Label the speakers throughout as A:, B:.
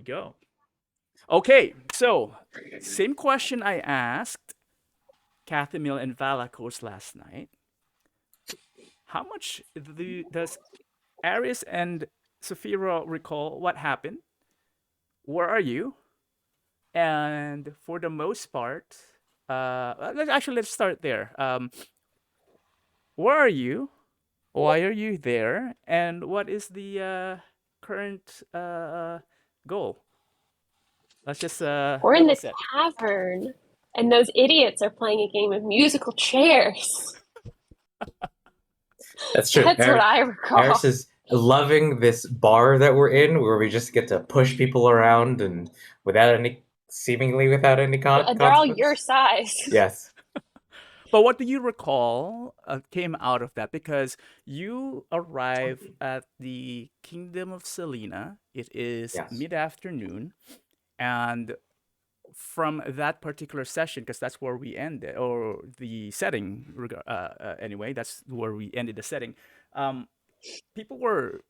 A: we go. Okay, so same question I asked Kathumyl and Valakos last night. How much does Aris and Sapphira recall what happened? Where are you? And for the most part, let's start there. Where are you? Why are you there? And what is the current goal? Let's just
B: We're in
A: level
B: the
A: set.
B: tavern, and those idiots are playing a game of musical chairs.
C: That's true.
B: That's what I recall.
C: Aris is loving this bar that we're in, where we just get to push people around and seemingly without any
B: And they're all
C: consequence.
B: your size.
C: Yes.
A: But what do you recall came out of that? Because you arrive at the Kingdom of Selena. It is
C: Yes.
A: mid-afternoon, and from that particular session, because that's where we ended, or the setting, anyway, that's where we ended the setting. People were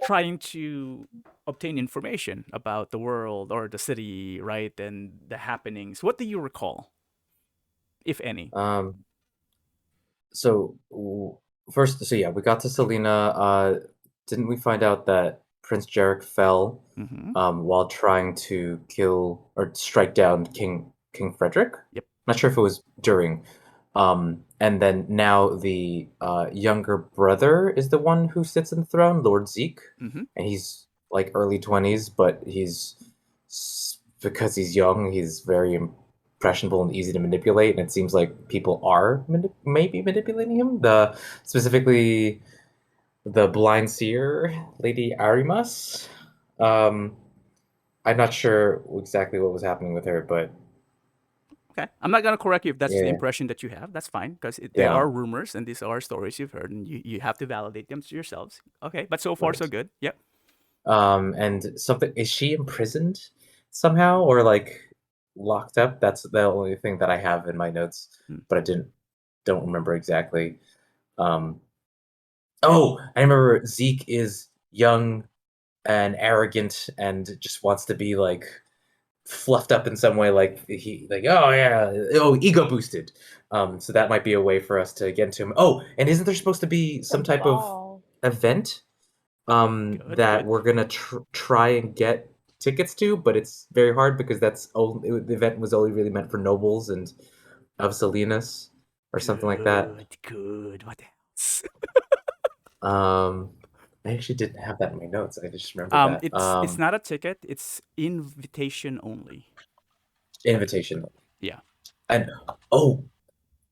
A: trying to obtain information about the world or the city, right, and the happenings. What do you recall, if any?
C: First, yeah, we got to Selena. Didn't we find out that Prince Jarek fell while trying to kill or strike down King Frederick?
A: Yep.
C: Not sure if it was during. And then now the younger brother is the one who sits in the throne, Lord Zeke, and he's like early 20s, but because he's young, he's very impressionable and easy to manipulate, and it seems like people are maybe manipulating him. Specifically the blind seer, Lady Arimas. I'm not sure exactly what was happening with her, but
A: okay, I'm not gonna correct you if that's the
C: Yeah.
A: impression that you have. That's fine because there
C: Yeah.
A: are rumors and these are stories you've heard, and you have to validate them to yourselves. Okay, but so far so
C: Right.
A: good. Yep.
C: And is she imprisoned somehow or like locked up? That's the only thing that I have in my notes, but I don't remember exactly. Oh, I remember Zeke is young and arrogant and just wants to be like fluffed up in some way, like oh yeah, ego boosted. So that might be a way for us to get into him. Oh, and isn't there supposed to be some type of event that we're gonna try and get tickets to, but it's very hard because the event was only really meant for nobles and of Salinas or something like that.
A: Good. What else?
C: I actually didn't have that in my notes. I just remember that.
A: It's not a ticket. It's invitation only.
C: Invitation.
A: Yeah.
C: And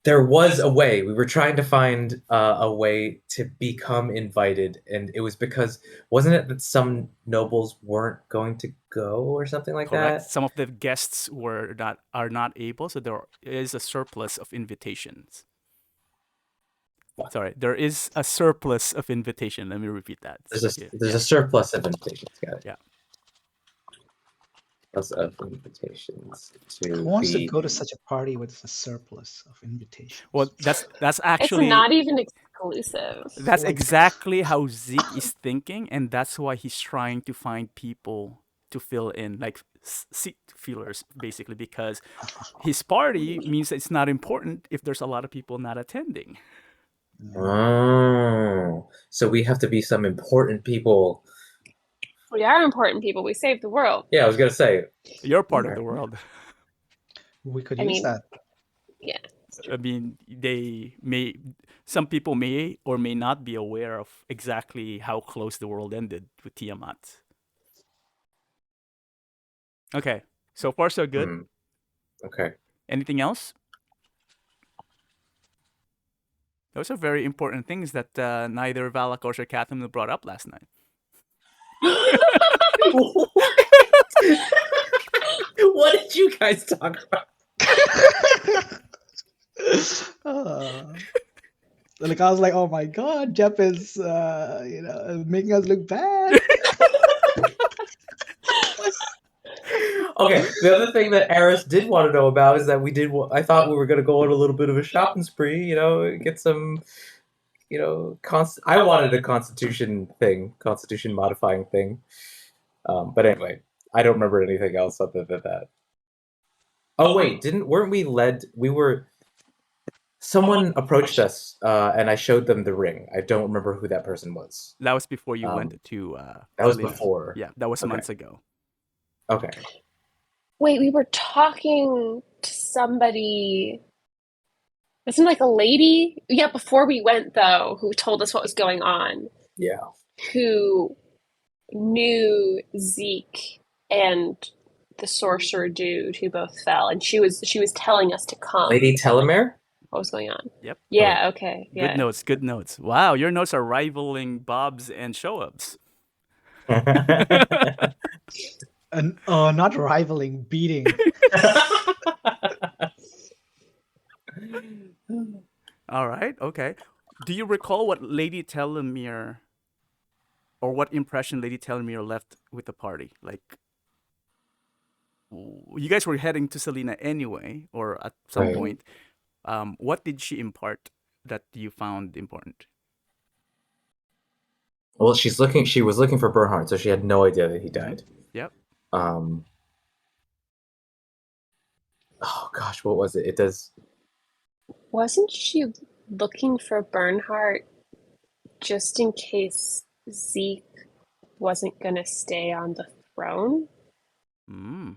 C: there was a way. We were trying to find a way to become invited, and it was because wasn't it that some nobles weren't going to go or something like
A: Correct.
C: that?
A: Some of the guests are not able, so there is a surplus of invitations.
C: What?
A: Sorry, there is a surplus of invitation. Let me repeat that.
C: There's a surplus of invitations. Got it.
A: Yeah.
C: Surplus of invitations
D: Who wants to go to such a party with a surplus of invitations?
A: Well, that's actually
B: It's not even exclusive.
A: That's exactly how Zeke is thinking, and that's why he's trying to find people to fill in, like seat fillers, basically, because his party means that it's not important if there's a lot of people not attending.
C: Oh, so we have to be some important people.
B: We are important people. We saved the world.
C: Yeah, I was gonna say
A: you're part of the world.
D: We could use that.
B: Yeah.
A: I mean, some people may or may not be aware of exactly how close the world ended with Tiamat. Okay, so far so good.
C: Okay.
A: Anything else? Those are very important things that neither Valakos or Kathumyl brought up last night.
C: What did you guys talk about?
D: Like I was like, oh my god, Jeff is making us look bad.
C: Okay, the other thing that Aris did want to know about is that I thought we were going to go on a little bit of a shopping spree, get some, I wanted a constitution modifying thing. But anyway, I don't remember anything else other than that. Oh wait, weren't we led? We were. Someone approached us, and I showed them the ring. I don't remember who that person was.
A: That was before you went
C: Um,
A: to
C: That was
A: Salinas.
C: before.
A: Yeah, that was
C: Okay.
A: months ago.
C: Okay.
B: Wait, we were talking to somebody. Wasn't like a lady? Yeah, before we went though, who told us what was going on,
C: Yeah.
B: who knew Zeke and the sorcerer dude who both fell, and she was telling us to come.
C: Lady Telomere?
B: What was going on?
A: Yep.
B: Yeah. Okay.
A: Good
B: Yeah.
A: notes. Good notes. Wow, your notes are rivaling Bob's and Shoaib's.
D: And not rivaling, beating.
A: All right. Okay. Do you recall what Lady Telomere, or what impression Lady Telomere left with the party? Like, you guys were heading to Selena anyway, or at some
C: Right.
A: point. What did she impart that you found important?
C: Well, she was looking for Bernhard, so she had no idea that he died.
A: Yep.
C: Oh gosh, what was it? It does.
B: Wasn't she looking for Bernhardt just in case Zeke wasn't gonna stay on the throne?
A: Mm.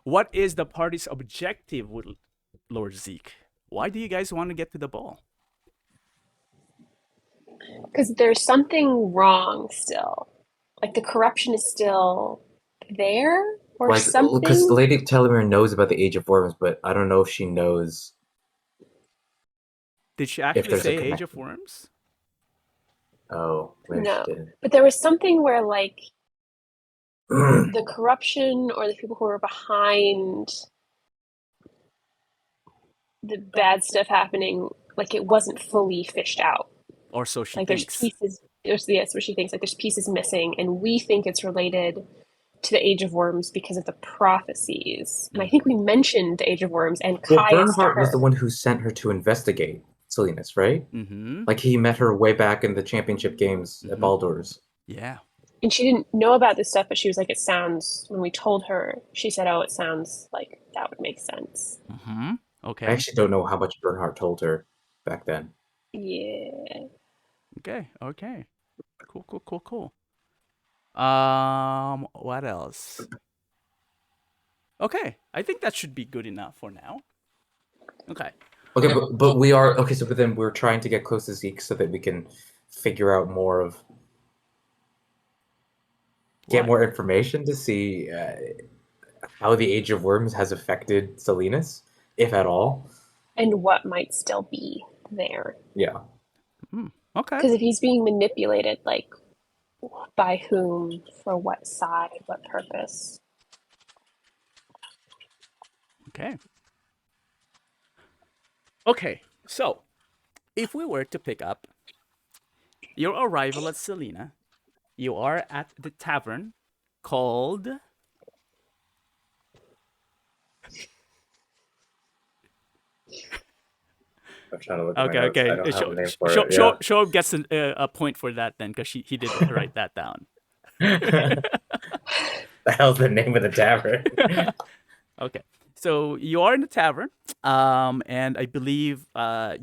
A: What is the party's objective with Lord Zeke? Why do you guys want to get to the ball?
B: Because there's something wrong still. Like the corruption is still there or
C: Like, because
B: something.
C: Lady Telomere knows about the Age of Worms, but I don't know if she knows
A: Did she
C: if
A: actually
C: there's a
A: say Age of
C: connection.
A: Worms?
C: Oh, maybe
B: No.
C: she didn't.
B: But there was something where like the corruption or the people who were behind the bad stuff happening, like it wasn't fully fished out.
A: Or so she
B: Like there's
A: thinks.
B: pieces. That's what she thinks. Like there's pieces missing, and we think it's related to the Age of Worms because of the prophecies. And I think we mentioned the Age of Worms and
C: Well,
B: Caius to
C: Bernhardt was the
B: her.
C: one who sent her to investigate Salinas, right?
A: Mm-hmm.
C: Like, he met her way back in the championship games at
A: Mhm.
C: Baldur's.
A: Yeah.
B: And she didn't know about this stuff, but she was like, it sounds, when we told her, she said, oh, it sounds like that would make sense.
A: Mm-hmm.
C: I
A: Okay.
C: actually don't know how much Bernhardt told her back then.
B: Yeah.
A: Okay. Okay. Cool. What else? Okay, I think that should be good enough for now. Okay.
C: Okay, but we are okay. So, but then we're trying to get close to Zeke so that we can figure out more of, get
A: What?
C: more information to see how the Age of Worms has affected Salinas, if at all.
B: And what might still be there.
C: Yeah.
A: Okay.
B: Because if he's being manipulated, like, by whom, for what side, what purpose?
A: Okay. Okay. So, if we were to pick up your arrival at Selena, you are at the tavern called.
C: I'm trying to look at my
A: Okay.
C: notes. I
A: Okay.
C: don't have a name for it.
A: Show gets a point for that then, because he did write that down.
C: The hell's the name of the tavern?
A: Okay. So you are in the tavern, and I believe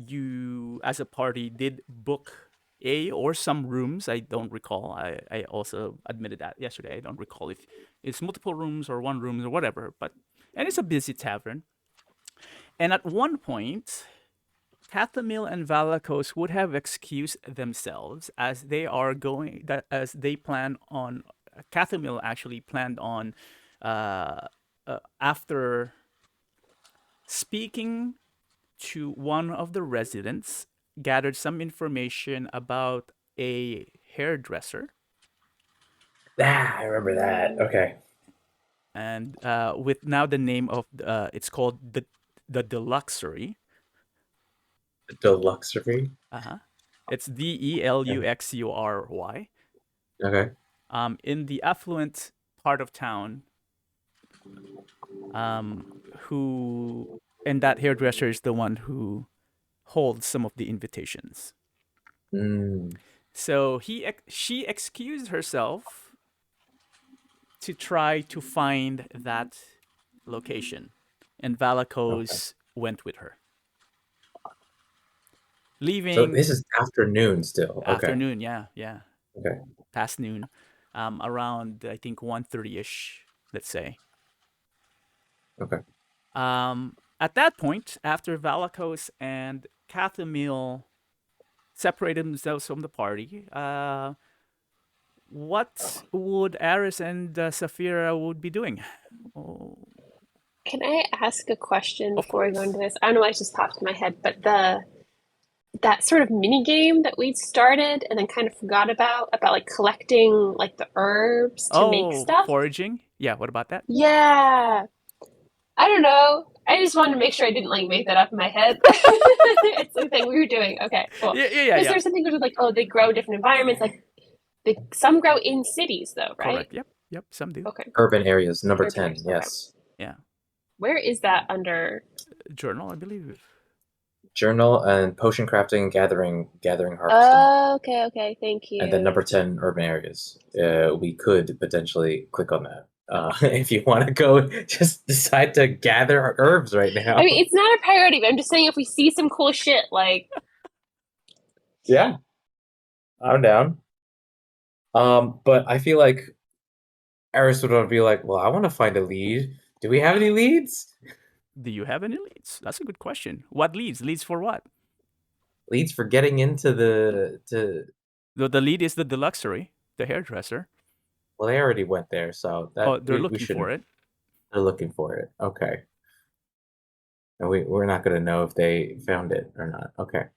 A: you, as a party, did book a or some rooms. I don't recall. I also admitted that yesterday. I don't recall if it's multiple rooms or one room or whatever. And it's a busy tavern. And at one point, Kathumyl and Valakos would have excused themselves as they are going that as they plan on. Kathumyl actually planned on after speaking to one of the residents, gathered some information about a hairdresser,
C: I remember that. Okay.
A: and with now the name of it's called the Deluxury.
C: Deluxury.
A: It's Deluxury.
C: Okay.
A: In the affluent part of town, who and that hairdresser is the one who holds some of the invitations.
C: Mm.
A: So she excused herself to try to find that location, and Valakos went with her,
C: So
A: leaving
C: this is afternoon still. Okay.
A: afternoon. Yeah,
C: Okay.
A: past noon, around I think 1:30ish, let's say.
C: Okay.
A: At that point, after Valakos and Kathumyl separated themselves from the party, what would Aris and Sapphira would be doing? Oh,
B: Can I ask a question
A: of
B: before we go
A: course.
B: into this? I don't know why it just popped in my head, but that sort of mini game that we started and then kind of forgot about like collecting like the herbs to make
A: Oh,
B: stuff.
A: foraging. Yeah. What about that?
B: Yeah. I don't know. I just wanted to make sure I didn't like make that up in my head. It's something we were doing. Okay, cool.
A: Yeah.
B: Because there's something where like, oh, they grow different environments. Like some grow in cities though, right?
A: Correct. Yep. Some do.
B: Okay.
C: Urban areas, number
B: Urban
C: 10.
B: areas, okay.
C: Yes.
A: Yeah.
B: Where is that under?
A: Journal, I believe.
C: Journal and potion crafting, gathering, harvesting.
B: Oh, okay. Thank you.
C: And then number 10, urban areas. We could potentially click on that. If you want to go, just decide to gather herbs right now.
B: I mean, it's not a priority, but I'm just saying if we see some cool shit, like
C: Yeah, I'm down. But I feel like Aris would be like, well, I want to find a lead. Do we have any leads?
A: Do you have any leads? That's a good question. What leads? Leads for what?
C: Leads for getting into the
A: The lead is the Deluxury, the hairdresser.
C: well, they already went there, so that
A: Oh, they're
C: we
A: looking
C: shouldn't.
A: for it.
C: They're looking for it. Okay. And we're not gonna know if they found it or not. Okay.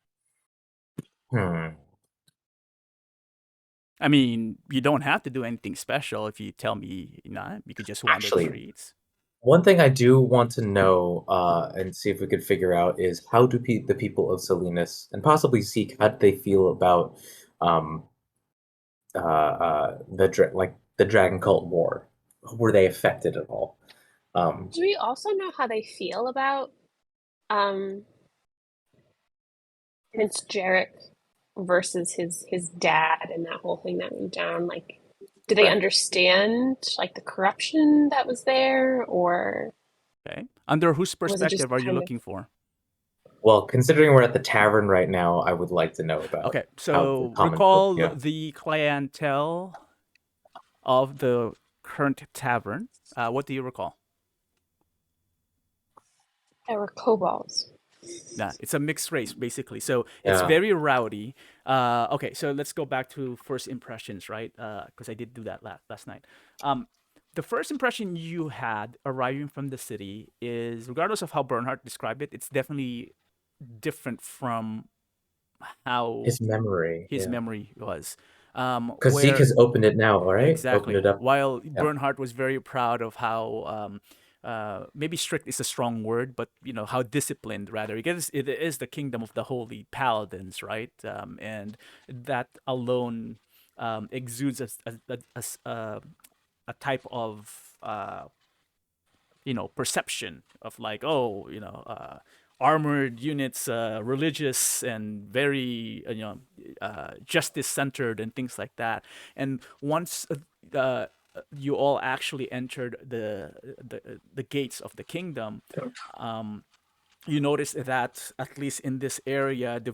A: I mean, you don't have to do anything special if you tell me not. You could just wander the
C: Actually,
A: streets.
C: one thing I do want to know, and see if we could figure out, is how do the people of Salinas and possibly Zeke, how do they feel about the Dragon Cult War? Were they affected at all?
B: do we also know how they feel about Prince Jarek versus his dad and that whole thing that went down? Like, do they
C: Right.
B: understand like the corruption that was there, or
A: Okay. Under whose
B: was it just
A: perspective are you
B: kind of
A: looking for?
C: Well, considering we're at the tavern right now, I would like to know about
A: Okay.
C: how the
A: So
C: common
A: recall
C: folk, yeah.
A: the clientele of the current tavern. What do you recall?
B: there were kobolds?
A: Nah, it's a mixed race basically. So it's
C: Yeah.
A: very rowdy. Okay, so let's go back to first impressions, right? Because I did do that last night. The first impression you had arriving from the city is, regardless of how Bernhardt described it, it's definitely different from how
C: His memory.
A: his
C: Yeah.
A: memory was.
C: Because Zeke
A: Where
C: has opened it now, all right?
A: exactly,
C: Opened it up.
A: while
C: Yeah.
A: Bernhardt was very proud of how maybe strict is a strong word, but how disciplined rather. Because it is the kingdom of the holy paladins, right? And that alone exudes a type of perception of like, oh, armored units, religious and very justice centered and things like that. And once you all actually entered the gates of the kingdom, you notice that at least in this area, the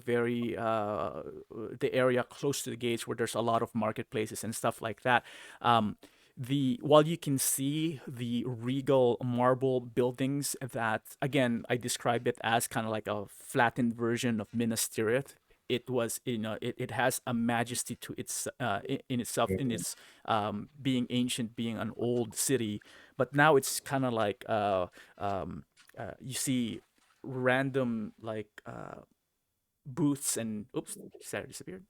A: area close to the gates where there's a lot of marketplaces and stuff like that, while you can see the regal marble buildings that, again, I describe it as kind of like a flattened version of Minas Tirith. It was, it has a majesty to its in itself, in its being ancient, being an old city. But now it's kind of like you see random like booths and oops, Sarah disappeared.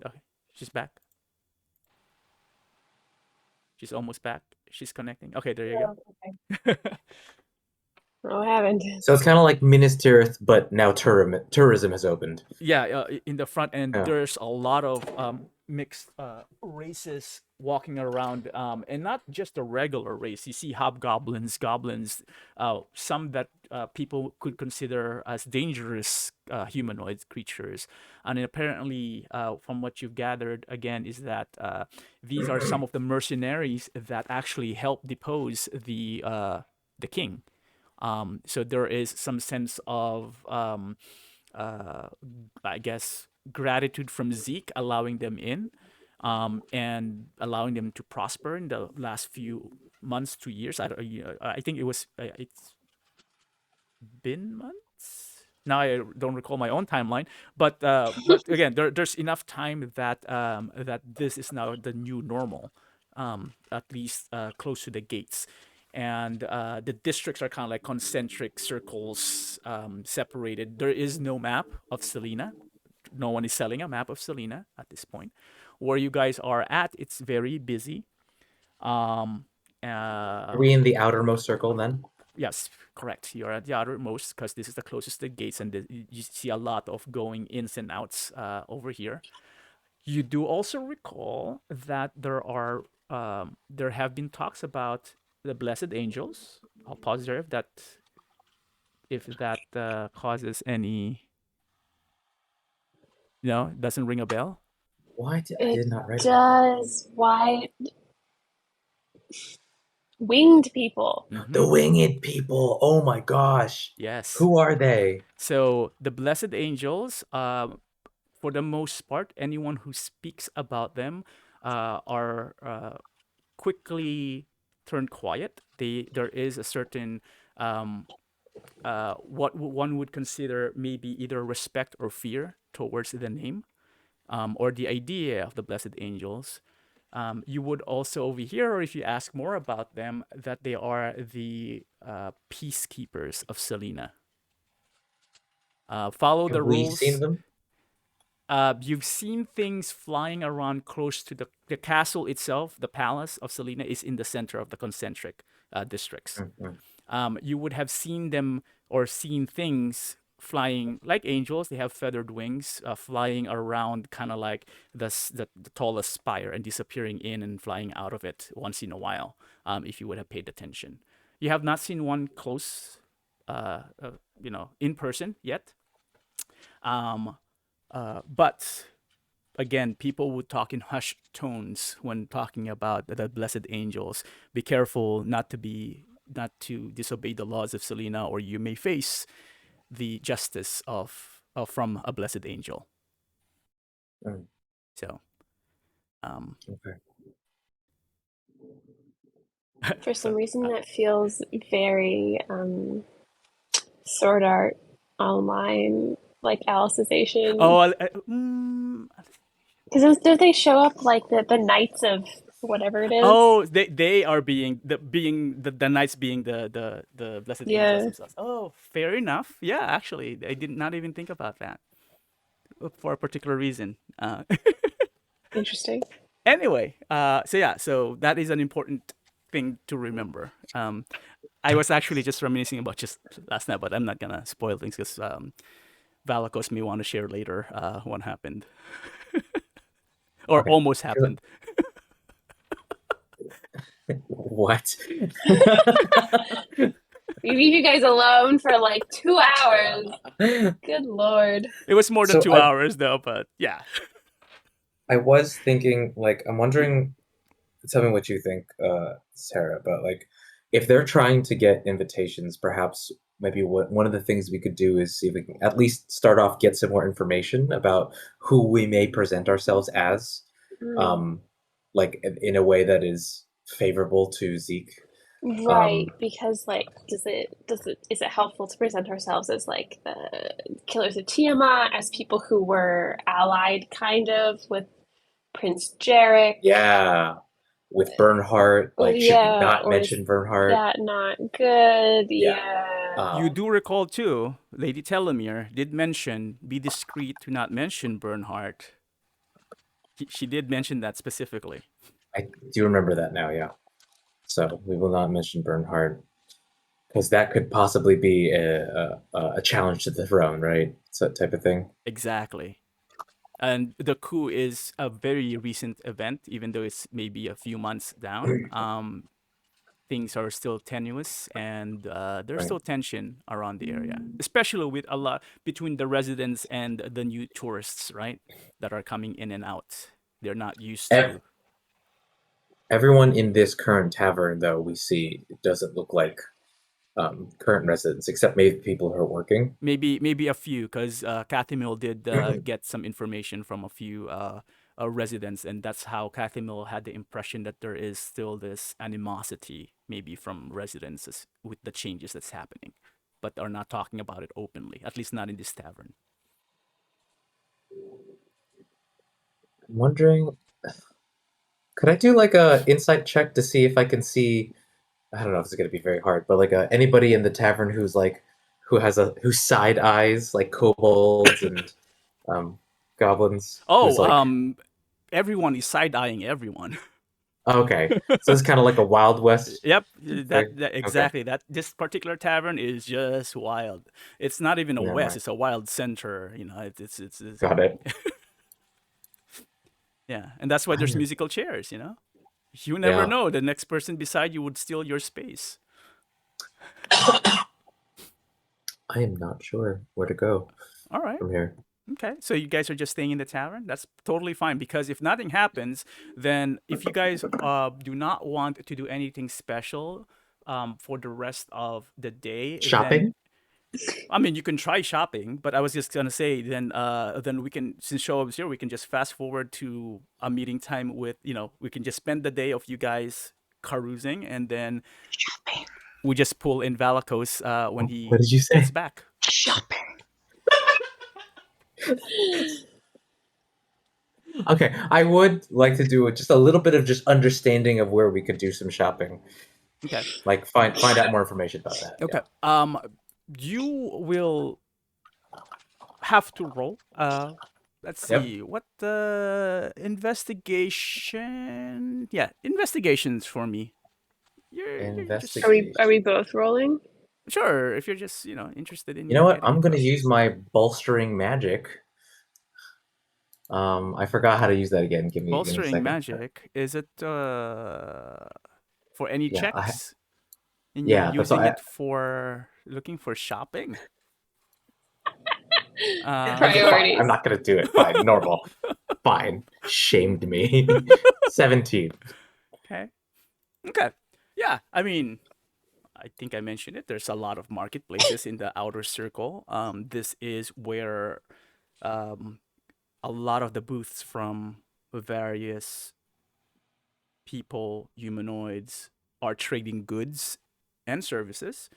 A: Okay, she's back. She's almost back. She's connecting. Okay, there you go.
B: Okay. Oh, I haven't.
C: So it's kind of like Minas Tirith, but now tourism has opened.
A: Yeah, in the front end,
C: Yeah.
A: there's a lot of mixed races walking around, and not just a regular race. You see hobgoblins, goblins, some that people could consider as dangerous humanoid creatures. And apparently, from what you've gathered, again, is that these are some of the mercenaries that actually help depose the king. So there is some sense of, uh, I guess, gratitude from Zeke allowing them in, and allowing them to prosper in the last few months to years. I think it's been months. Now I don't recall my own timeline, but again, there's enough time that that this is now the new normal, at least close to the gates, and the districts are kind of like concentric circles, separated. There is no map of Selena. No one is selling a map of Selena at this point. Where you guys are at, it's very busy. Um,
C: Are
A: uh,
C: we in the outermost circle then?
A: Yes, correct. You're at the outermost because this is the closest to the gates, and you see a lot of going ins and outs over here. You do also recall that there have been talks about the blessed angels. I'll pause there if that causes any, doesn't ring a bell.
C: What? I
B: It
C: did not write about that.
B: does. Why winged people?
C: The winged people. Oh my gosh.
A: Yes.
C: Who are they?
A: So the blessed angels, for the most part, anyone who speaks about them are quickly turned quiet. There is a certain, what one would consider maybe either respect or fear towards the name, or the idea of the blessed angels. You would also overhear, or if you ask more about them, that they are the peacekeepers of Selena. Follow the
C: Have we seen
A: rules.
C: them?
A: You've seen things flying around close to the castle itself. The palace of Selena is in the center of the concentric districts. You would have seen them or seen things flying like angels. They have feathered wings, flying around kind of like the tallest spire and disappearing in and flying out of it once in a while, if you would have paid attention. You have not seen one close, in person yet. But again, people would talk in hushed tones when talking about the blessed angels. Be careful not to disobey the laws of Selena, or you may face the justice of from a blessed angel.
C: Mm.
A: So,
C: Okay.
B: For some reason, that feels very Sword Art Online, like Alicization. Because don't they show up like the knights of whatever it is?
A: Oh, they are being the knights being the blessed angels themselves. Oh, fair enough. Yeah, actually, I did not even think about that for a particular reason.
B: Interesting.
A: Anyway, so that is an important thing to remember. I was actually just reminiscing about just last night, but I'm not gonna spoil things because Valakos may want to share later what happened or
C: Okay.
A: almost happened.
C: What?
B: We leave you guys alone for like 2 hours. Good Lord.
A: It was more than 2 hours though, but yeah.
C: I was thinking, like, I'm wondering, tell me what you think, Sarah, but like, if they're trying to get invitations, perhaps maybe one of the things we could do is see if we can at least start off, get some more information about who we may present ourselves as, like in a way that is favorable to Zeke.
B: Right, because like, is it helpful to present ourselves as like the killers of Tiamat, as people who were allied kind of with Prince Jarek?
C: Yeah, with Bernhardt, like, should we not mention Bernhardt?
B: That not good? Yeah.
A: You do recall too, Lady Telomere did mention, be discreet to not mention Bernhardt. She did mention that specifically.
C: I do remember that now, yeah. So we will not mention Bernhardt, because that could possibly be a challenge to the throne, right? So that type of thing.
A: Exactly. And the coup is a very recent event, even though it's maybe a few months down. Things are still tenuous, and there's
C: Right.
A: still tension around the area, especially with a lot between the residents and the new tourists, right, that are coming in and out. They're not used
C: Ev-
A: to.
C: Everyone in this current tavern, though, we see doesn't look like current residents, except maybe people who are working.
A: Maybe a few, because Kathumyl did get some information from a few residents, and that's how Kathumyl had the impression that there is still this animosity, maybe from residents with the changes that's happening, but are not talking about it openly, at least not in this tavern.
C: I'm wondering, could I do like a insight check to see if I can see? I don't know if it's gonna be very hard, but like anybody in the tavern who's like who's side eyes like kobolds and goblins, who's
A: Oh,
C: like
A: everyone is side eyeing everyone.
C: okay, so it's kind of like a Wild West
A: Yep,
C: thing.
A: that
C: Okay,
A: exactly. That this particular tavern is just wild. It's not even a
C: never
A: west;
C: mind.
A: it's a wild center. You know, it's
C: Got it.
A: yeah, and that's why
C: I
A: there's
C: am,
A: musical chairs. You know, you never
C: yeah,
A: know. The next person beside you would steal your space.
C: I am not sure where to go
A: All right.
C: from here.
A: Okay, so you guys are just staying in the tavern. That's totally fine, because if nothing happens, then if you guys do not want to do anything special for the rest of the day, then
C: Shopping?
A: I mean, you can try shopping, but I was just gonna say then we can, since show is here, we can just fast forward to a meeting time with, we can just spend the day of you guys carousing, and then we just pull in Valakos when
C: What
A: he
C: did you
A: gets
C: say?
A: back.
C: Okay, I would like to do just a little bit of just understanding of where we could do some shopping.
A: Okay.
C: Like find out more information about that.
A: Okay.
C: Yeah.
A: You will have to roll. Let's
C: Yep.
A: see. What investigation? Yeah, investigations for me. You're just
B: Are we both rolling?
A: sure if you're just interested in
C: You know what?
A: getting
C: I'm gonna
A: information.
C: use my bolstering magic. I forgot how to use that again. Give me a
A: Bolstering
C: second.
A: magic. Is it for any
C: Yeah,
A: checks? And you're
C: yeah. That's
A: using
C: all.
A: it for looking for shopping?
C: Okay, fine. I'm
B: Priorities.
C: not gonna do it. Fine, normal. Fine. Shamed me. 17.
A: Okay. Okay. Yeah. I mean, I think I mentioned it. There's a lot of marketplaces in the outer circle. This is where um, a lot of the booths from various people, humanoids, are trading goods and services.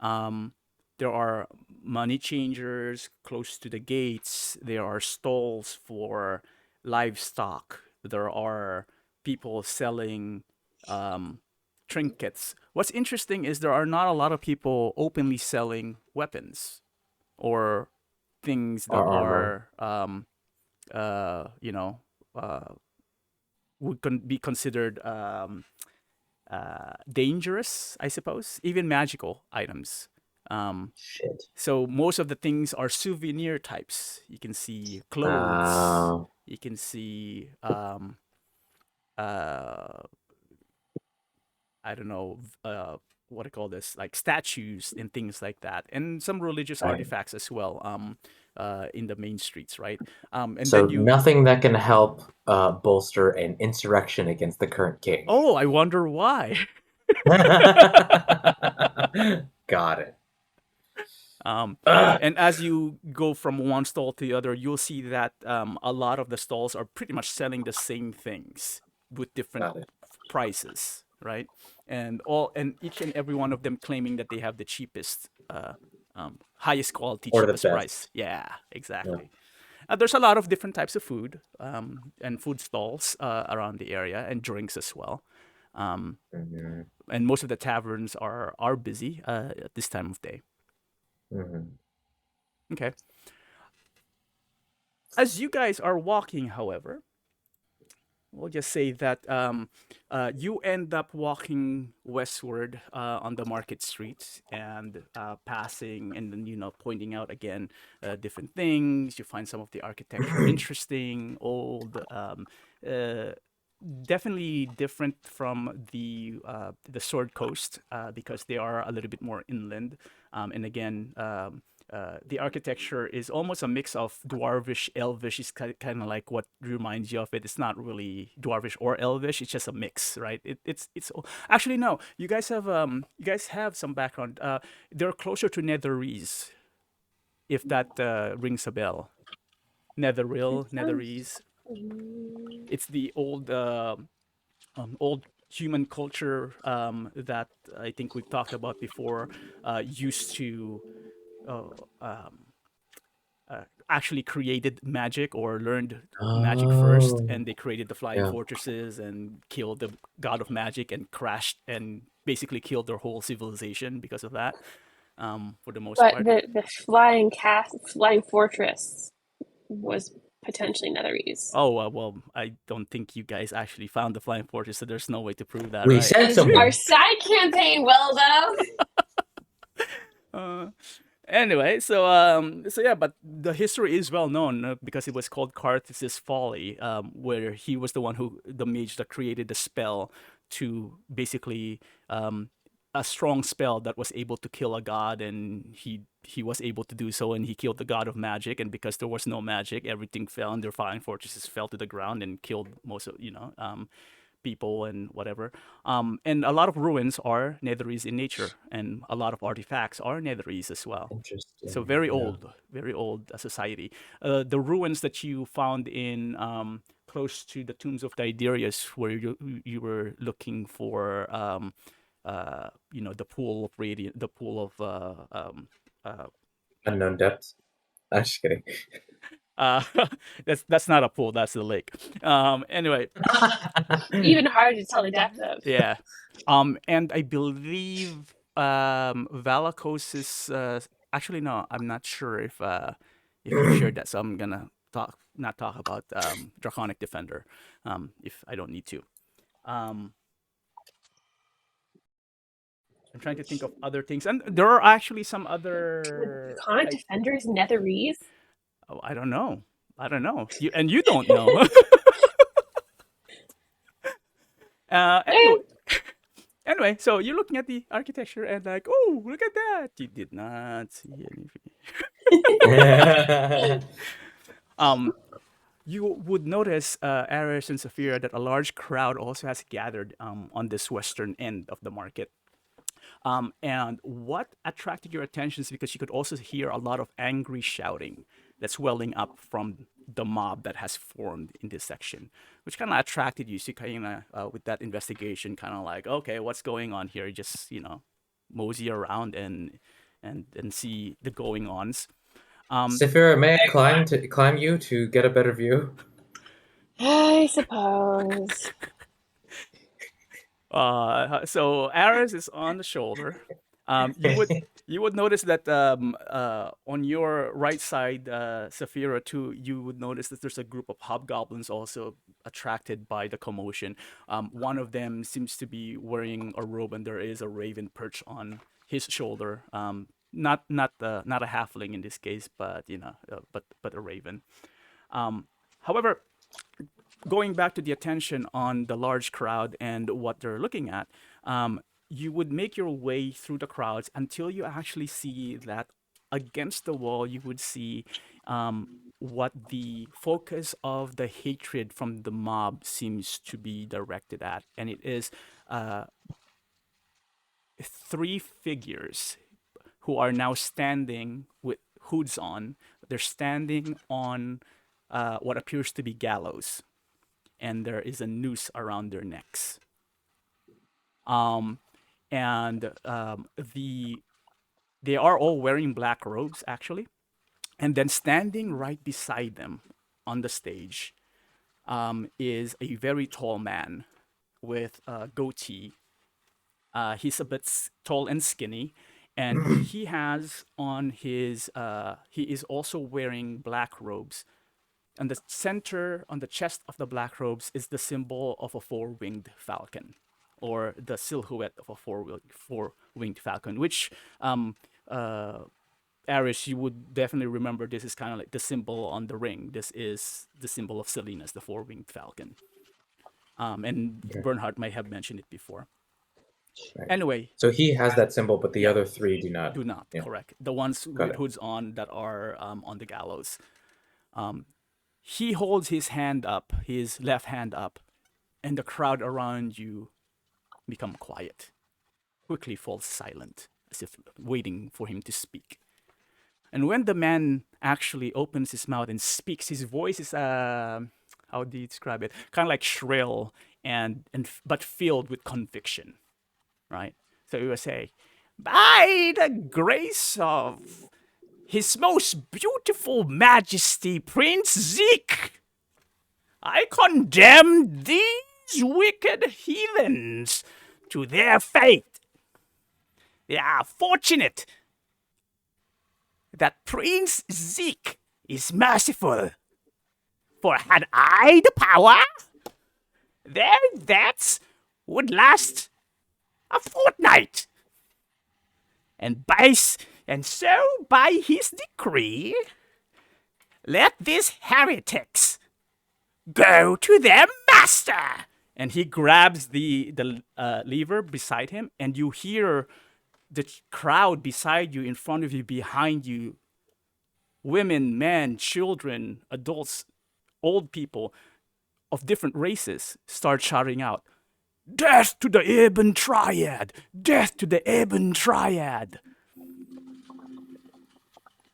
A: Um, there are money changers close to the gates. There are stalls for livestock. There are people selling um, trinkets. What's interesting is there are not a lot of people openly selling weapons or things that
C: Our armor.
A: are, you know, uh, would be considered dangerous, I suppose, even magical items.
C: Shit.
A: So most of the things are souvenir types. You can see clothes.
C: Uh,
A: You can see uh, I don't know what I call this, like statues and things like that, and some religious
C: right.
A: artifacts as well. In the main streets, right? And
C: So
A: then you.
C: nothing that can help bolster an insurrection against the current king.
A: Oh, I wonder why.
C: Got it.
A: Um,
C: Ugh.
A: and as you go from one stall to the other, you'll see that a lot of the stalls are pretty much selling the same things with different
C: Got it.
A: prices, right? And each and every one of them claiming that they have the cheapest, highest quality,
C: Or the
A: cheapest
C: best.
A: price. Yeah, exactly. There's a lot of different types of food and food stalls around the area, and drinks as well.
C: Mhm,
A: And most of the taverns are busy at this time of day.
C: mhm.
A: Okay. As you guys are walking, however, we'll just say that you end up walking westward on the market streets and passing and then pointing out again different things. You find some of the architecture interesting, old, uh, definitely different from the Sword Coast because they are a little bit more inland. And again, the architecture is almost a mix of dwarvish, elvish. Is kind of like what reminds you of it. It's not really dwarvish or elvish. It's just a mix, right? It's actually no. You guys have some background. They're closer to Netherese, if that rings a bell.
B: It
A: Netheril,
B: sounds.
A: Netherese. It's the old human culture that I think we've talked about before. Used to uh, um, actually created magic or learned magic first,
C: Oh,
A: and they created the flying
C: yeah.
A: fortresses and killed the god of magic and crashed and basically killed their whole civilization because of that. For the most
B: But
A: part.
B: the flying fortress was potentially Netherese.
A: Oh well, I don't think you guys actually found the flying fortress, so there's no way to prove that,
C: We
A: right?
C: sent
B: Our
C: someone.
B: side campaign will though.
A: Uh, anyway, so yeah, but the history is well known because it was called Carthus's Folly, where he was the one who the mage that created the spell to basically a strong spell that was able to kill a god, and he was able to do so, and he killed the god of magic, and because there was no magic, everything fell, and their flying fortresses fell to the ground and killed most of people and whatever. And a lot of ruins are Netherese in nature, and a lot of artifacts are Netherese as well. So
C: Interesting. Yeah.
A: very old society. The ruins that you found in close to the tombs of Tiberius, where you were looking for, the pool of radiant, the pool of uh,
C: Unknown depths. I'm just kidding.
A: uh, that's not a pool, that's the lake. Anyway,
B: Even harder to tell the depth of.
A: yeah. And I believe Valakos is actually no, I'm not sure if you shared that, so I'm gonna not talk about Draconic Defender if I don't need to. Um, I'm trying to think of other things, and there are actually some other.
B: Draconic Defenders Netherese?
A: Oh, I don't know. I don't know. You don't know. Anyway, anyway, so you're looking at the architecture and like, oh, look at that. You did not see anything. You would notice, Aris and Sapphira, that a large crowd also has gathered on this western end of the market. And what attracted your attention is because you could also hear a lot of angry shouting that's welling up from the mob that has formed in this section, which kind of attracted you. So you kind of, with that investigation, kind of like, okay, what's going on here? Just mosey around and see the going ons.
C: Sapphira, may I climb you to get a better view?
B: I suppose.
A: So Aris is on the shoulder. You would notice that on your right side, Sapphira too, you would notice that there's a group of hobgoblins also attracted by the commotion. One of them seems to be wearing a robe, and there is a raven perched on his shoulder. Not a halfling in this case, but but a raven. However, going back to the attention on the large crowd and what they're looking at, you would make your way through the crowds until you actually see that against the wall, you would see what the focus of the hatred from the mob seems to be directed at. And it is uh, three figures who are now standing with hoods on. They're standing on what appears to be gallows, and there is a noose around their necks. Um, and they are all wearing black robes actually, and then standing right beside them on the stage is a very tall man with a goatee. He's a bit tall and skinny, and he has on his he is also wearing black robes, on the center, on the chest of the black robes, is the symbol of a four-winged falcon, or the silhouette of a four-winged falcon, which Aris, you would definitely remember this is kind of like the symbol on the ring. This is the symbol of Selena's, the four-winged falcon. And
C: Okay.
A: Bernhard might have mentioned it before.
C: Right.
A: Anyway,
C: So he has that symbol, but the other three do not.
A: do not,
C: Yeah.
A: correct. The ones
C: Got
A: with
C: it.
A: hoods on that are on the gallows. He holds his hand up, his left hand up, and the crowd around you become quiet, quickly falls silent, as if waiting for him to speak. And when the man actually opens his mouth and speaks, his voice is how do you describe it? Kind of like shrill and but filled with conviction, right? So he will say, "By the grace of His Most Beautiful Majesty Prince Zeke, I condemn these wicked heathens to their fate. They are fortunate that Prince Zeke is merciful. For had I the power, their deaths would last a fortnight. And so by his decree, let these heretics go to their master." And he grabs the lever beside him, and you hear the crowd beside you, in front of you, behind you, women, men, children, adults, old people of different races start shouting out, "Death to the Ebon Triad! Death to the Ebon Triad!"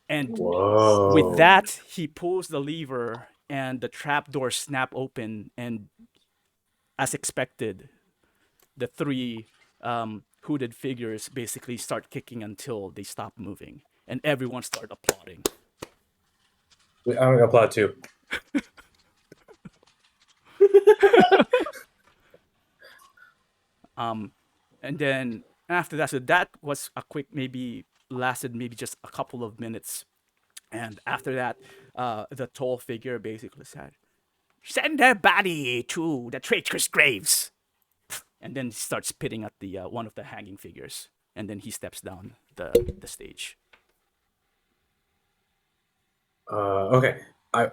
A: And
C: Whoa.
A: with that, he pulls the lever, and the trapdoors snap open, and as expected, the three hooded figures basically start kicking until they stop moving, and everyone start applauding.
C: I'm gonna applaud too.
A: And then after that, so that was a quick, lasted maybe just a couple of minutes. And after that, the tall figure basically said, "Send their body to the traitorous graves." And then he starts spitting at the one of the hanging figures. And then he steps down the stage.
C: Okay. I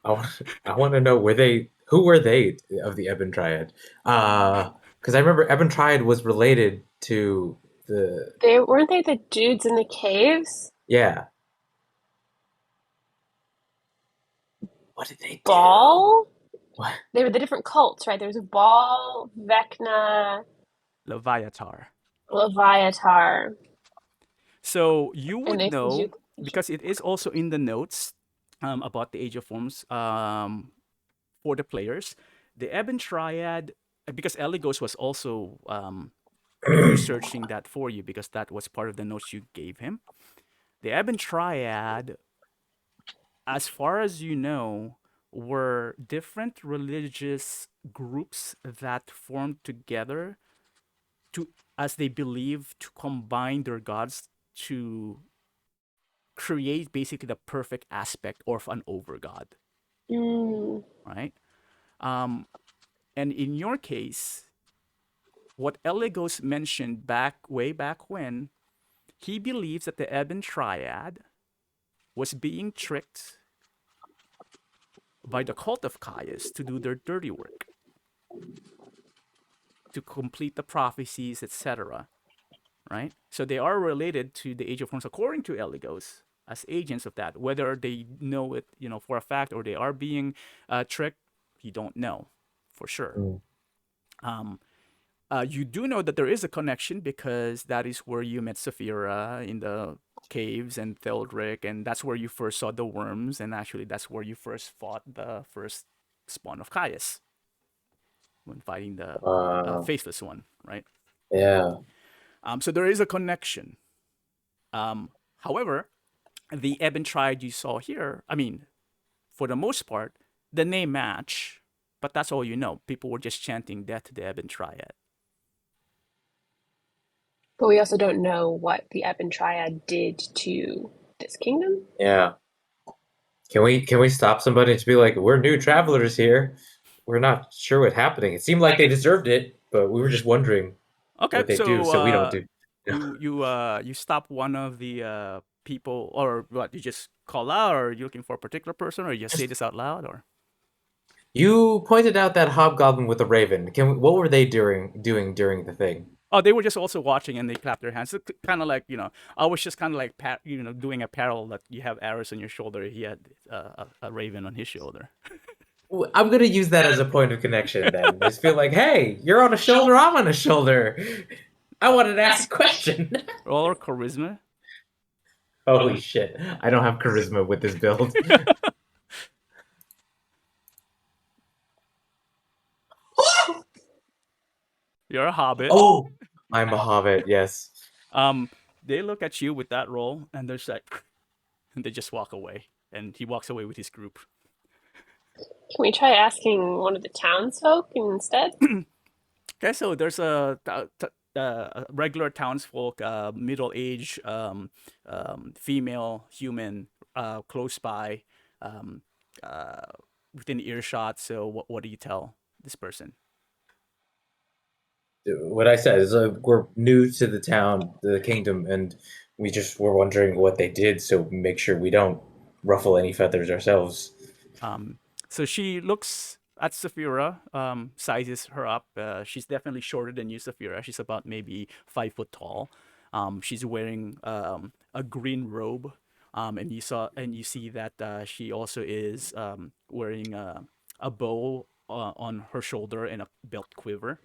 C: want to know, who were they of the Ebon Triad? Because I remember Ebon Triad was related to the
B: Weren't they the dudes in the caves?
C: yeah. What did they do?
B: Baal?
C: What?
B: They were the different cults, right? There was a Baal, Vecna,
A: Leviatar.
B: Leviatar.
A: So you
B: And
A: would
B: they
A: know, because it is also in the notes about the Age of Forms for the players. The Ebon Triad, because Eligos was also researching that for you, because that was part of the notes you gave him. The Ebon Triad, as far as you know, were different religious groups that formed together to, as they believe, to combine their gods to create basically the perfect aspect of an overgod, right? And in your case, what Eligos mentioned way back when, he believes that the Ebon Triad was being tricked by the cult of Caius to do their dirty work, to complete the prophecies, etc. Right? So they are related to the Age of Forms, according to Eligos, as agents of that. Whether they know it, for a fact, or they are being tricked, you don't know for sure. You do know that there is a connection, because that is where you met Sapphira in the caves, and Theldric, and that's where you first saw the worms, and actually that's where you first fought the first spawn of Caius when fighting the faceless one, right?
C: Yeah.
A: So there is a connection. However, the Ebon Triad you saw here, I mean, for the most part, the name match, but that's all you know. People were just chanting death to the Ebon Triad.
B: But we also don't know what the Ebon Triad did to this kingdom.
C: Yeah. Can we stop somebody to be like, we're new travelers here. We're not sure what's happening. It seemed like they deserved it, but we were just wondering
A: Okay,
C: what they do, so we don't do.
A: you stop one of the people, or what? You just call out, or you looking for a particular person, or you just say this out loud, or
C: You pointed out that hobgoblin with the raven. What were they doing during the thing?
A: oh, they were just also watching and they clapped their hands. It's kind of like I was just kind of like doing a parallel that you have Aris on your shoulder. He had a raven on his shoulder.
C: I'm gonna use that as a point of connection then. Just feel like, hey, you're on a shoulder, I'm on a shoulder. I wanted to ask a question.
A: Roll or charisma.
C: Holy shit. I don't have charisma with this build.
A: You're a hobbit.
C: Oh, I'm a hobbit, yes.
A: They look at you with that roll, and they're just like, and they just walk away. And he walks away with his group.
B: Can we try asking one of the townsfolk instead?
A: Okay, so there's a regular townsfolk, middle-aged female human, close by, within earshot. So what do you tell this person?
C: What I said is we're new to the town, the kingdom, and we just were wondering what they did, so make sure we don't ruffle any feathers ourselves.
A: So she looks at Sapphira, sizes her up. She's definitely shorter than you, Sapphira. She's about maybe 5 foot tall. She's wearing a green robe, and you see that she also is wearing a bow on her shoulder and a belt quiver,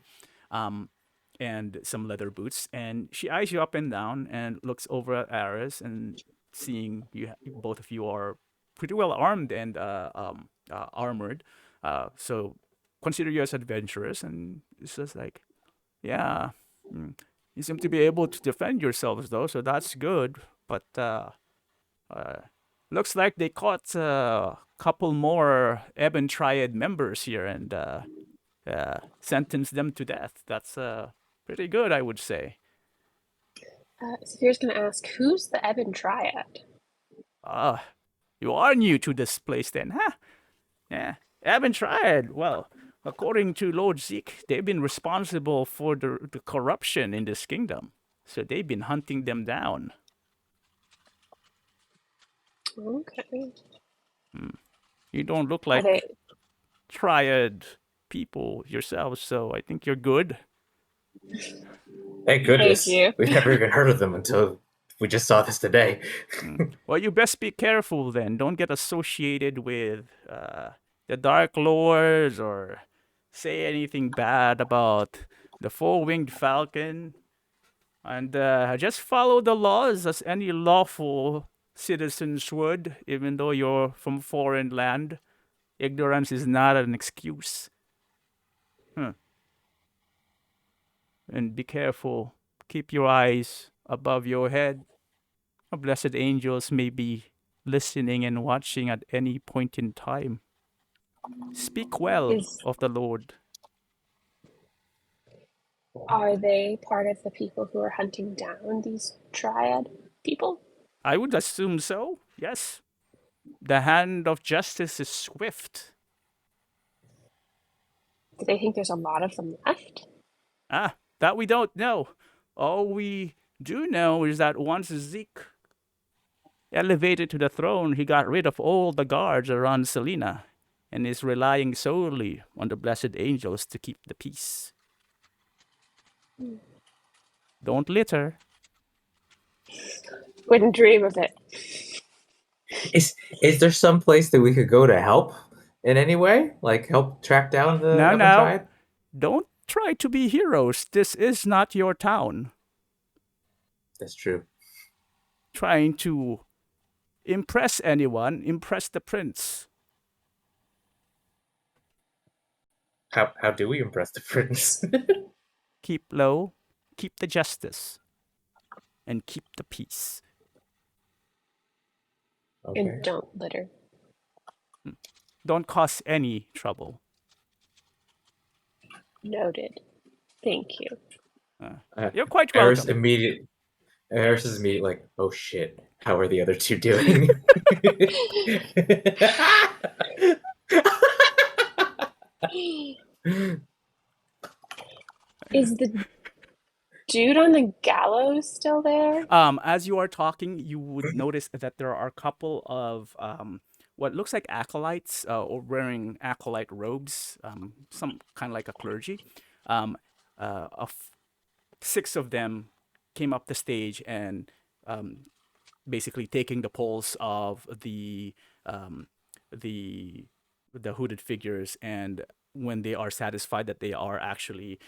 A: and some leather boots. And she eyes you up and down and looks over at Aris, and seeing both of you are pretty well armed and armored. So consider you as adventurous, and it's just like, yeah, you seem to be able to defend yourselves though, so that's good. But looks like they caught a couple more Ebon Triad members here and sentenced them to death. That's pretty good, I would say.
B: Saphira's going to ask, who's the Ebon Triad?
A: You are new to this place then, huh? Yeah, Ebon Triad. Well, according to Lord Zeke, they've been responsible for the corruption in this kingdom. So they've been hunting them down.
B: Okay.
A: You don't look
B: Are
A: like
B: they,
A: Triad people yourselves, so I think you're good.
C: Thank goodness.
B: you.
C: We've never even heard of them until we just saw this today.
A: Well, you best be careful then. Don't get associated with the Dark Lords or say anything bad about the four-winged falcon. And just follow the laws as any lawful citizens would, even though you're from foreign land. Ignorance is not an excuse. And be careful. Keep your eyes above your head. Blessed angels may be listening and watching at any point in time. Speak well of the Lord.
B: Are they part of the people who are hunting down these Triad people?
A: I would assume so, yes. The hand of justice is swift.
B: Do they think there's a lot of them left?
A: That we don't know. All we do know is that once Zeke elevated to the throne, he got rid of all the guards around Selena and is relying solely on the blessed angels to keep the peace. Don't litter.
B: Wouldn't dream of it.
C: Is there some place that we could go to help in any way? Like help track down the Ebon Triad?
A: Don't try to be heroes. This is not your town.
C: That's true.
A: Trying to impress anyone, impress the prince.
C: How do we impress the prince?
A: Keep low, keep the justice, and keep the peace.
C: Okay.
B: And don't litter.
A: Don't cause any trouble.
B: Noted. Thank you.
A: You're quite welcome.
C: Aris is immediately like, oh shit. How are the other two doing?
B: Is the dude on the gallows still there?
A: As you are talking, you would notice that there are a couple of what looks like acolytes or wearing acolyte robes, some kind of like a clergy. Um, of 6 of them came up the stage and basically taking the pulse of um, the the hooded figures, and when they are satisfied that they are actually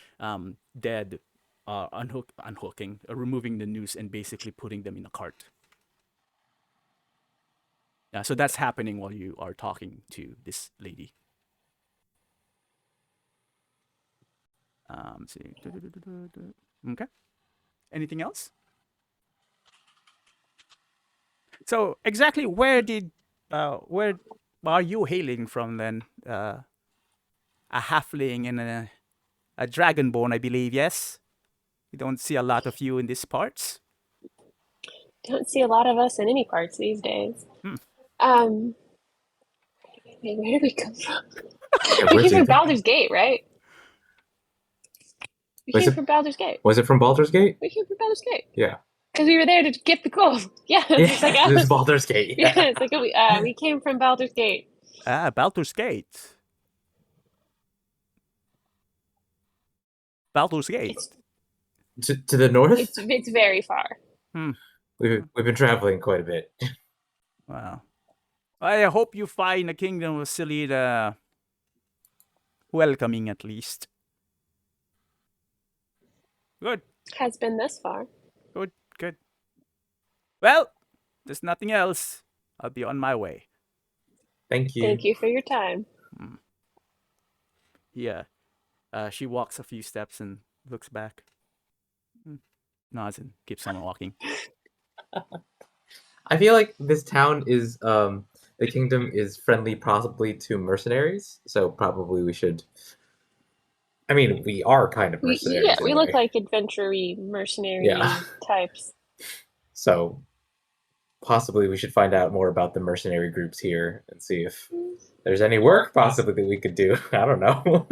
A: dead, unhooking, removing the noose, and basically putting them in a cart. Yeah, so that's happening while you are talking to this lady. See. Okay. Anything else? So exactly where are you hailing from then? A halfling and a dragonborn, I believe. Yes. We don't see a lot of you in these parts.
B: Don't see a lot of us in any parts these days.
A: Hmm.
B: Wait, where did we come from?
C: Yeah,
B: We
C: where's
B: came from
C: Ethan?
B: Baldur's Gate, right? We
C: Was
B: came
C: it-
B: from Baldur's Gate.
C: Was it from Baldur's Gate?
B: We came from Baldur's Gate.
C: Yeah.
B: Because we were there to get the gold. Yeah, it's like
C: This is Baldur's Gate.
B: yeah, it's like we came from Baldur's Gate.
A: Baldur's Gate. Baldur's Gate.
C: To the north?
B: It's very far.
C: We've been traveling quite a bit.
A: Wow. I hope you find the kingdom of Selida welcoming at least. Good,
B: Has been this far.
A: good, good. Well, there's nothing else. I'll be on my way.
C: Thank you.
B: Thank you for your time.
A: Yeah. She walks a few steps and looks back. Nods and keeps on walking.
C: I feel like this town is the kingdom is friendly possibly to mercenaries, so probably we should. I mean, we are kind of mercenaries.
B: We look
C: anyway.
B: like adventure-y, mercenary
C: Yeah.
B: types.
C: So possibly we should find out more about the mercenary groups here and see if there's any work possibly that we could do. I don't know.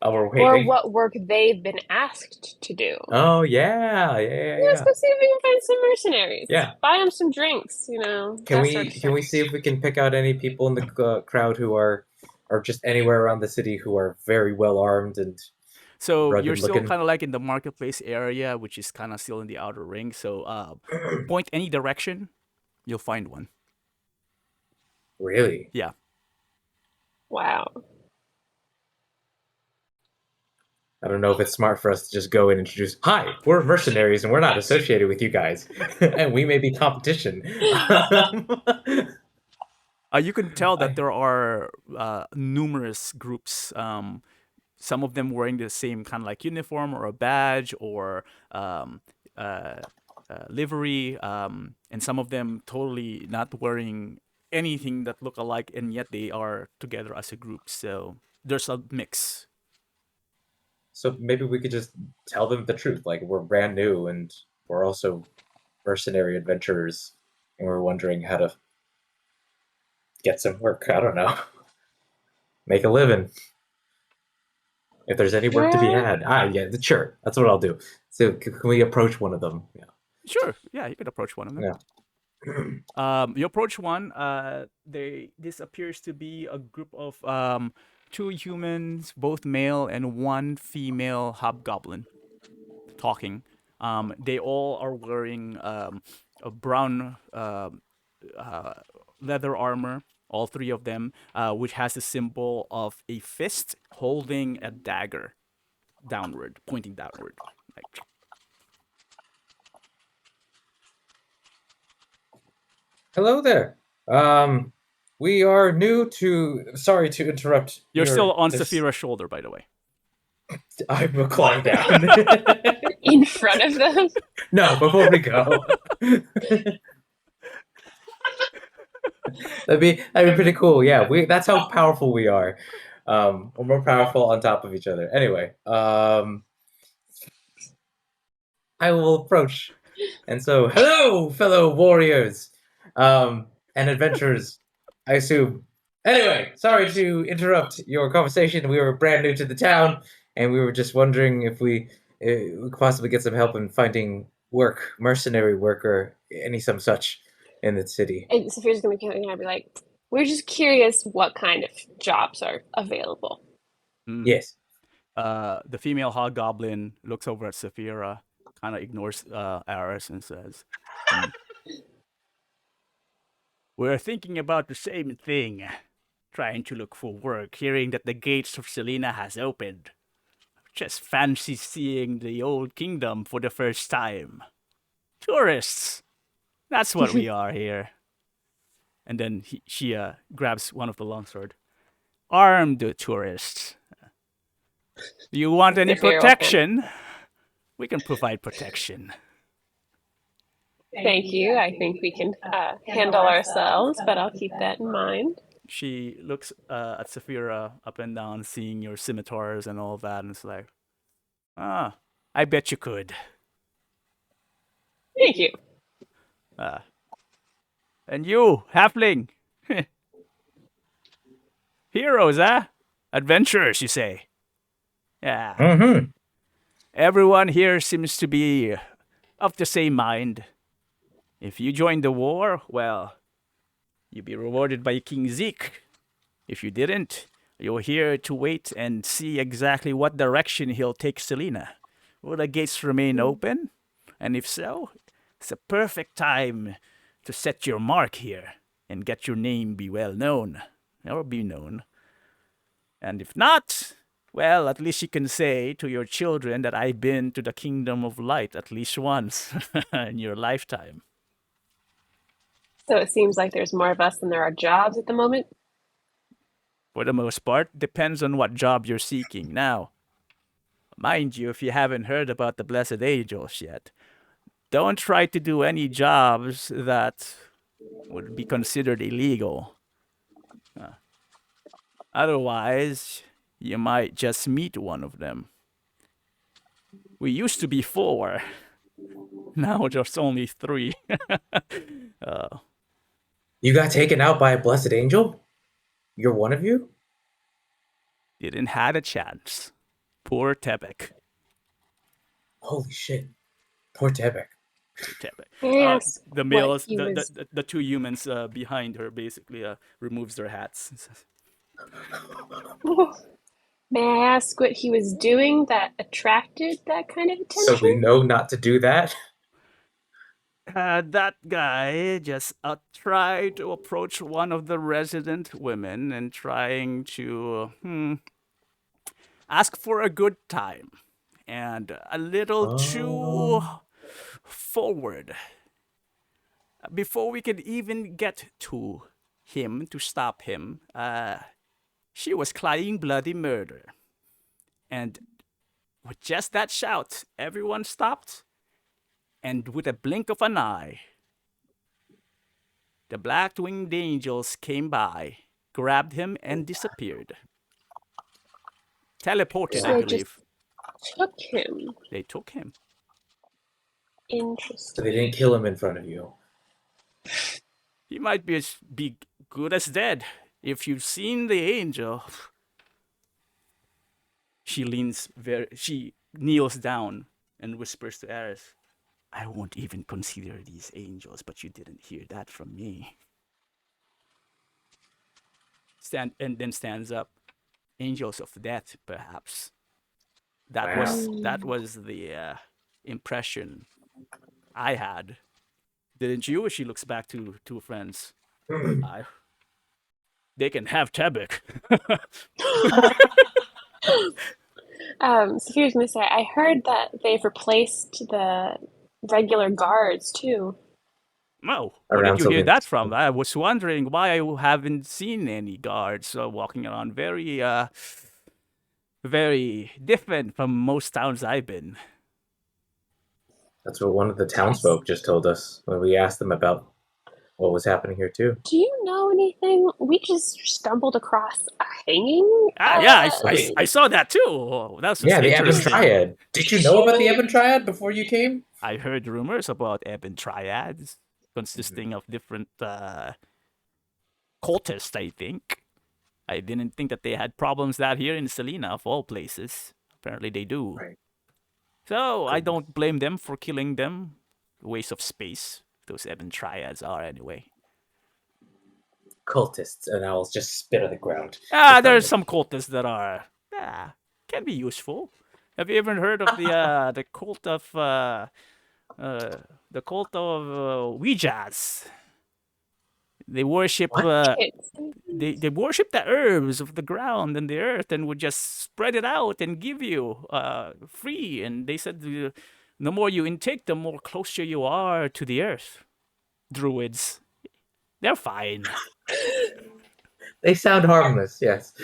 C: Oh, we're
B: Or
C: waiting.
B: what work they've been asked to do.
C: Oh yeah.
B: Let's go see if we can find some mercenaries.
C: Yeah.
B: Buy them some drinks, you know.
C: Can
B: that sort of
C: we
B: thing.
C: see if we can pick out any people in the crowd who are, or just anywhere around the city who are very well armed and
A: So
C: rugged
A: you're still
C: looking?
A: kind of like in the marketplace area, which is kind of still in the outer ring. So point any direction, you'll find one.
C: Really?
A: Yeah.
B: Wow.
C: I don't know if it's smart for us to just go and introduce, hi, we're mercenaries and we're not associated with you guys. And we may be competition.
A: You can tell that there are numerous groups. Some of them wearing the same kind of like uniform or a badge or livery, and some of them totally not wearing anything that look alike, and yet they are together as a group. So there's a mix.
C: So maybe we could just tell them the truth. Like, we're brand new and we're also mercenary adventurers and we're wondering how to get some work. I don't know. Make a living. If there's any work to be had. Yeah, sure. That's what I'll do. So can we approach one of them? Yeah.
A: Sure. Yeah, you could approach one of them.
C: Yeah.
A: You approach one. This appears to be a group of 2 humans, both male, and 1 female hobgoblin, talking. They all are wearing a brown leather armor. All 3 of them, which has the symbol of a fist holding a dagger, downward, pointing downward. Like,
C: Hello there. We are new to. Sorry to interrupt.
A: you're still on
C: this-
A: Sapphira's shoulder, by the way.
C: I will climb down.
B: In front of them?
C: No, before we go. That'd be pretty cool. Yeah, that's how powerful we are. We're more powerful on top of each other. Anyway, I will approach And so, hello, fellow warriors, and adventurers, I assume. Anyway, sorry to interrupt your conversation. We were brand new to the town, and we were just wondering if we could possibly get some help in finding work, mercenary work, or any some such in the city.
B: And Saphira's gonna be like, we're just curious what kind of jobs are available.
A: Mm.
C: Yes.
A: The female hobgoblin looks over at Sapphira, kind of ignores Aris, and says, "Hmm. We're thinking about the same thing. Trying to look for work, hearing that the gates of Selena has opened. Just fancy seeing the old kingdom for the first time. Tourists. That's what we are here." And then she grabs one of the longsword. "Armed tourists. Do you want any
B: Saphira will
A: protection? We can provide protection."
B: Thank you. I think we can handle ourselves, but I'll keep that in mind.
A: She looks at Sapphira up and down, seeing your scimitars and all that, and it's like, I bet you could.
B: Thank you.
A: And you, halfling. Heroes, huh? Adventurers, you say? Yeah.
C: Mm-hmm.
A: Everyone here seems to be of the same mind. If you join the war, well, you'll be rewarded by King Zeke. If you didn't, you're here to wait and see exactly what direction he'll take Selena. Will the gates remain open? And if so, it's a perfect time to set your mark here and get your name be well known, or be known. And if not, well, at least you can say to your children that I've been to the Kingdom of Light at least once in your lifetime.
B: So it seems like there's more of us than there are jobs at the moment.
A: For the most part, depends on what job you're seeking. Now, mind you, if you haven't heard about the Blessed Angels yet, don't try to do any jobs that would be considered illegal. Otherwise, you might just meet one of them. We used to be 4. Now there's only 3.
C: You got taken out by a blessed angel? You're one of you?
A: Didn't had a chance. Poor Tebek.
C: Holy shit. Poor Tebek.
B: Yes.
A: The males, the 2 humans behind her basically removes their hats and says,
B: May I ask what he was doing that attracted that kind of attention?
C: So we know not to do that?
A: That guy just tried to approach one of the resident women and trying to ask for a good time. And a little too forward. Before we could even get to him to stop him, she was crying bloody murder. And with just that shout, everyone stopped. And with a blink of an eye, the black-winged angels came by, grabbed him, and disappeared. Teleported,
B: So
A: I
B: they
A: believe.
B: just took him.
A: They took him.
C: So
B: Interesting.
C: they didn't kill him in front of you.
A: He might be as good as dead. If you've seen the angel, she kneels down and whispers to Aris, "I won't even consider these angels, but you didn't hear that from me." And then stands up. Angels of death, perhaps. That was the impression I had. Didn't you? She looks back to 2 friends. They can have Tebek.
B: Saphira's gonna say, I heard that they've replaced the regular guards too.
A: Oh, where did you hear that from? I was wondering why I haven't seen any guards walking around. Very, very different from most towns I've been.
C: That's what one of the townsfolk just told us when we asked them about what was happening here too.
B: Do you know anything? We just stumbled across a hanging.
A: Yeah,
C: Okay.
A: I saw that too. Oh, that's just
C: Yeah, the Ebon
A: interesting.
C: Triad. Did you know about the Ebon Triad before you came?
A: I heard rumors about Ebon Triads consisting of different cultists, I think. I didn't think that they had problems that here in Selena, of all places. Apparently they do.
C: Right.
A: So I don't blame them for killing them. Waste of space. Those Ebon Triads are anyway.
C: Cultists, and I'll just spit on the ground.
A: There's some cultists that are can be useful. Have you ever heard of the cult of Ouijas? They worship they worship the herbs of the ground and the earth and would just spread it out and give you free. And they said the more you intake, the more closer you are to the earth. Druids, they're fine.
C: They sound harmless, yes.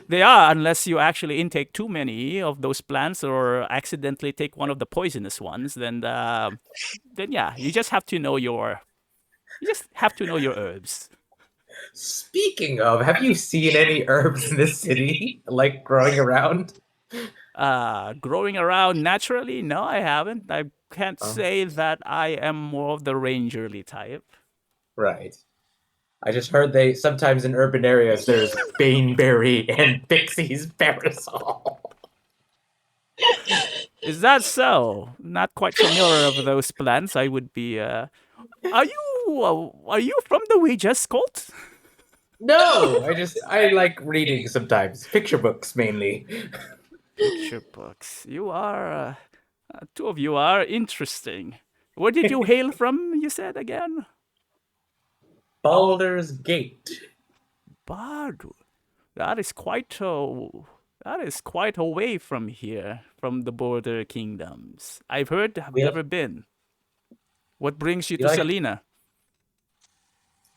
A: They are, unless you actually intake too many of those plants or accidentally take one of the poisonous ones. Then yeah, you just have to know your herbs.
C: Speaking of, have you seen any herbs in this city, like growing around?
A: Growing around naturally? No, I haven't. I can't
C: Oh.
A: say that I am more of the rangerly type.
C: Right. I just heard sometimes in urban areas there's baneberry and Pixie's parasol.
A: Is that so? Not quite familiar with those plants. I would be. Are you from the Ouija cult?
C: No, I like reading sometimes. Picture books mainly.
A: Picture books. You are. Two of you are interesting. Where did you hail from? You said again.
C: Baldur's Gate.
A: Bardu. That is quite away from here, from the border kingdoms. I've heard, I've
C: Yeah.
A: never been. What brings you
C: You
A: to
C: like-
A: Selena?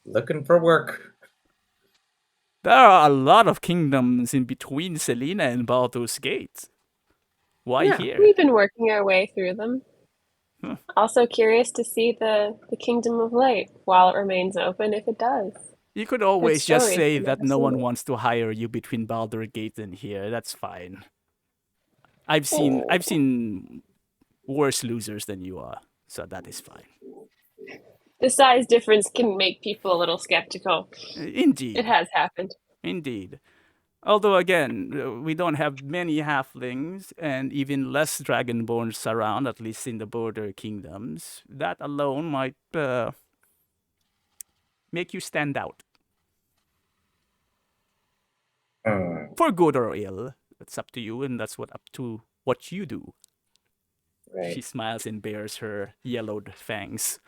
C: Looking for work.
A: There are a lot of kingdoms in between Selena and Baldur's Gate. Why
C: Yeah,
A: here?
B: We've been working our way through them.
A: Huh.
B: Also curious to see the Kingdom of Light while it remains open, if it does.
A: You could always just
B: stories,
A: say
B: I've
A: that
B: never
A: no
B: seen
A: one
B: it.
A: wants to hire you between Baldur's Gate and here. That's fine. I've seen worse losers than you are, so that is fine.
B: The size difference can make people a little skeptical.
A: Indeed.
B: It has happened.
A: Indeed. Although, again, we don't have many halflings and even less dragonborns around, at least in the border kingdoms. That alone might make you stand out. For good or ill. It's up to you, and that's up to what you do.
C: Right.
A: She smiles and bares her yellowed fangs.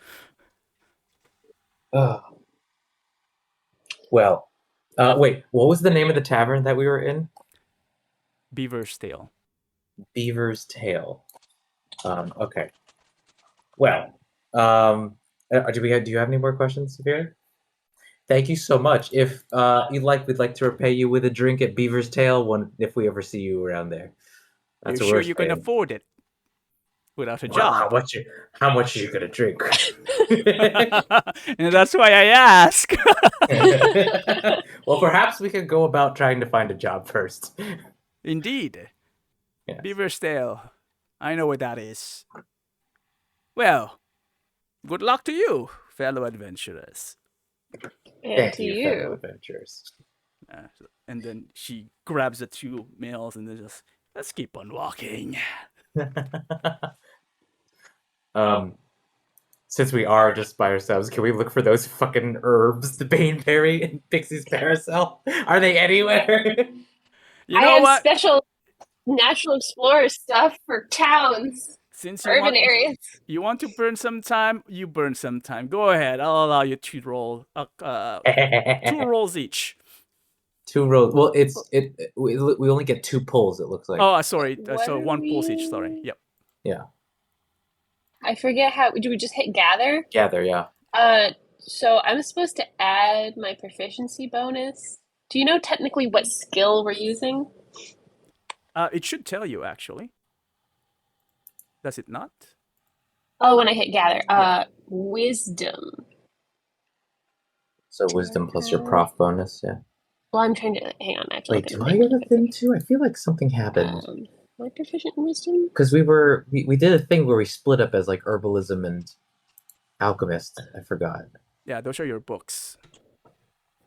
C: Oh. Well, wait, what was the name of the tavern that we were in?
A: Beaver's Tail.
C: Beaver's Tail. Okay. Well, do you have any more questions, Sapphira? Thank you so much. If you'd like, we'd like to repay you with a drink at Beaver's Tail if we ever see you around there. That's
A: You're
C: what
A: sure
C: we're
A: you can
C: saying.
A: afford it without a
C: Well,
A: job?
C: how much are you gonna drink?
A: And that's why I ask.
C: Well, perhaps we could go about trying to find a job first.
A: Indeed.
C: Yes.
A: Beaver's Tail. I know what that is. Well, good luck to you, fellow adventurers.
B: And
C: Thank
B: to
C: you, fellow adventurers.
A: And then she grabs the two males and then just, let's keep on walking.
C: Since we are just by ourselves, can we look for those fucking herbs, the baneberry and Pixie's parasol? Are they anywhere?
A: You
B: I
A: know
B: have
A: what?
B: special natural explorer stuff for towns,
A: Since you
B: urban
A: want,
B: areas.
A: you want to burn some time, you burn some time. Go ahead. I'll allow you to roll 2 rolls each.
C: 2 rolls. Well, we only get 2 pulls. It looks like.
A: Oh, sorry.
B: What
A: So
B: are
A: 1 pulls each.
B: we-
A: Sorry. Yep.
C: Yeah.
B: I forget how. Do we just hit gather?
C: Gather. Yeah.
B: So I'm supposed to add my proficiency bonus. Do you know technically what skill we're using?
A: It should tell you actually. Does it not?
B: Oh, when I hit gather. Wisdom.
C: So wisdom plus your prof bonus, yeah.
B: Well, I'm trying to hang on. I have to
C: Wait,
B: look
C: do
B: at
C: I get a thing too? I feel like something happened.
B: Am I proficient in wisdom?
C: Because we did a thing where we split up as like herbalism and alchemist. I forgot.
A: Yeah, those are your books.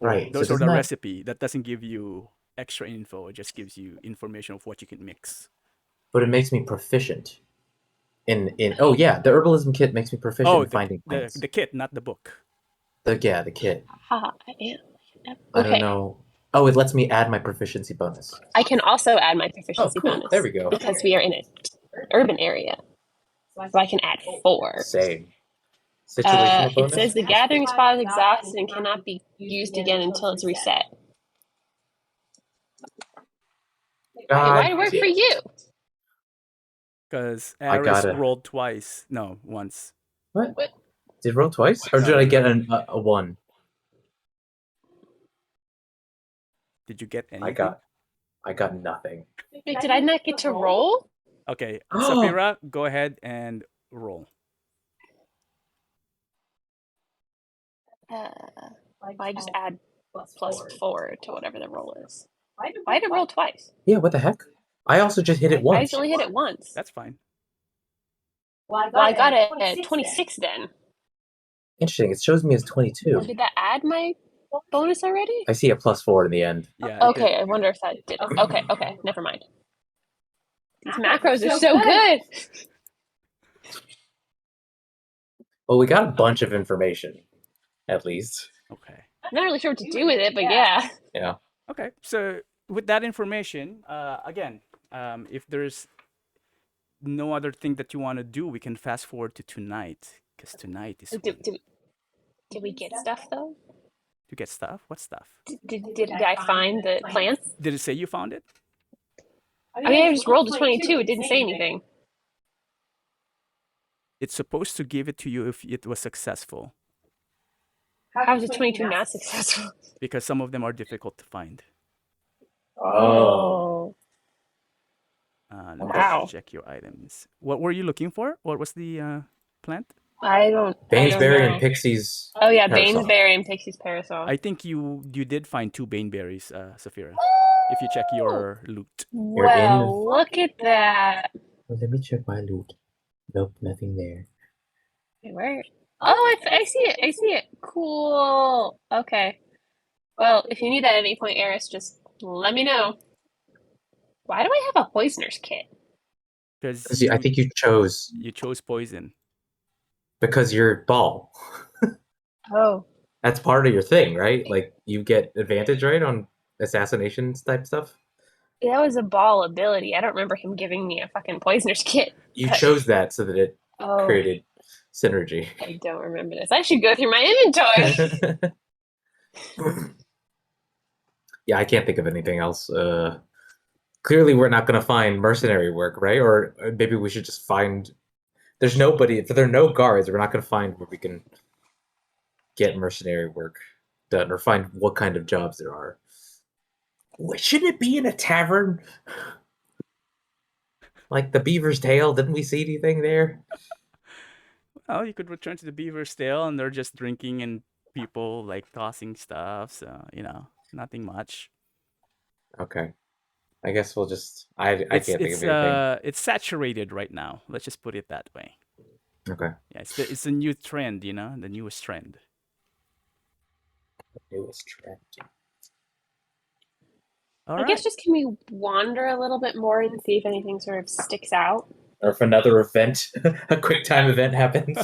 C: Right.
A: Those
C: so
A: are
C: doesn't
A: the
C: that,
A: recipe. That doesn't give you extra info. It just gives you information of what you can mix.
C: but it makes me proficient in oh yeah, the herbalism kit makes me proficient
A: Oh,
C: in finding plants.
A: the kit, not the book.
C: The kit.
B: Haha, I am.
C: I don't
B: Okay.
C: know. Oh, it lets me add my proficiency bonus.
B: I can also add my proficiency
C: cool.
B: bonus.
C: There we go.
B: Because we are in an urban area. So I can add 4.
C: Same. Situational bonus.
B: It says the gathering spot is exhausted and cannot be used again until it's reset. Why did it work for you?
A: Because
C: I
A: Aris
C: got it.
A: rolled twice. No, once.
C: What? Did it roll twice, or did I get a 1?
A: Did you get anything?
C: I got nothing.
B: Wait, did I not get to roll?
A: Okay, Sapphira, go ahead and roll.
B: I just add +4 to whatever the roll is. Why did it roll twice?
C: Yeah, what the heck? I also just hit it
B: I
C: once.
B: just only hit it once.
A: That's fine.
B: Well, I got it at 26 then.
C: Interesting. It shows me as 22.
B: Did that add my bonus already?
C: I see a +4 in the end.
A: Yeah.
B: Okay, I wonder if that did. Okay, never mind. These macros are so good.
C: Well, we got a bunch of information, at least.
A: Okay.
B: I'm not really sure what to do with it, but yeah.
C: Yeah.
A: Okay. So with that information, again, if there's no other thing that you want to do, we can fast forward to tonight, because tonight is
B: Did we get stuff though?
A: to get stuff. What stuff?
B: Did I find the plants?
A: Did it say you found it?
B: I mean, I just rolled a 22. It didn't say anything.
A: It's supposed to give it to you if it was successful,
B: How is a 22 not successful?
A: because some of them are difficult to find.
B: Oh.
A: Let me
B: Wow.
A: just check your items. What were you looking for? What was the plant?
B: I don't
C: Bainesberry
B: know.
C: and Pixies.
B: Oh yeah,
C: Parasol.
B: Bainesberry and Pixie's parasol.
A: I think you did find 2 baneberries, Sapphira. If you check your loot.
B: Well, look at that.
C: Well, let me check my loot. Nope, nothing there.
B: Wait, where? Oh, I see it. I see it. Cool. Okay. Well, if you need that at any point, Aris, just let me know. Why do I have a poisoner's kit?
A: Because
C: I think you chose
A: you chose poison.
C: because you're ball.
B: Oh.
C: That's part of your thing, right? Like you get advantage, right, on assassinations type stuff.
B: That was a ball ability. I don't remember him giving me a fucking poisoner's kit.
C: You chose that so that it
B: Oh,
C: created synergy.
B: I don't remember this. I should go through my inventory.
C: Yeah, I can't think of anything else. Clearly, we're not going to find mercenary work, right? Or maybe we should just find. There's nobody. If there are no guards, we're not going to find where we can get mercenary work done or find what kind of jobs there are. Shouldn't it be in a tavern? Like the Beaver's Tail? Didn't we see anything there?
A: Well, you could return to the Beaver's Tail and they're just drinking and people like tossing stuff. So, nothing much.
C: Okay. I guess we'll just. I can't think of anything.
A: It's saturated right now. Let's just put it that way.
C: Okay.
A: Yeah, it's a new trend, the newest trend.
C: Newest trend.
B: I guess just can we wander a little bit more and see if anything sort of sticks out?
C: Or if another event, a quick time event happens.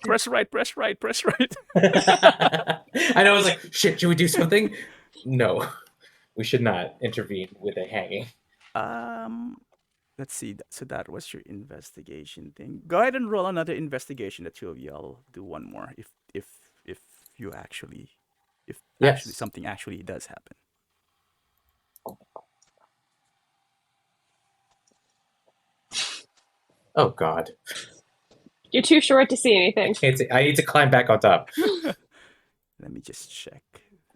A: Press right, press right, press right.
C: I know, I was like, shit, should we do something? No, we should not intervene with a hanging.
A: Let's see. So that was your investigation thing. Go ahead and roll another investigation. The two of you. I'll do one more if you actually, actually something actually does happen.
C: Oh God.
B: You're too short to see anything.
C: I need to climb back on top.
A: Let me just check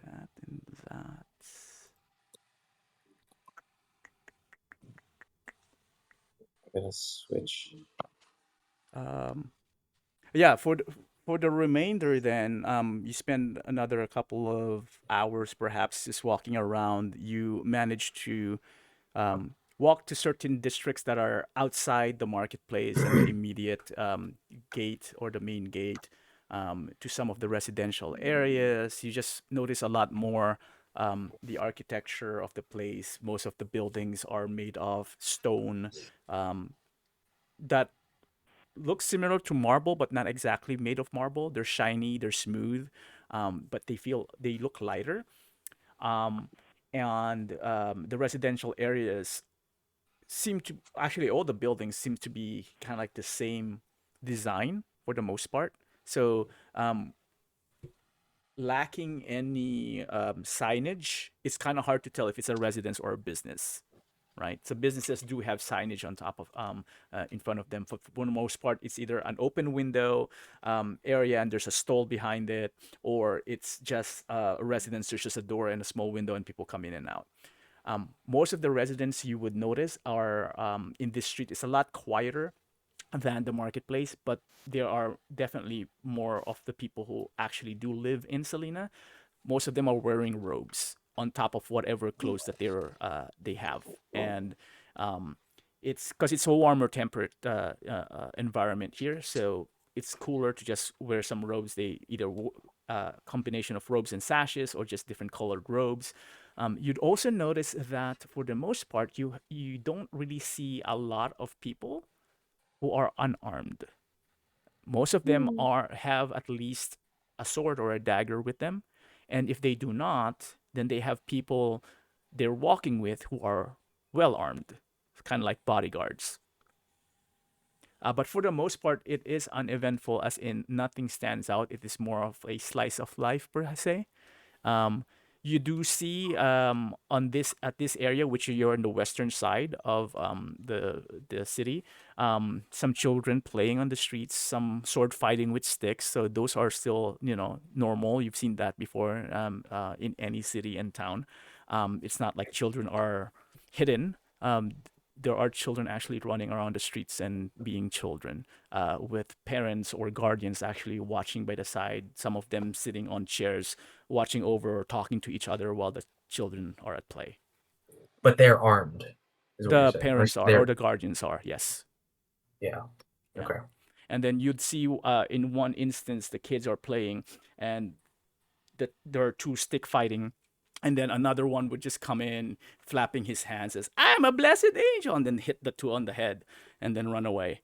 A: that and that.
C: I'm gonna switch.
A: Yeah, For the remainder, then, you spend another couple of hours perhaps just walking around. You manage to walk to certain districts that are outside the marketplace and the immediate gate or the main gate, to some of the residential areas. You just notice a lot more the architecture of the place. Most of the buildings are made of stone that looks similar to marble, but not exactly made of marble. They're shiny, they're smooth, but they look lighter. Um, and the residential areas seem to actually all the buildings seem to be kind of like the same design for the most part. So lacking any signage, it's kind of hard to tell if it's a residence or a business, right? So businesses do have signage on top of in front of them. For the most part, it's either an open window area and there's a stall behind it, or it's just a residence. There's just a door and a small window, and people come in and out. Most of the residents you would notice are in this street is a lot quieter than the marketplace, but there are definitely more of the people who actually do live in Salina. Most of them are wearing robes on top of whatever clothes that they have, and it's because it's a warmer temperate environment here, so it's cooler to just wear some robes. They either combination of robes and sashes or just different colored robes. You'd also notice that for the most part, you don't really see a lot of people who are unarmed. Most of them
B: Hmm.
A: are have at least a sword or a dagger with them, and if they do not, then they have people they're walking with who are well armed, kind of like bodyguards. But for the most part, it is uneventful, as in nothing stands out. It is more of a slice of life, per se. Um, you do see on this at this area, which you're on the western side of the city, some children playing on the streets, some sword fighting with sticks. So those are still normal. You've seen that before in any city and town. It's not like children are hidden. There are children actually running around the streets and being children, with parents or guardians actually watching by the side, some of them sitting on chairs, watching over or talking to each other while the children are at play.
C: But they're armed, is what you're
A: The
C: saying. Or
A: parents are, or
C: they're
A: the guardians are, yes.
C: yeah.
A: Yeah.
C: Okay.
A: And then you'd see in one instance, the kids are playing and there are two stick fighting. And then another one would just come in, flapping his hands as "I'm a blessed angel," and then hit the two on the head, and then run away.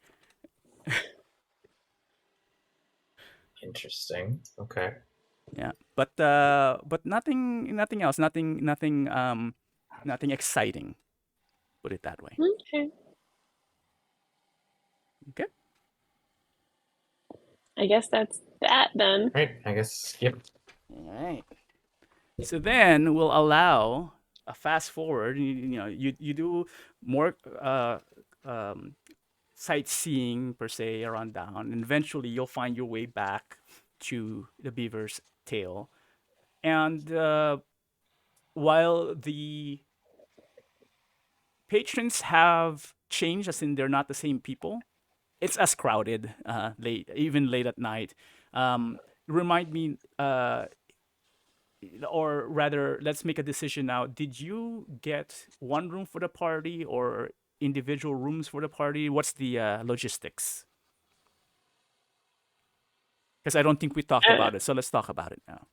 C: Interesting. Okay.
A: Yeah, but nothing else, nothing exciting. Put it that way.
B: Okay.
A: Okay.
B: I guess that's that then.
C: Right. I guess. Yep.
A: All right. So then we'll allow a fast forward. You do more um, sightseeing per se around down, and eventually you'll find your way back to the Beaver's Tail. And while the patrons have changed, as in they're not the same people, it's as crowded even late at night. Remind me, or rather, let's make a decision now. Did you get one room for the party or individual rooms for the party? What's the logistics? Because I don't think we talked
B: Uh,
A: about it, so let's talk about it now.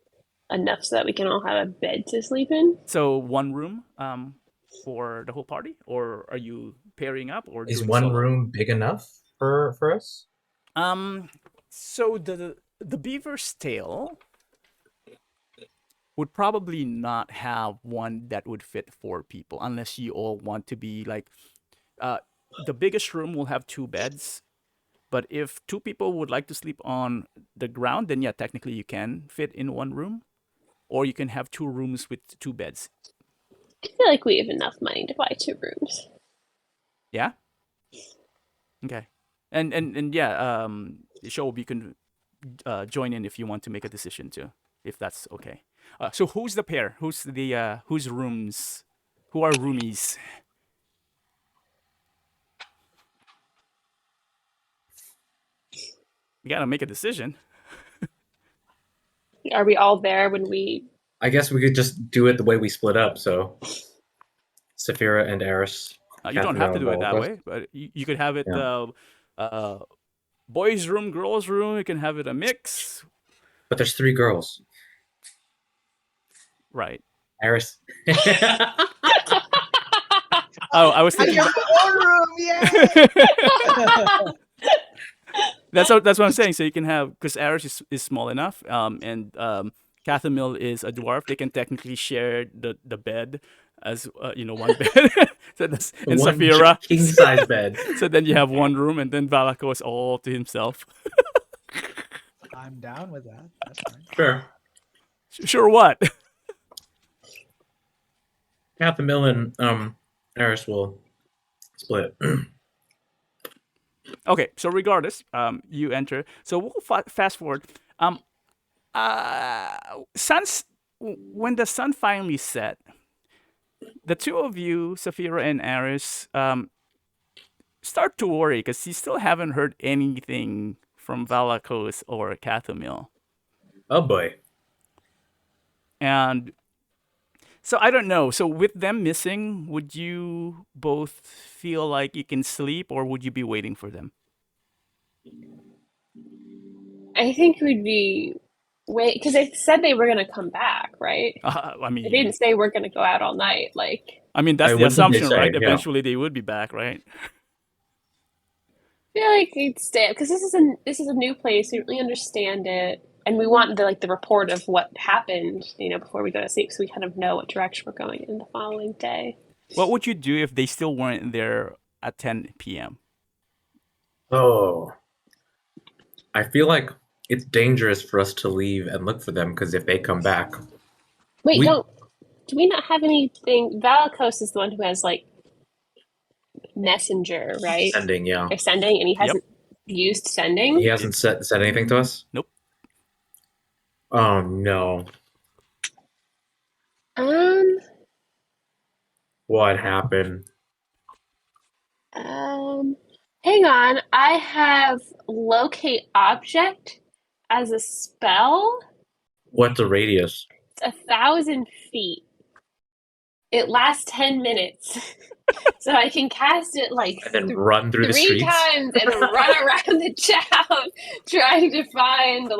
B: Enough so that we can all have a bed to sleep in.
A: So one room for the whole party, or are you pairing up or
C: Is
A: doing
C: one
A: solo?
C: room big enough for us?
A: Um, so the beaver's tail would probably not have one that would fit four people unless you all want to be like uh the biggest room will have two beds, but if two people would like to sleep on the ground, then yeah, technically you can fit in one room, or you can have two rooms with two beds.
B: I feel like we have enough money to buy 2 rooms.
A: Yeah. Okay. And yeah, show you can join in if you want to make a decision too, if that's okay. So who's the pair? Who's the whose rooms? Who are roomies? You gotta make a decision.
B: Are we all there when we?
C: I guess we could just do it the way we split up. So Sapphira and Aris.
A: You don't have
C: Kathumyl
A: to
C: and
A: do it that
C: Valakos.
A: way, but you could have it
C: Yeah.
A: boys' room, girls' room. You can have it a mix,
C: But there's 3 girls.
A: right?
C: Aris.
A: Oh, I was
D: I
A: thinking.
D: get my own room, yay!
A: That's what I'm saying. So you can have, because Aris is small enough, and Kathumyl is a dwarf. They can technically share the bed as one bed. So that's, and
C: One
A: Sapphira.
C: king size bed.
A: So then you have one room, and then Valakos all to himself.
D: I'm down with that. That's fine.
C: Sure.
A: Sure, what?
C: Kathumyl and Aris will split.
A: Okay, so regardless, you enter. So we'll fast forward. When the sun finally set, the two of you, Sapphira and Aris, start to worry because you still haven't heard anything from Valakos or Kathumyl.
C: Oh boy.
A: And so I don't know. So with them missing, would you both feel like you can sleep, or would you be waiting for them?
B: I think we'd be because they said they were gonna come back, right?
A: I
B: They
A: mean,
B: didn't say we're gonna go out all night. Like,
A: that's the
C: What did they
A: assumption,
C: say?
A: right?
C: Yeah.
A: Eventually, they would be back, right?
B: I feel like we'd stay because this is a new place. We don't really understand it, and we want the report of what happened, before we go to sleep, so we kind of know what direction we're going in the following day.
A: What would you do if they still weren't there at 10 p.m.?
C: Oh. I feel like it's dangerous for us to leave and look for them because if they come back.
B: Wait,
C: We-
B: do we not have anything? Valakos is the one who has like messenger, right?
C: Sending, yeah.
B: Or sending, and he hasn't used sending.
C: He hasn't said anything to us?
A: Nope.
C: Oh no. What happened?
B: Hang on. I have locate object as a spell.
C: What's the radius?
B: It's 1,000 feet. It lasts 10 minutes. So I can cast it like
C: And then run through the
B: 3
C: streets?
B: times and run around the town trying to find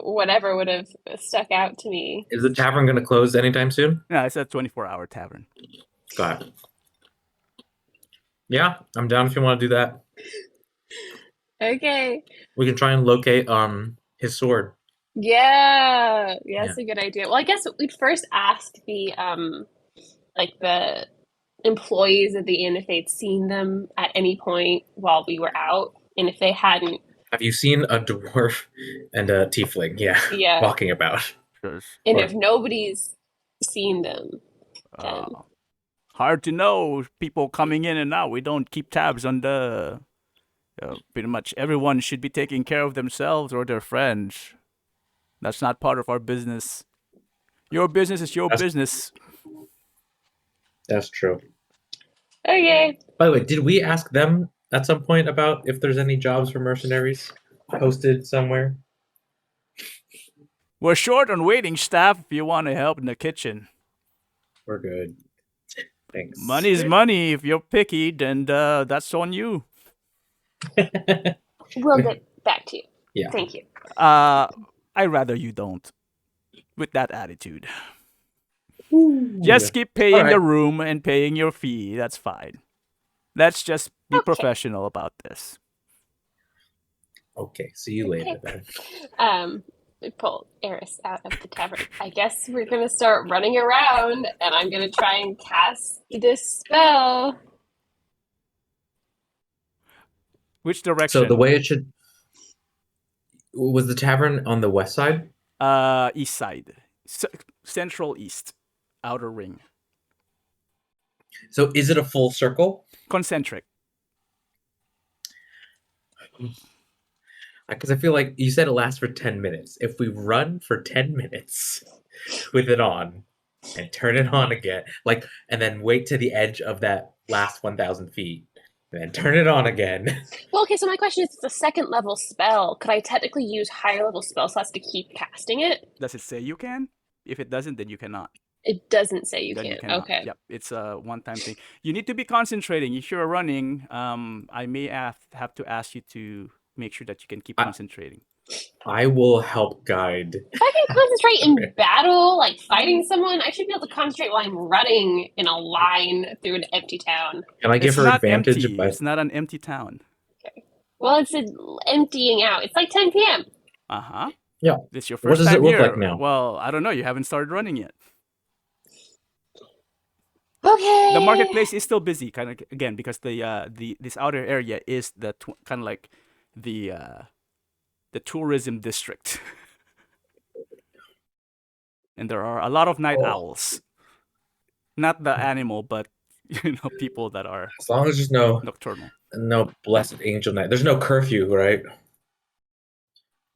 B: whatever would have stuck out to me.
C: Is the tavern going to close anytime soon?
A: No, it's a 24-hour tavern.
C: Got it. Yeah, I'm down if you want to do that.
B: Okay.
C: We can try and locate his sword.
B: Yeah, that's a good idea. Well, I guess we'd first ask the the employees of the inn if they'd seen them at any point while we were out, and if they hadn't.
C: Have you seen a dwarf and a tiefling? Yeah. Walking about.
A: And
B: if nobody's seen them, then
A: hard to know. People coming in and out. We don't keep tabs on the. Pretty much everyone should be taking care of themselves or their friends. That's not part of our business. Your business is your business.
C: That's true.
B: Okay.
C: By the way, did we ask them at some point about if there's any jobs for mercenaries posted somewhere?
A: We're short on waiting staff if you want to help in the kitchen.
C: We're good. Thanks.
A: Money's money. If you're picky, then that's on you.
B: We'll get back to you.
C: Yeah.
B: Thank you.
A: I'd rather you don't. With that attitude. Just keep paying the room and paying your fee. That's fine. Let's just be professional about this.
C: Okay, see you later then.
B: We pull Aris out of the tavern. I guess we're gonna start running around, and I'm gonna try and cast this spell.
A: Which direction?
C: So the way it should... Was the tavern on the west side?
A: East side. Central east. Outer ring.
C: So is it a full circle?
A: Concentric.
C: Because I feel like you said it lasts for 10 minutes. If we run for 10 minutes with it on and turn it on again, and then wait to the edge of that last 1,000 feet then turn it on again.
B: Well, okay, so my question is, it's a second level spell. Could I technically use higher level spell slots to keep casting it?
A: Does it say you can? If it doesn't, then you cannot.
B: It doesn't say you
A: Then you
B: can.
A: cannot.
B: Okay.
A: Yep, it's a one-time thing. You need to be concentrating. If you're running, I may have to ask you to make sure that you can keep concentrating.
C: I will help guide.
B: If I can concentrate in battle, like fighting someone, I should be able to concentrate while I'm running in a line through an empty town.
C: Can I give
A: It's
C: her
A: not
C: advantage?
A: empty. It's not an empty town.
B: Well, it's emptying out. It's like 10 p.m.
A: Uh-huh.
C: Yeah.
A: This your
C: What
A: first
C: does
A: time
C: it look
A: here.
C: like now?
A: Well, I don't know. You haven't started running yet.
B: Okay.
A: The marketplace is still busy, kind of again, because the this outer area is the kind of like the tourism district, and there are a lot of night owls. Not the animal, but people that are
C: As long as there's no
A: nocturnal.
C: blessed angel night. There's no curfew, right?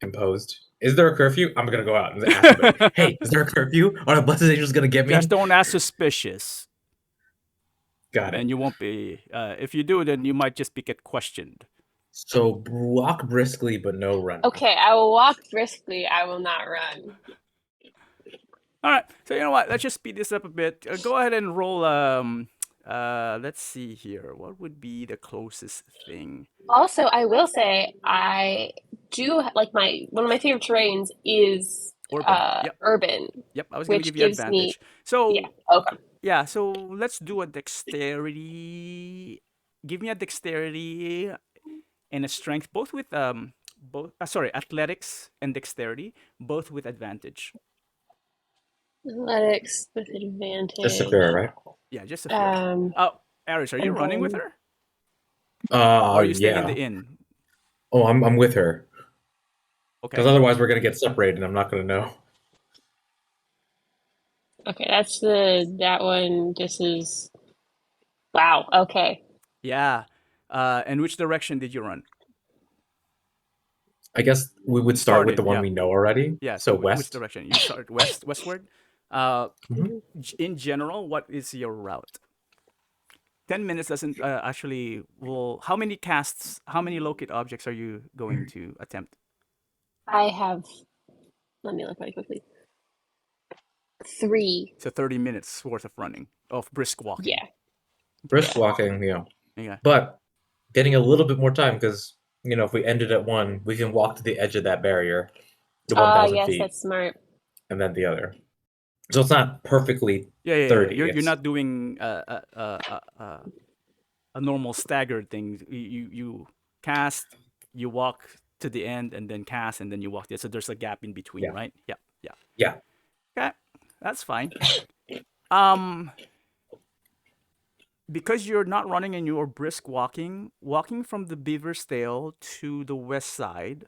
C: Imposed. Is there a curfew? I'm gonna go out and ask everybody, hey, is there a curfew? Are the blessed angels gonna get me?
A: Just don't ask suspicious.
C: Got it.
A: And you won't be. If you do, then you might just get questioned.
C: So walk briskly, but no run.
B: Okay, I will walk briskly. I will not run.
A: All right. So you know what? Let's just speed this up a bit. Go ahead and roll. Let's see here. What would be the closest thing?
B: Also, I will say I do like one of my favorite terrains is
A: Urban. Yep.
B: urban.
A: Yep. I was going to
B: which
A: give you
B: gives
A: advantage.
B: me-
A: So
B: Yeah. Okay.
A: yeah. So let's do a dexterity. Give me a dexterity and a strength, both with athletics and dexterity, both with advantage.
B: Athletics with advantage.
C: Just Sapphira, right?
A: Yeah, just Sapphira. Oh, Aris, are you running with her? Or are you staying in the inn?
C: Oh, I'm with her.
A: Okay.
C: Because otherwise we're gonna get separated and I'm not gonna know.
B: Okay, that's that one. This is wow. Okay.
A: Yeah. And which direction did you run?
C: I guess we would start with the one we know already.
A: Yeah.
C: So
A: Which
C: west.
A: direction? You start westward. In general, what is your route? 10 minutes doesn't actually. Well, how many casts? How many locate objects are you going to attempt?
B: I have. Let me look really quickly. 3.
A: So 30 minutes worth of running, of brisk walking.
B: Yeah.
C: Brisk walking,
A: Yeah.
C: But getting a little bit more time because if we ended at 1, we can walk to the edge of that barrier, the 1,000
B: yes,
C: feet,
B: that's smart.
C: and then the other. So it's not perfectly 30.
A: You're not doing a normal staggered thing. You cast, you walk to the end, and then cast, and then you walk there. So there's a gap in between, right? Yeah. Okay, that's fine. Because you're not running and you're brisk walking from the Beaver's Tail to the west side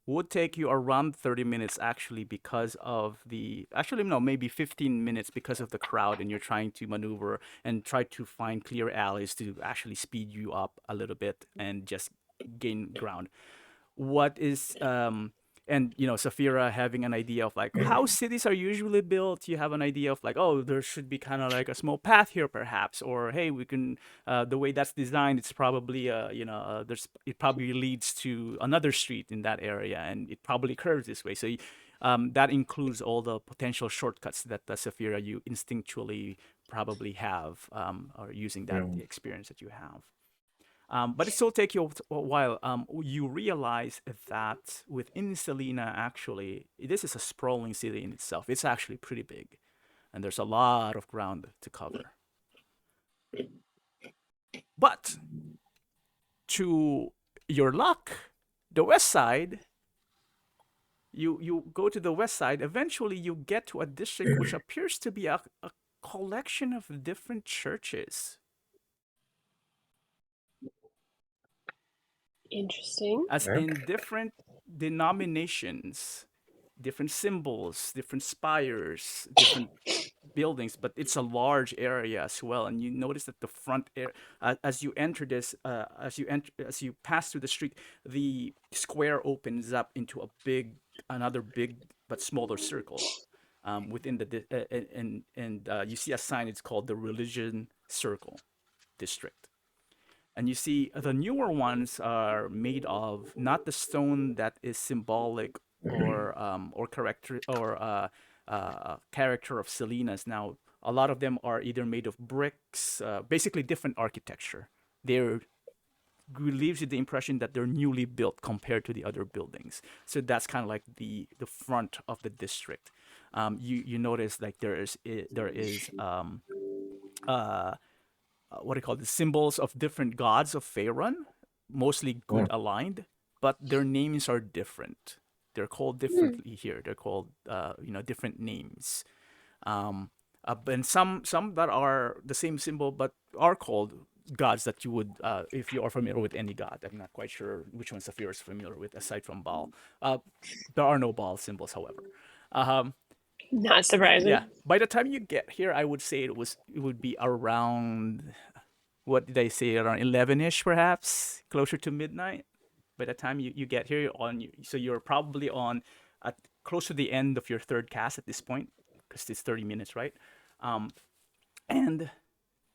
A: would take you around 30 minutes actually because of maybe 15 minutes because of the crowd, and you're trying to maneuver and try to find clear alleys to actually speed you up a little bit and just gain ground. What is and Sapphira having an idea of like how cities are usually built. You have an idea of like, oh, there should be kind of like a small path here perhaps, or hey, we can the way that's designed, it's probably it probably leads to another street in that area, and it probably curves this way. So that includes all the potential shortcuts that Sapphira you instinctually probably have, or using that the experience that you have. But it still takes you a while. You realize that within Selena, actually, this is a sprawling city in itself. It's actually pretty big, and there's a lot of ground to cover. But to your luck, the west side, you go to the west side. Eventually, you get to a district which appears to be a collection of different churches.
B: Interesting.
A: As in different denominations, different symbols, different spires, different buildings, but it's a large area as well. And you notice that the front as you enter this, as you pass through the street, the square opens up into another big but smaller circle. Within the you see a sign. It's called the Religion Circle District. And you see the newer ones are made of not the stone that is symbolic or character of Selena's. Now, a lot of them are either made of bricks, basically different architecture. They're leaves you the impression that they're newly built compared to the other buildings. So that's kind of like the front of the district. You notice like there is what do you call the symbols of different gods of Faerun, mostly good aligned, but their names are different. They're called differently here. They're called different names. And some that are the same symbol but are called gods that you would, if you are familiar with any god. I'm not quite sure which one Sapphira is familiar with aside from Baal. There are no Baal symbols, however.
B: Not surprising.
A: Yeah. By the time you get here, I would say it would be around, what did I say, around 11ish perhaps, closer to midnight. By the time you get here, so you're probably on at close to the end of your third cast at this point, because it's 30 minutes, right? And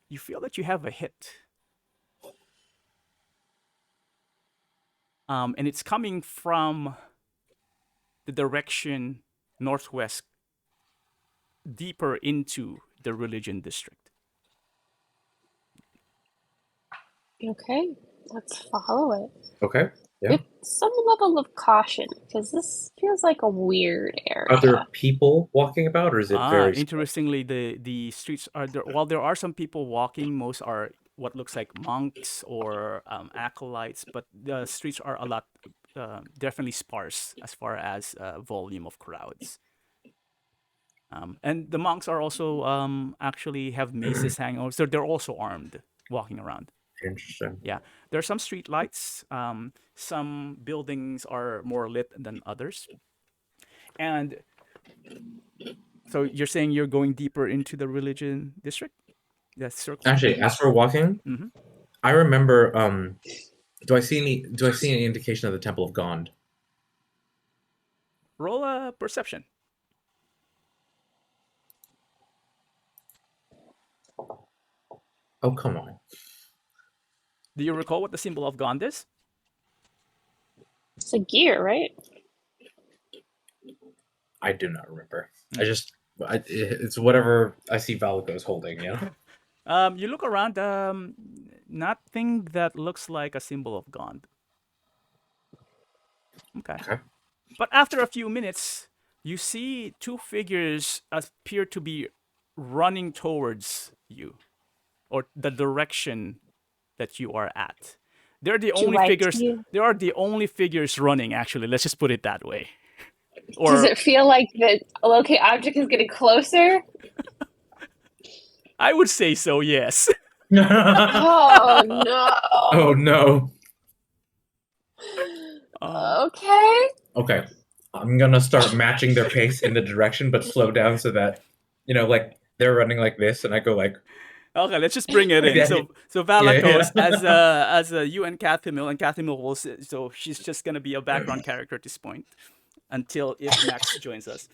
A: you feel that you have a hit. And it's coming from the direction northwest, deeper into the religion district.
B: Okay, let's follow it.
C: Okay. Yeah.
B: With some level of caution, because this feels like a weird area.
C: Are there people walking about, or is it very?
A: Interestingly, the streets are there. While there are some people walking, most are what looks like monks or acolytes, but the streets are a lot definitely sparse as far as volume of crowds. And the monks are also actually have maces hanging over, so they're also armed, walking around.
C: Interesting.
A: Yeah, there are some street lights. Some buildings are more lit than others. And so you're saying you're going deeper into the religion district? That's circle.
C: Actually, as for walking, I remember. Do I see any indication of the Temple of Gond?
A: Roll a perception.
C: Oh, come on.
A: Do you recall what the symbol of Gond is?
B: It's a gear, right?
C: I do not remember. It's whatever I see Valakos holding,
A: You look around, nothing that looks like a symbol of Gond. Okay. But after a few minutes, you see two figures appear to be running towards you, or the direction that you are at. They're the only figures. They are the only figures running. Actually, let's just put it that way. Or,
B: does it feel like the locate object is getting closer?
A: I would say so. Yes.
B: Oh no!
C: Oh no!
B: Okay.
C: I'm gonna start matching their pace in the direction, but slow down so that like they're running like this, and I go like.
A: Okay, let's just bring it in. So Valakos, as you and Kathumyl will. So she's just gonna be a background character at this point, until if Max joins us.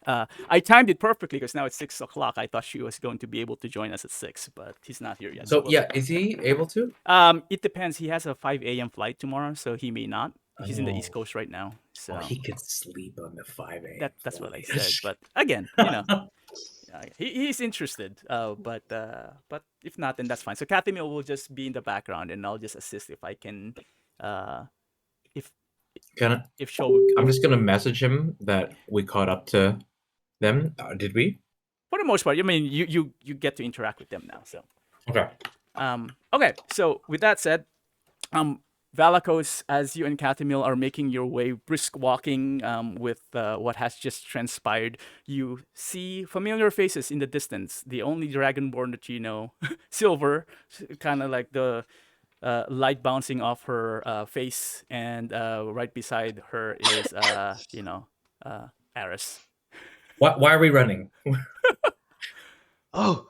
A: I timed it perfectly because now it's 6 o'clock. I thought she was going to be able to join us at 6, but he's not here yet.
C: So yeah, is he able to?
A: It depends. He has a 5 a.m. flight tomorrow, so he may not. He's in the East Coast right now, so
C: he could sleep on the 5 a.m.
A: That's what I said. But again, he's interested. But if not, then that's fine. So Kathumyl will just be in the background, and I'll just assist if I can. If show.
C: I'm just gonna message him that we caught up to them. Did we?
A: For the most part, I mean, you get to interact with them now. So.
C: Okay.
A: Okay. So with that said, Valakos, as you and Kathumyl are making your way, brisk walking with what has just transpired, you see familiar faces in the distance. The only Dragonborn that you know, Silver, kind of like the light bouncing off her face, and right beside her is, Aris.
C: Why are we running?
D: You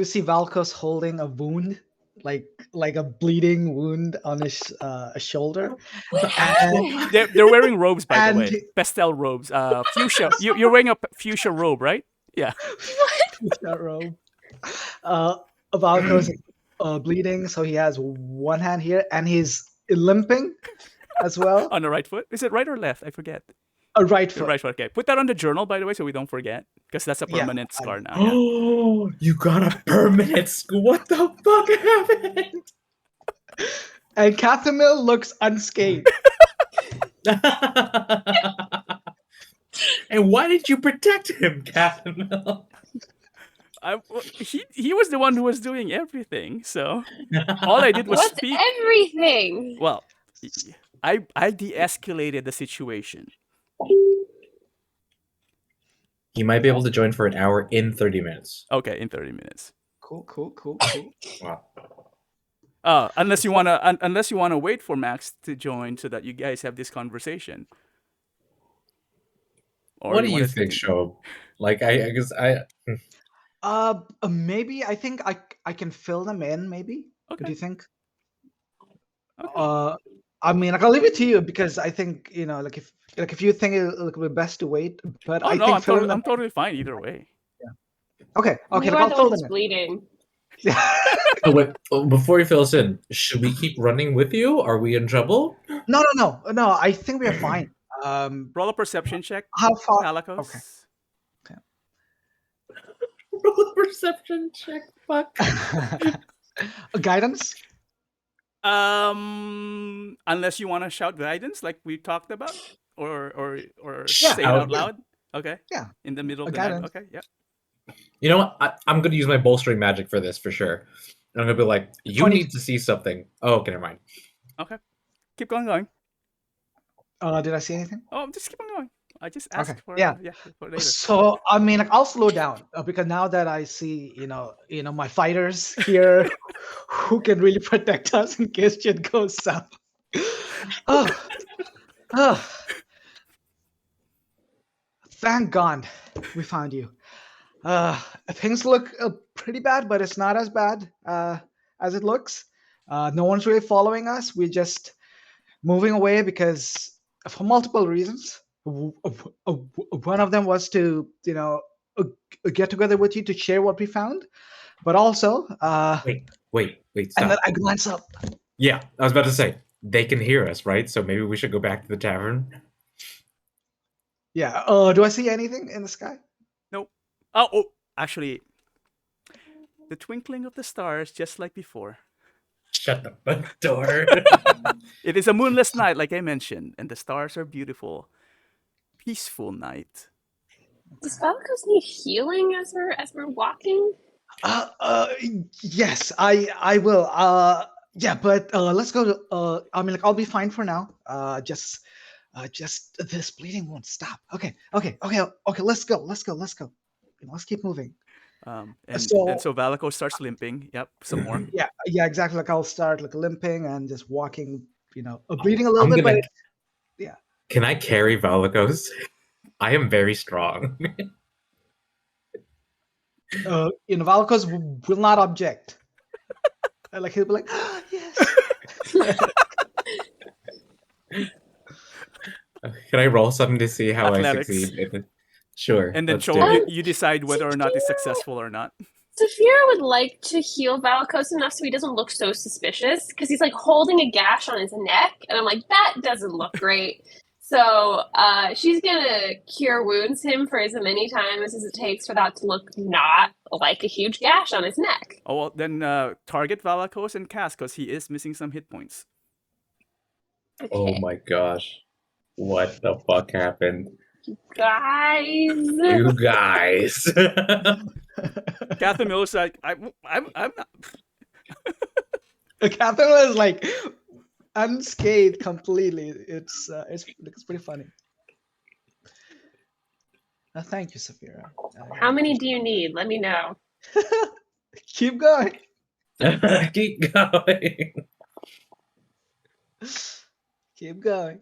D: see Valkos holding a wound, like a bleeding wound on his shoulder.
B: And
A: they're wearing robes, by the way, pastel robes. Fuchsia. You're wearing a fuchsia robe, right? Yeah.
B: What?
D: Fuchsia robe. Valkos bleeding, so he has one hand here, and he's limping as well.
A: On the right foot? Is it right or left? I forget.
D: A right
A: The
D: foot.
A: right foot. Okay. Put that on the journal, by the way, so we don't forget, because that's a
D: Yeah,
A: permanent scar now. Yeah.
C: Oh, you got a permanent school. What the fuck happened?
D: And Kathumyl looks unscathed.
C: And why did you protect him, Kathumyl?
A: He was the one who was doing everything. So all I did was
B: What's
A: speak.
B: everything?
A: Well, I de-escalated the situation.
C: He might be able to join for an hour in 30 minutes.
A: Okay, in 30 minutes.
D: Cool.
C: Wow.
A: Unless you wanna wait for Max to join so that you guys have this conversation. Or
C: What do you
A: wanna
C: think,
A: continue?
C: Shob? Like, I guess
D: Maybe I think I can fill them in. Maybe. What do
A: Okay.
D: you think?
A: Okay.
D: I mean, like, I'll leave it to you because I think like if you think it would be best to wait, but
A: Oh
D: I
A: no,
D: think filling them.
A: I'm totally fine either way.
D: Okay,
B: You
D: like,
B: are
D: I'll
B: the
D: fill
B: one
D: them
B: who's
D: in.
B: bleeding.
C: Oh, wait, before you fill us in, should we keep running with you? Are we in trouble?
D: No. I think we are fine.
A: Roll a perception check,
D: How far?
A: Valakos.
D: Okay.
C: Roll a perception check. Fuck.
D: Guidance.
A: Unless you want to shout guidance like we talked about, or
C: Yeah.
A: say it out loud. Okay.
D: Yeah.
A: In the middle of the
D: Guidance.
A: night. Okay. Yeah.
C: You know what? I'm going to use my bolstering magic for this for sure. I'm going to be like, you
D: 20.
C: need to see something. Oh, okay, never mind.
A: Okay. Keep going.
D: Did I see anything?
A: Oh, just keep on going. I just asked
D: Okay.
A: for
D: Yeah.
A: for later.
D: So I mean, like, I'll slow down because now that I see, my fighters here, who can really protect us in case shit goes south. Oh, oh. Thank God we found you. Things look pretty bad, but it's not as bad as it looks. No one's really following us. We're just moving away because for multiple reasons. One of them was to, get together with you to share what we found, but also,
C: Wait,
D: and
C: stop.
D: then I glance up.
C: Yeah, I was about to say, they can hear us, right? So maybe we should go back to the tavern.
D: Yeah. Do I see anything in the sky?
A: Nope. Oh, actually, the twinkling of the stars, just like before.
C: Shut the front door.
A: It is a moonless night, like I mentioned, and the stars are beautiful. Peaceful night.
B: Does Valakos need healing as we're walking?
D: Yes, I will. Yeah, but let's go to. I mean, like, I'll be fine for now. Just this bleeding won't stop. Okay. Let's go. Let's keep moving.
A: And
D: So-
A: so Valakos starts limping. Yep, some more.
D: Yeah, exactly. Like, I'll start like limping and just walking. Bleeding a little
C: I'm
D: bit,
C: gonna.
D: but yeah.
C: Can I carry Valakos? I am very strong.
D: Valkos will not object. Like, he'll be like, yes.
C: Can I roll something to see how
A: Athletics.
C: I succeed? Sure.
A: And then
C: let's do
A: Cho,
C: it.
A: you decide whether or not it's successful or not.
B: Sapphira would like to heal Valakos enough so he doesn't look so suspicious because he's like holding a gash on his neck, and I'm like, that doesn't look great. So she's gonna cure wounds him for as many times as it takes for that to look not like a huge gash on his neck.
A: Oh well, then target Valakos and cast because he is missing some hit points.
B: Okay.
C: Oh my gosh. What the fuck happened?
B: Guys.
C: You guys.
A: Kathumyl is like, I'm not.
D: Catherine is like unscathed completely. It's pretty funny. Thank you, Sapphira.
B: How many do you need? Let me know.
D: Keep going.
C: Keep going.
D: Keep going.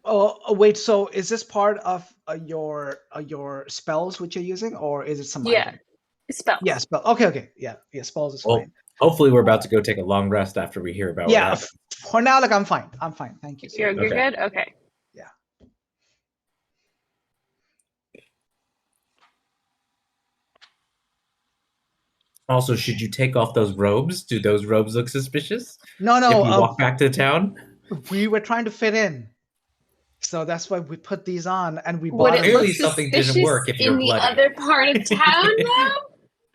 D: Oh, wait. So is this part of your spells which you're using, or is it some
B: Yeah.
D: item?
B: Spell.
D: Yeah, spell. Okay. Yeah, spells is
C: Well,
D: fine.
C: hopefully we're about to go take a long rest after we hear about what
D: Yeah,
C: happened.
D: for now, like, I'm fine. Thank you.
B: You're
C: Okay.
B: good? Okay.
C: Also, should you take off those robes? Do those robes look suspicious
D: No,
C: if you
D: no,
C: walk back to town?
D: we were trying to fit in, so that's why we put these on, and we
B: Would
D: bought
B: it
D: them.
B: look
C: Clearly something didn't
B: suspicious
C: work if
B: in
C: you're
B: the
C: bloody.
B: other part of town, though?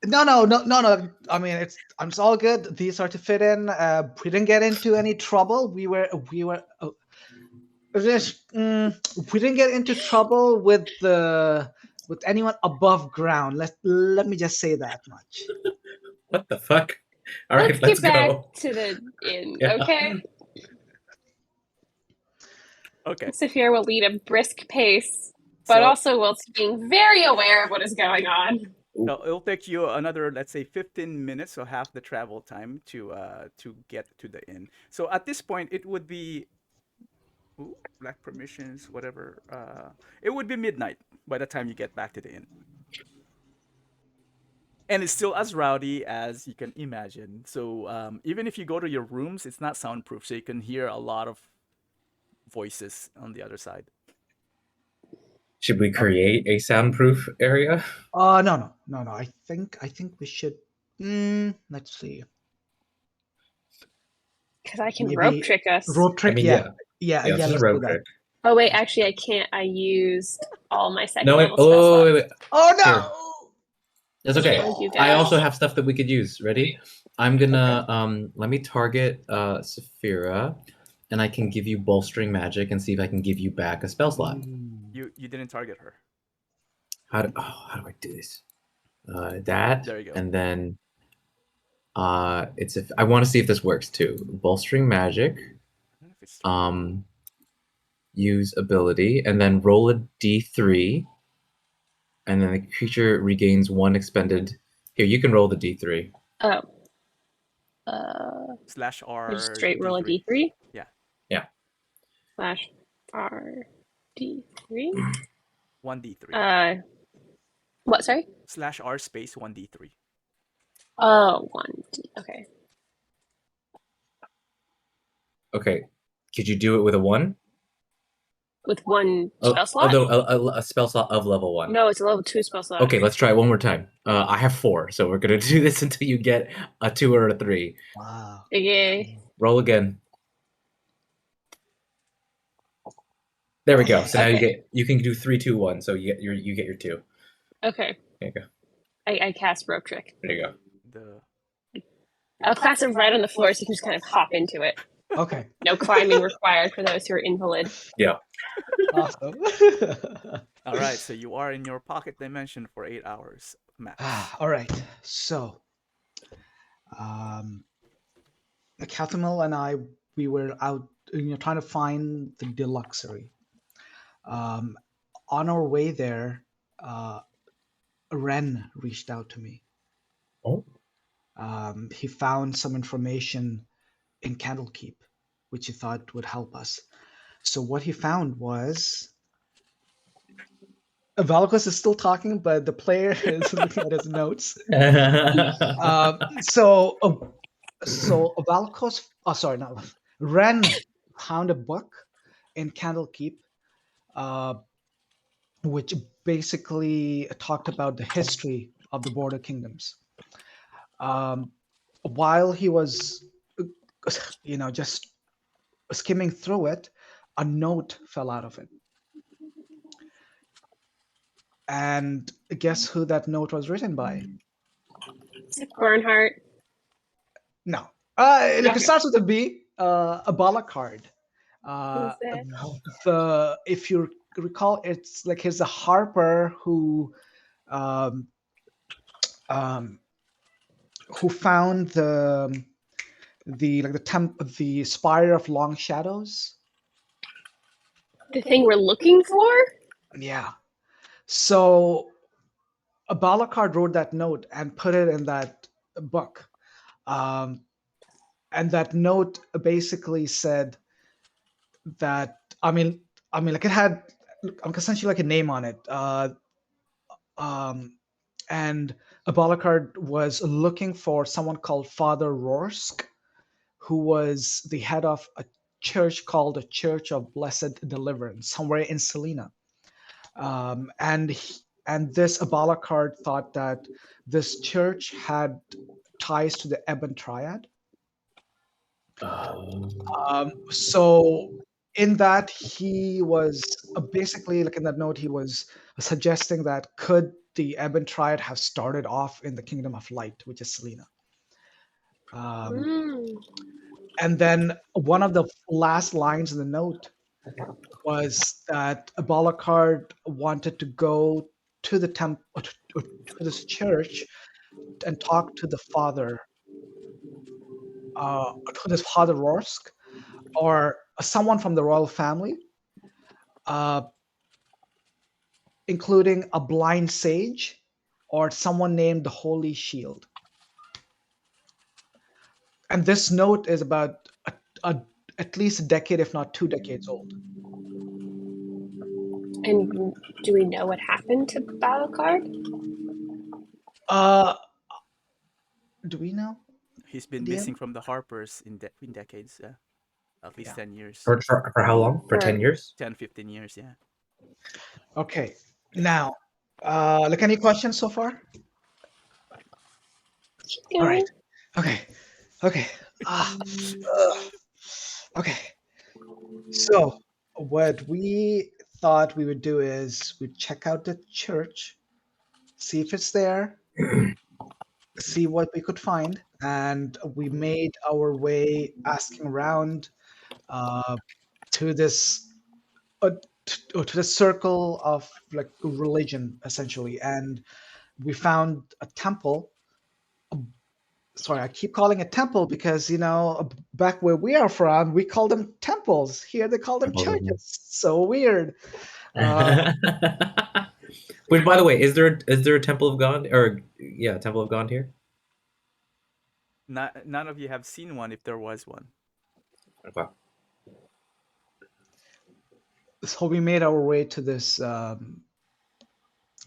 D: No. I mean, it's all good. These are to fit in. We didn't get into any trouble. We were we didn't get into trouble with anyone above ground. Let me just say that much.
C: What the fuck? All right,
B: Let's
C: let's
B: get back
C: go.
B: to the inn,
C: Yeah.
B: okay?
A: Okay.
B: Sapphira will lead a brisk pace, but
A: So
B: also whilst being very aware of what is going on.
A: it'll take you another, let's say, 15 minutes, so half the travel time to get to the inn. So at this point, it would be black permissions, whatever. It would be midnight by the time you get back to the inn. And it's still as rowdy as you can imagine. So even if you go to your rooms, it's not soundproof, so you can hear a lot of voices on the other side.
C: Should we create a soundproof area?
D: No. I think we should. Let's see.
B: Because I can
D: Maybe
B: rope trick us.
D: Rope trick.
C: I mean,
D: yeah.
C: yeah,
D: Let's
C: just a
D: do
C: road
D: that.
C: trip.
B: Oh, wait, actually, I can't. I used all my second
C: No, wait.
B: level spell
C: Oh,
B: slots.
C: wait.
D: Oh no!
C: Here. That's okay.
B: Thank you,
C: I
B: guys.
C: also have stuff that we could use. Ready? I'm gonna let me target Sapphira, and I can give you bolstering magic and see if I can give you back a spell slot.
A: You didn't target her.
C: How do I do this? That.
A: There you go.
C: And then it's if I want to see if this works too. Bolstering magic.
A: I don't know if it's
C: Use ability, and then roll a d3, and then the creature regains 1 expended. Here, you can roll the d3.
B: Oh.
A: slash R.
B: Just straight roll a
A: D3.
B: d3?
C: Yeah.
B: Slash R d3?
A: 1d3.
B: What, sorry?
A: Slash R space 1d3.
B: Oh, 1d. Okay.
C: Okay. Could you do it with a 1?
B: With one spell slot?
C: Although a spell slot of level 1.
B: No, it's a level 2 spell slot.
C: Okay, let's try it one more time. I have 4, so we're gonna do this until you get a 2 or a 3.
D: Wow.
B: Okay.
C: Roll again. There we go. So now
B: Okay.
C: you can do 3, 2, 1. So you get your 2.
B: Okay.
C: There you go.
B: I cast rope trick.
C: There you go.
B: I'll cast it right on the floor so you can just kind of hop into it.
D: Okay.
B: No climbing required for those who are invalid.
C: Yeah.
D: Awesome.
A: All right, so you are in your pocket dimension for 8 hours max.
D: All right. So, Kathumyl and I, we were out, trying to find the Deluxury. On our way there, Ren reached out to me.
C: Oh.
D: He found some information in Candlekeep, which he thought would help us. So what he found was Valakos is still talking, but the player is looking at his notes. So Valakos, Ren found a book in Candlekeep, which basically talked about the history of the Border Kingdoms. While he was, just skimming through it, a note fell out of it. And guess who that note was written by?
B: Bernhardt.
D: No. If it starts with a B, a Balakard.
B: Who's that?
D: If you recall, it's like he's a harper who found the Spire of Long Shadows.
B: The thing we're looking for?
D: Yeah. So a Balakard wrote that note and put it in that book. And that note basically said that, like it had essentially like a name on it. And a Balakard was looking for someone called Father Rorsk, who was the head of a church called the Church of Blessed Deliverance, somewhere in Selena. And and this Abalakard thought that this church had ties to the Ebon Triad. So in that, he was basically, like in that note, he was suggesting that could the Ebon Triad have started off in the Kingdom of Light, which is Selena. And then one of the last lines in the note was that Abalakard wanted to go to the temple, to this church, and talk to the father, to this Father Rorsk, or someone from the royal family, uh, including a blind sage or someone named the Holy Shield. And this note is about a, at least a decade, if not 2 decades old.
B: And do we know what happened to Balakard?
D: Do we know?
A: He's been
D: DM?
A: missing from the Harpers in decades, at least
D: Yeah.
A: 10 years,
C: For how long? For 10 years?
A: 10, 15 years, yeah.
D: Okay. Now, like, any questions so far? All right. Okay. Okay. Okay. So what we thought we would do is we'd check out the church, see if it's there, see what we could find, and we made our way asking around to this to the circle of like religion essentially, and we found a temple. Sorry, I keep calling it temple because, back where we are from, we call them temples. Here they call them churches. So weird.
C: Which, by the way, is there a Temple of God, or Temple of God here?
A: None of you have seen one, if there was one.
C: Okay.
D: So we made our way to this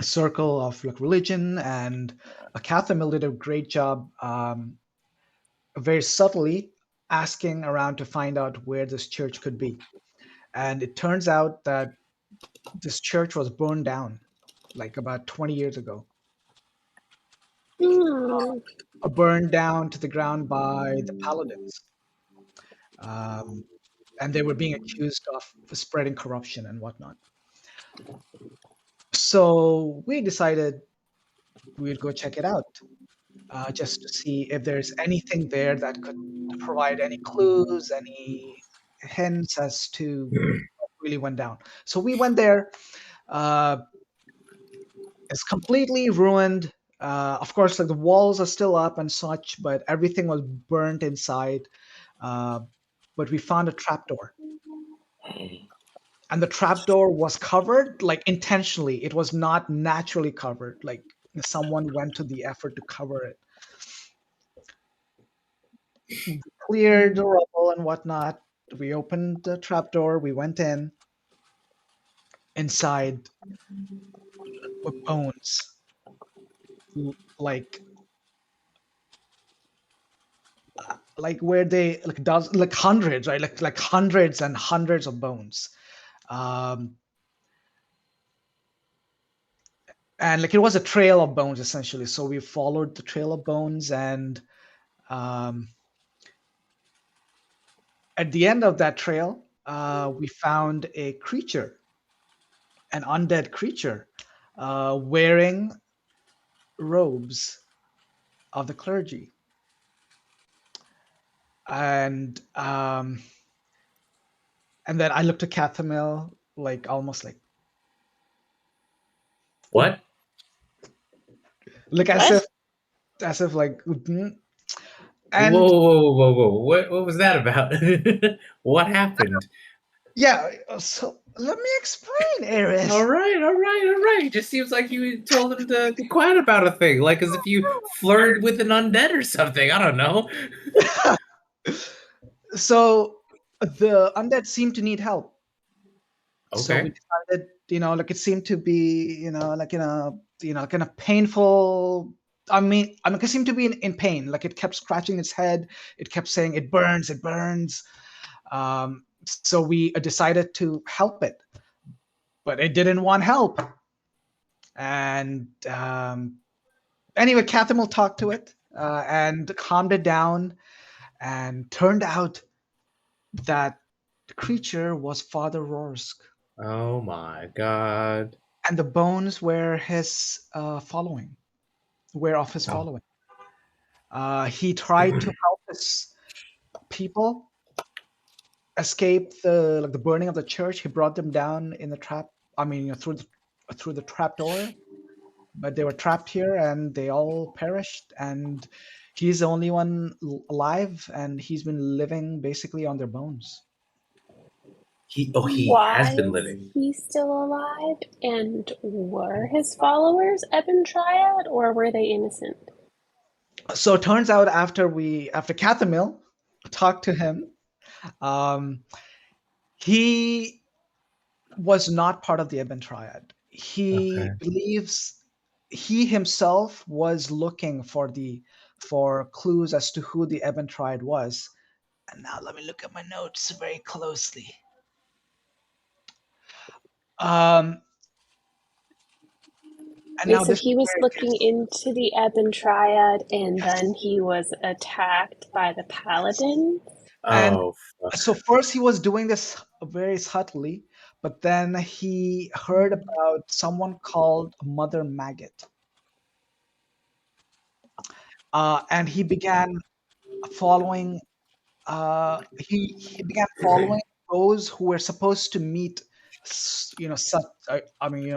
D: circle of like religion, and Kathumyl did a great job, very subtly asking around to find out where this church could be. And it turns out that this church was burned down like about 20 years ago. Burned down to the ground by the paladins. And they were being accused of spreading corruption and whatnot. So we decided we'd go check it out, just to see if there's anything there that could provide any clues, any hints as to what really went down. So we went there. It's completely ruined. Of course, like the walls are still up and such, but everything was burnt inside. But we found a trapdoor. And the trapdoor was covered, like intentionally. It was not naturally covered. Like someone went to the effort to cover it. We cleared the rubble and whatnot. We opened the trapdoor. We went in. Inside were bones, like where they like does like hundreds, right? Like hundreds and hundreds of bones. And like it was a trail of bones essentially. So we followed the trail of bones, and at the end of that trail, we found a creature, an undead creature, wearing robes of the clergy. And then I looked at Kathumyl, like almost like
C: What?
D: like as if like and
C: Whoa! What was that about? What happened?
D: yeah, so let me explain, Aris.
C: All right. It just seems like you told him to be quiet about a thing, like as if you flirted with an undead or something. I don't know.
D: So the undead seemed to need help. So we
C: Okay.
D: decided, like it seemed to be, like kind of painful. I mean, it seemed to be in pain. Like it kept scratching its head. It kept saying, "It burns, it burns." So we decided to help it, but it didn't want help. And anyway, Kathumyl talked to it and calmed it down, and turned out that the creature was Father Rorsk,
C: Oh my god.
D: and the bones were his following, were of his
C: Oh.
D: following. He tried to help his people escape the burning of the church. He brought them down in the trap. I mean, through the trap door, but they were trapped here, and they all perished. And he's the only one alive, and he's been living basically on their bones.
C: He has
B: Why
C: been
B: is
C: living.
B: he still alive? And were his followers Ebon Triad, or were they innocent?
D: So it turns out after Kathumyl talked to him, um, he was not part of the Ebon Triad. He
C: Okay.
D: believes he himself was looking for clues as to who the Ebon Triad was. And now let me look at my notes very closely. And
B: Okay,
D: now
B: so
D: this is
B: he was
D: where it
B: looking
D: gets,
B: into the Ebon Triad, and
D: yes.
B: then he was attacked by the Paladin.
D: And
C: Oh fuck.
D: so first he was doing this very subtly, but then he heard about someone called Mother Maggot. And he began following he began following those who were supposed to meet such I mean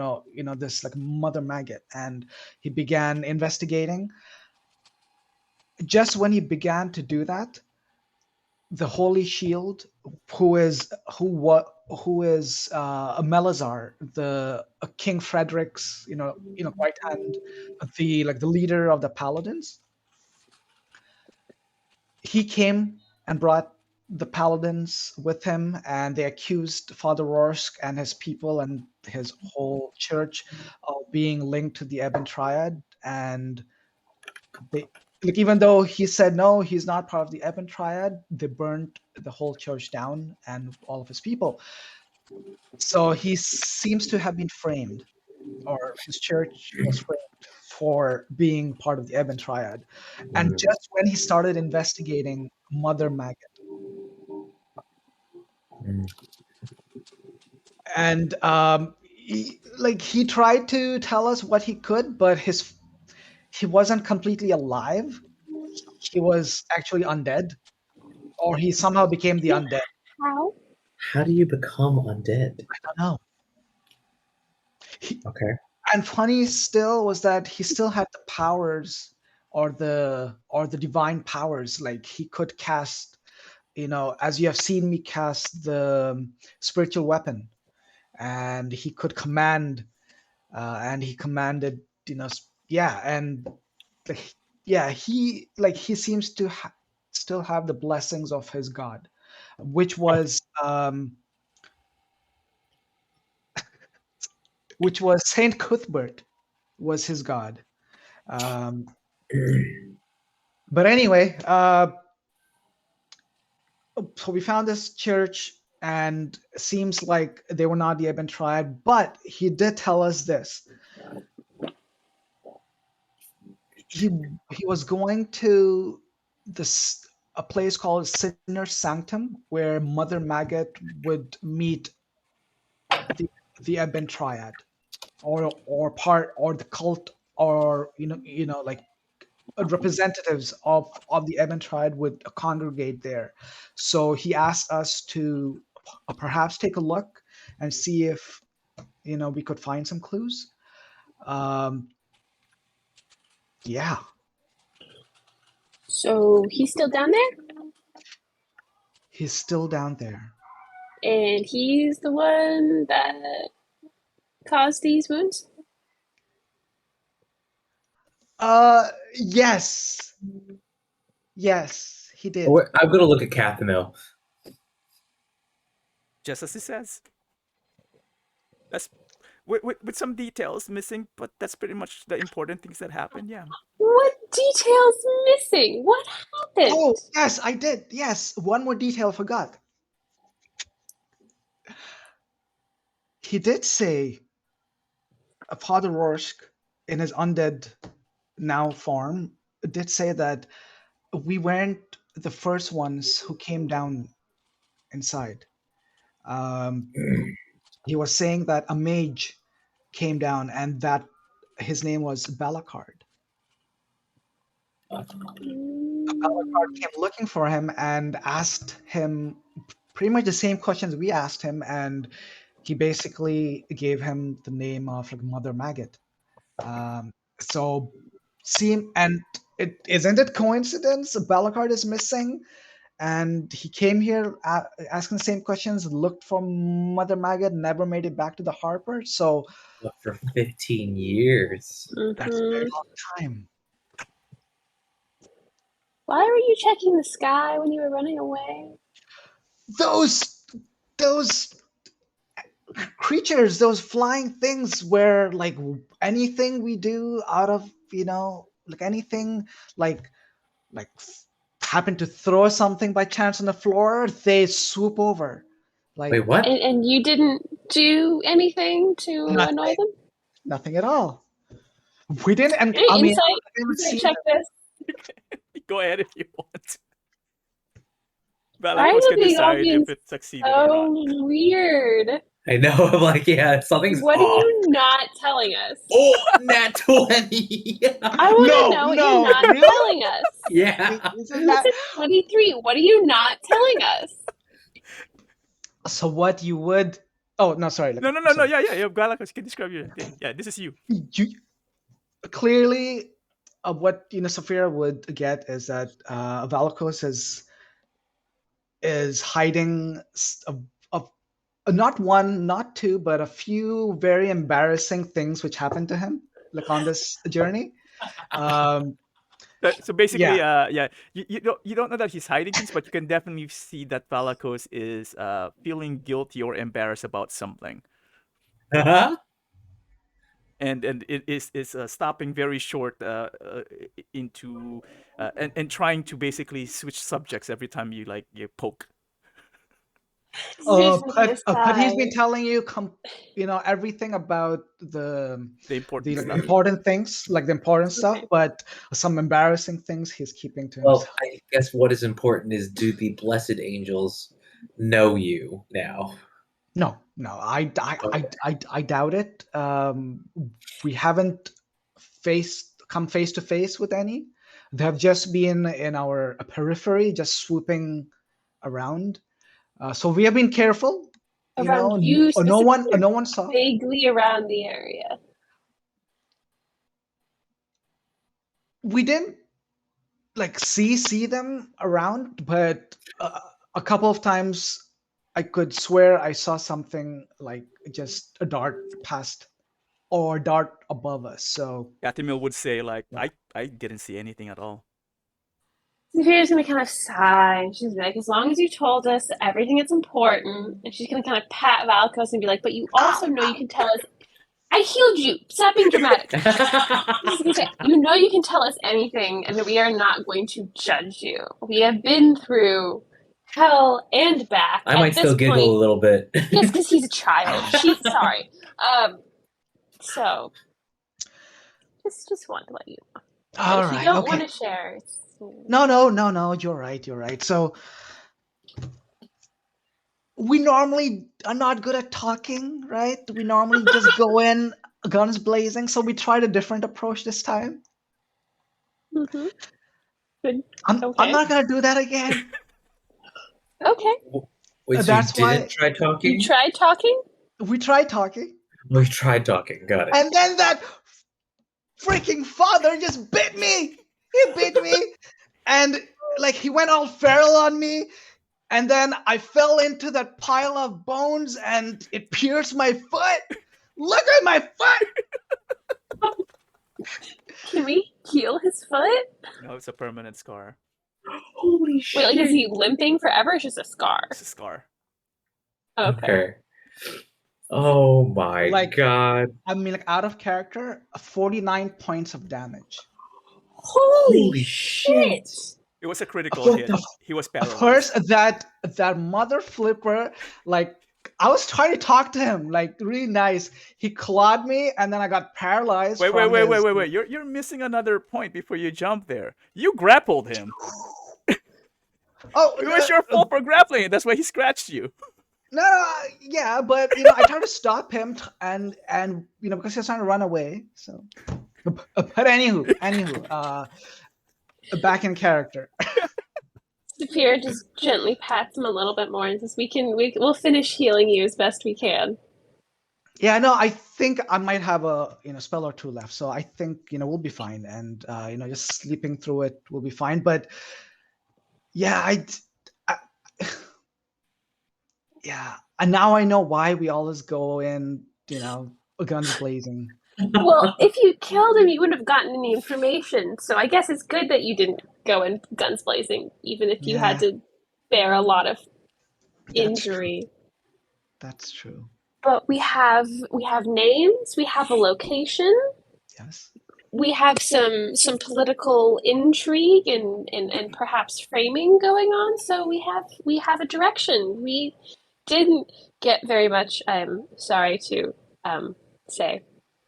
D: this like Mother Maggot, and he began investigating. Just when he began to do that, the Holy Shield, who is a Melazar, the King Frederick's right hand, the leader of the Paladins, he came and brought the Paladins with him, and they accused Father Rorsk and his people and his whole church of being linked to the Ebon Triad. And they, like, even though he said no, he's not part of the Ebon Triad, they burned the whole church down and all of his people. So he seems to have been framed, or his church was framed for being part of the Ebon Triad. And just when he started investigating Mother Maggot,
C: Mm.
D: and he tried to tell us what he could, but he wasn't completely alive. He was actually undead, or he somehow became the undead.
B: How?
C: How do you become undead?
D: I don't know.
C: Okay.
D: And funny still was that he still had the powers, or the divine powers. Like he could cast, as you have seen me cast the spiritual weapon, and he could command, and he commanded, yeah, and like, yeah, he seems to still have the blessings of his god, which was Saint Cuthbert was his god. Um, but anyway, so we found this church, and seems like they were not the Ebon Triad, but he did tell us this. He he was going to this a place called Sinner's Sanctum, where Mother Maggot would meet the Ebon Triad, or the cult, or like representatives of the Ebon Triad would congregate there. So he asked us to perhaps take a look and see if we could find some clues. Um, yeah,
B: So he's still down there,
D: he's still down there.
B: and he's the one that caused these wounds.
D: Yes, yes, he did.
C: I'm gonna look at Kathumyl.
A: Just as he says. That's with some details missing, but that's pretty much the important things that happened. Yeah.
B: What details missing? What happened?
D: Oh, yes, I did. Yes, one more detail I forgot. He did say Father Rorschach, in his undead now form, did say that we weren't the first ones who came down inside. Um, he was saying that a mage came down and that his name was Balakard. Balakard came looking for him and asked him pretty much the same questions we asked him, and he basically gave him the name of like Mother Maggot. So, and it isn't it coincidence? Balakard is missing, and he came here asking the same questions, looked for Mother Maggot, never made it back to the harbor. So
C: For 15 years.
D: that's a very long time.
B: Why were you checking the sky when you were running away?
D: Those creatures, those flying things, where like anything we do out of like anything like happen to throw something by chance on the floor, they swoop over. Like
C: Wait, what?
B: And you didn't do anything to annoy them?
D: nothing at all. We didn't, and
B: Hey,
D: I mean,
B: insight,
D: I've never seen
B: check this.
A: Go ahead if you want.
B: Why
A: Valakos
B: are
A: can
B: they all
A: decide
B: being
A: if it succeeded or
B: so
A: not.
B: weird?
C: I know. I'm like, yeah, something's
B: What
C: off.
B: are you not telling us?
C: Oh, nat 20.
B: I want to know what you're not
D: really?
B: telling us.
C: Yeah.
D: Isn't that
B: It's 23. What are you not telling us?
D: so? What you would? Oh no, sorry.
A: No.
D: sorry.
A: Yeah. Valakos, you can describe your thing. Yeah, this is you.
D: You clearly, what Sapphira would get is that Valakos is hiding not one, not two, but a few very embarrassing things which happened to him, like on this journey.
A: So basically, you don't know that he's hiding things, but you can definitely see that Valakos is feeling guilty or embarrassed about something, and it is stopping very short into and trying to basically switch subjects every time you poke.
D: But he's been telling you, everything about the
A: important stuff.
D: important things, like the important stuff, but some embarrassing things he's keeping to
C: Well,
D: himself.
C: I guess what is important is, do the blessed angels know you now?
D: No, I doubt it. We haven't come face to face with any. They have just been in our periphery, just swooping around. So we have been careful.
B: Around you
D: No one
B: specifically,
D: saw.
B: vaguely around the area.
D: We didn't see them around, but a couple of times I could swear I saw something like just a dart past or dart above us. So
A: Kathumyl would say I didn't see anything at all.
B: Saphira's gonna kind of sigh. She's like, as long as you told us everything that's important, and she's gonna kind of pat Valakos and be like, but you also know you can tell us. I healed you. Stop being dramatic. You know you can tell us anything, and we are not going to judge you. We have been through hell and back.
C: I might still giggle a little bit.
B: Yes, because he's a child. Sorry. So just wanted to let you know.
D: all
B: If
D: right,
B: you don't
D: okay.
B: want to share, it's...
D: No, you're right. So we normally are not good at talking, right? We normally just go in guns blazing. So we tried a different approach this time.
B: Mm-hmm. Good.
D: I'm not gonna do that again.
B: Okay.
C: Wait, so
D: That's
C: you didn't try talking?
B: You tried talking?
D: We tried talking.
C: We tried talking. Got it.
D: And then that freaking father just bit me. He bit me. And he went all feral on me. And then I fell into that pile of bones and it pierced my foot. Look at my foot.
B: Can we heal his foot?
A: No, it's a permanent scar.
C: Holy shit.
B: Wait, is he limping forever? It's just a scar.
A: It's a scar.
B: Okay.
C: Oh my god.
D: I mean, out of character, 49 points of damage.
B: Holy shit!
A: It was a critical hit. He was paralyzed.
D: Of course, that mother flipper I was trying to talk to him, like really nice. He clawed me, and then I got paralyzed.
A: Wait,
D: from his...
A: You're missing another point before you jump there. You grappled him.
D: Oh,
A: It was your fault for grappling. That's why he scratched you.
D: no, yeah, but I tried to stop him, and because he was trying to run away. So, but anywho, back in character.
B: Sapphira just gently pats him a little bit more and says, we'll finish healing you as best we can.
D: Yeah, no, I think I might have a spell or two left, so I think we'll be fine, and just sleeping through it will be fine. But yeah, yeah, and now I know why we always go in, guns blazing.
B: Well, if you killed him, you wouldn't have gotten any information. So I guess it's good that you didn't go in guns blazing, even if you had to bear a lot of injury.
D: That's true.
B: But we have names, we have a location,
D: Yes.
B: we have some political intrigue and perhaps framing going on. So we have a direction. We didn't get very much. I'm sorry to say,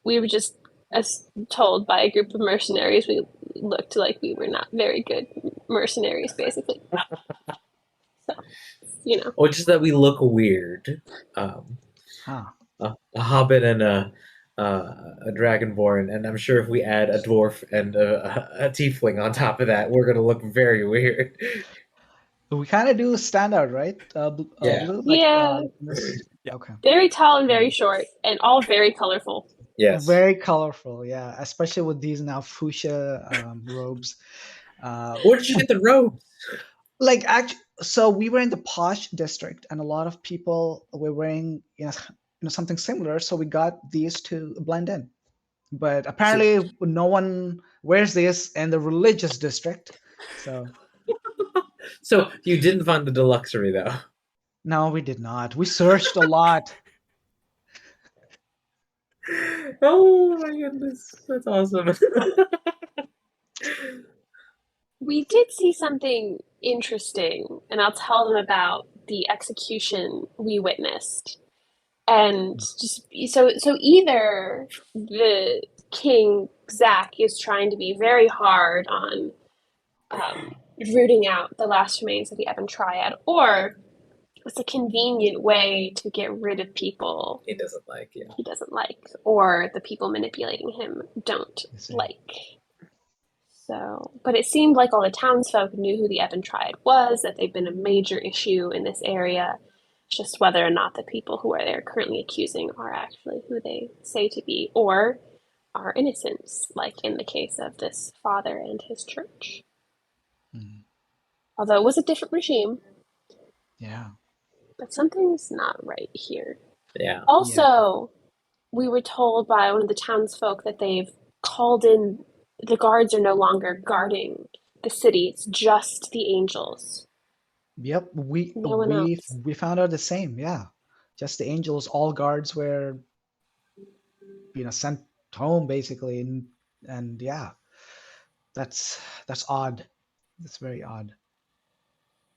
B: we were just told by a group of mercenaries. We looked like we were not very good mercenaries, basically. So
C: Or just that we look weird. A hobbit and a dragonborn, and I'm sure if we add a dwarf and a tiefling on top of that, we're gonna look very weird.
D: We kind of do stand out, right?
C: Yeah.
D: Blue?
B: Yeah.
D: Okay.
B: Very tall and very short, and all very colorful.
C: Yes.
D: Very colorful, yeah. Especially with these now fuchsia robes.
C: Where did you get the robes?
D: So we were in the posh district, and a lot of people were wearing something similar. So we got these to blend in. But apparently, no one wears this in the religious district.
C: So you didn't find the Deluxury though?
D: No, we did not. We searched a lot.
C: Oh my goodness, that's awesome.
B: We did see something interesting, and I'll tell them about the execution we witnessed. And just so either the King Zach is trying to be very hard on rooting out the last remains of the Ebon Triad, or it's a convenient way to get rid of people
C: he doesn't like,
B: or the people manipulating him don't like. So, but it seemed like all the townsfolk knew who the Ebon Triad was, that they've been a major issue in this area. Just whether or not the people who are there currently accusing are actually who they say to be, or are innocents, like in the case of this father and his church.
D: Mm.
B: Although it was a different regime.
D: Yeah.
B: But something's not right here.
C: Yeah.
B: Also, we were told by one of the townsfolk that they've called in, the guards are no longer guarding the city, it's just the angels.
D: Yep, we found out the same. Yeah, just the angels. All guards were, sent home basically, and yeah, that's odd. That's very odd.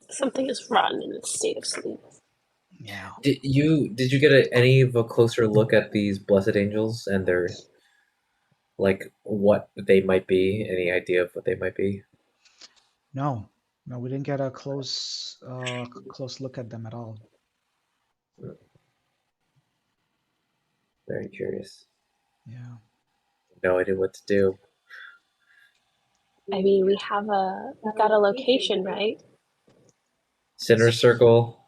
B: Something is rotten in the state of sleep.
D: Yeah.
C: Did you get any of a closer look at these blessed angels and their, like, what they might be? Any idea of what they might be?
D: No, we didn't get a close look at them at all.
C: Very curious.
D: Yeah.
C: No idea what to do.
B: I mean, we've got a location, right?
C: Sinner Circle,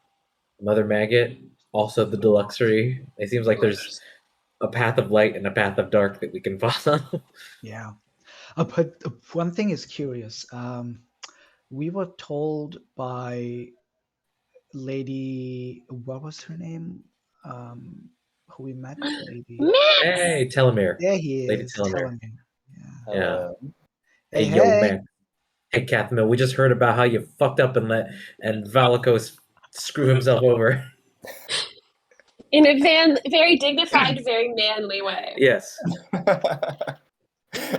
C: Mother Maggot, also the Deluxury. It seems like there's a path of light and a path of dark that we can follow.
D: Yeah. But one thing is curious. We were told by Lady, what was her name? Who we met? Lady.
C: Hey, Telomere.
D: There he is.
C: Lady Telomere.
D: Yeah.
C: Hey, yo, man. Hey, Kathumyl, we just heard about how you fucked up and Valakos screw himself over.
B: In a very dignified, very manly way.
C: Yes.
E: He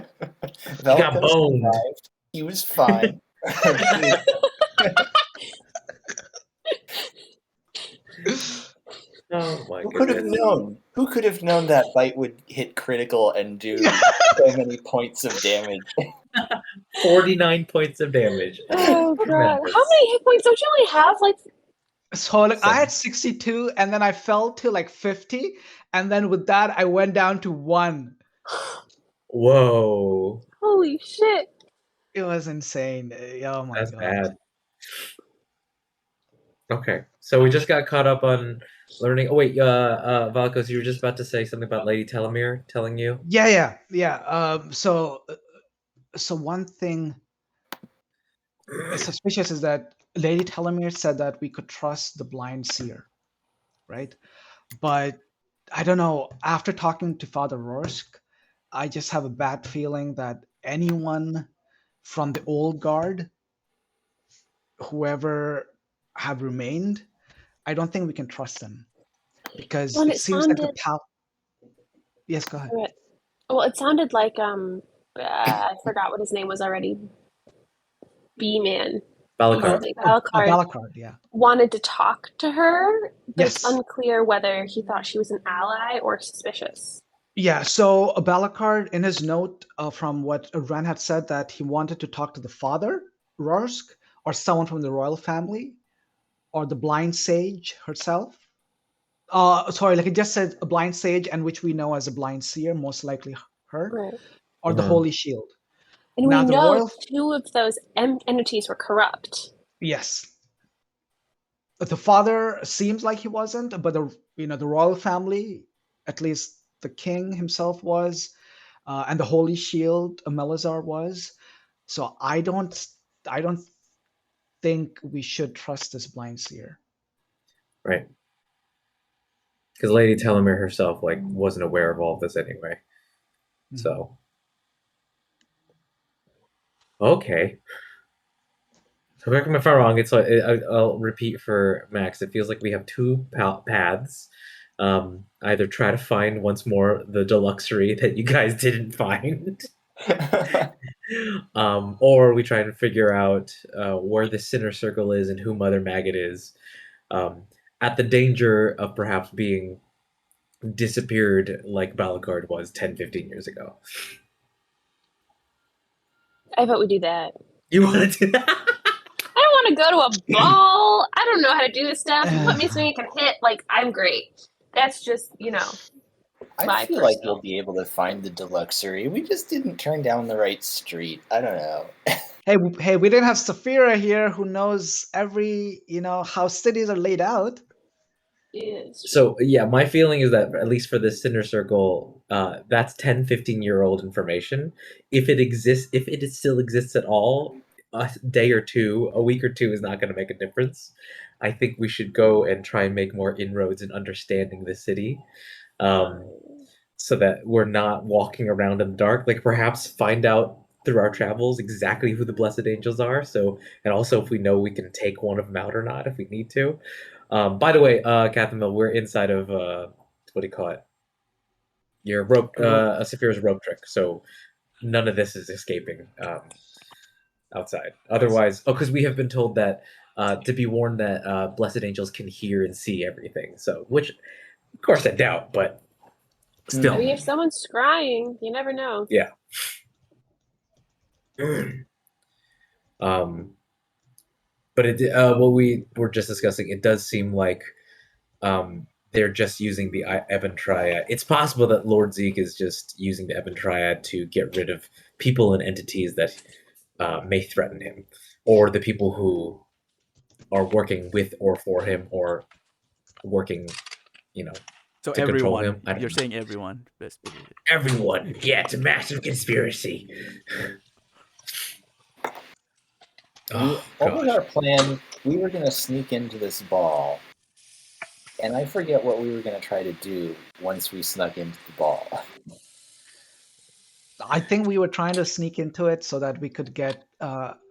C: got boned.
E: He was fine.
C: Oh my
E: Who could have
C: goodness.
E: known? Who could have known that bite would hit critical and do so many points of damage?
C: 49 points of damage.
B: Oh god.
C: Tremendous.
B: How many hit points don't you only have? Like,
D: So like, I
C: Some-
D: had 62, and then I fell to like 50, and then with that I went down to 1.
C: Whoa.
B: holy shit.
D: It was insane. Oh my
C: That's
D: god.
C: bad. Okay. So we just got caught up on learning. Oh wait, Valkos, you were just about to say something about Lady Telomere telling you?
D: Yeah. So one thing suspicious is that Lady Telomere said that we could trust the blind seer, right? But I don't know. After talking to Father Rorsk, I just have a bad feeling that anyone from the old guard, whoever have remained, I don't think we can trust them because
B: Well,
D: it
B: it
D: seems like the
B: sounded.
D: pal. Yes, go ahead.
B: Well, it sounded like I forgot what his name was already. B-Man.
C: Balakar.
B: Something. Alucard
D: Valakard, yeah.
B: wanted to talk to her, but it's
D: Yes.
B: unclear whether he thought she was an ally or suspicious.
D: Yeah, so Balakard, in his note from what Ran had said, that he wanted to talk to the father, Rorsk, or someone from the royal family, or the blind sage herself. Sorry, like it just said a blind sage, and which we know as a blind seer, most likely her,
B: Right.
D: or the
C: Mhm.
D: Holy Shield.
B: And
D: Now
B: we
D: the
B: know
D: royal,
B: two of those entities were corrupt.
D: yes, but the father seems like he wasn't, but the royal family, at least the king himself was, and the Holy Shield, Melazar was. So I don't think we should trust this blind seer.
C: Right. Because Lady Telomere herself wasn't aware of all of this anyway. So okay. So correct me if I'm wrong. It's like I'll repeat for Max. It feels like we have two paths. Either try to find once more the Deluxury that you guys didn't find, or we try to figure out where the Sinner Circle is and who Mother Maggot is, at the danger of perhaps being disappeared like Balagard was 10, 15 years ago.
B: I vote we do that.
C: You want to do that?
B: I don't want to go to a ball. I don't know how to do this stuff. You put me so you can hit, like, I'm great. That's just,
E: I
B: my
E: feel like
B: personal.
E: we'll be able to find the Deluxury. We just didn't turn down the right street. I don't know.
D: Hey, we didn't have Sapphira here, who knows every how cities are laid out.
B: Is.
C: So yeah, my feeling is that at least for this Sinner Circle, that's 10, 15-year-old information. If it still exists at all, a day or two, a week or two is not going to make a difference. I think we should go and try and make more inroads in understanding the city, so that we're not walking around in the dark. Like perhaps find out through our travels exactly who the blessed angels are. So, and also if we know we can take one of them out or not if we need to. By the way, Kathumyl, we're inside of what do you call it? Your rope, Sapphira's rope trick. So none of this is escaping outside. Otherwise, because we have been told that to be warned that blessed angels can hear and see everything. So, which, of course, I doubt, but still.
B: I mean, if someone's scrying, you never know.
C: Yeah. But what we were just discussing, it does seem like they're just using the Ebon Triad. It's possible that Lord Zeke is just using the Ebon Triad to get rid of people and entities that may threaten him, or the people who are working with or for him, or working,
A: So
C: to control
A: everyone,
C: him. I don't
A: you're
C: know.
A: saying everyone.
C: Everyone. Yeah, it's a massive conspiracy. Oh,
E: What was
C: gosh.
E: our plan? We were going to sneak into this ball. And I forget what we were going to try to do once we snuck into the ball.
D: I think we were trying to sneak into it so that we could get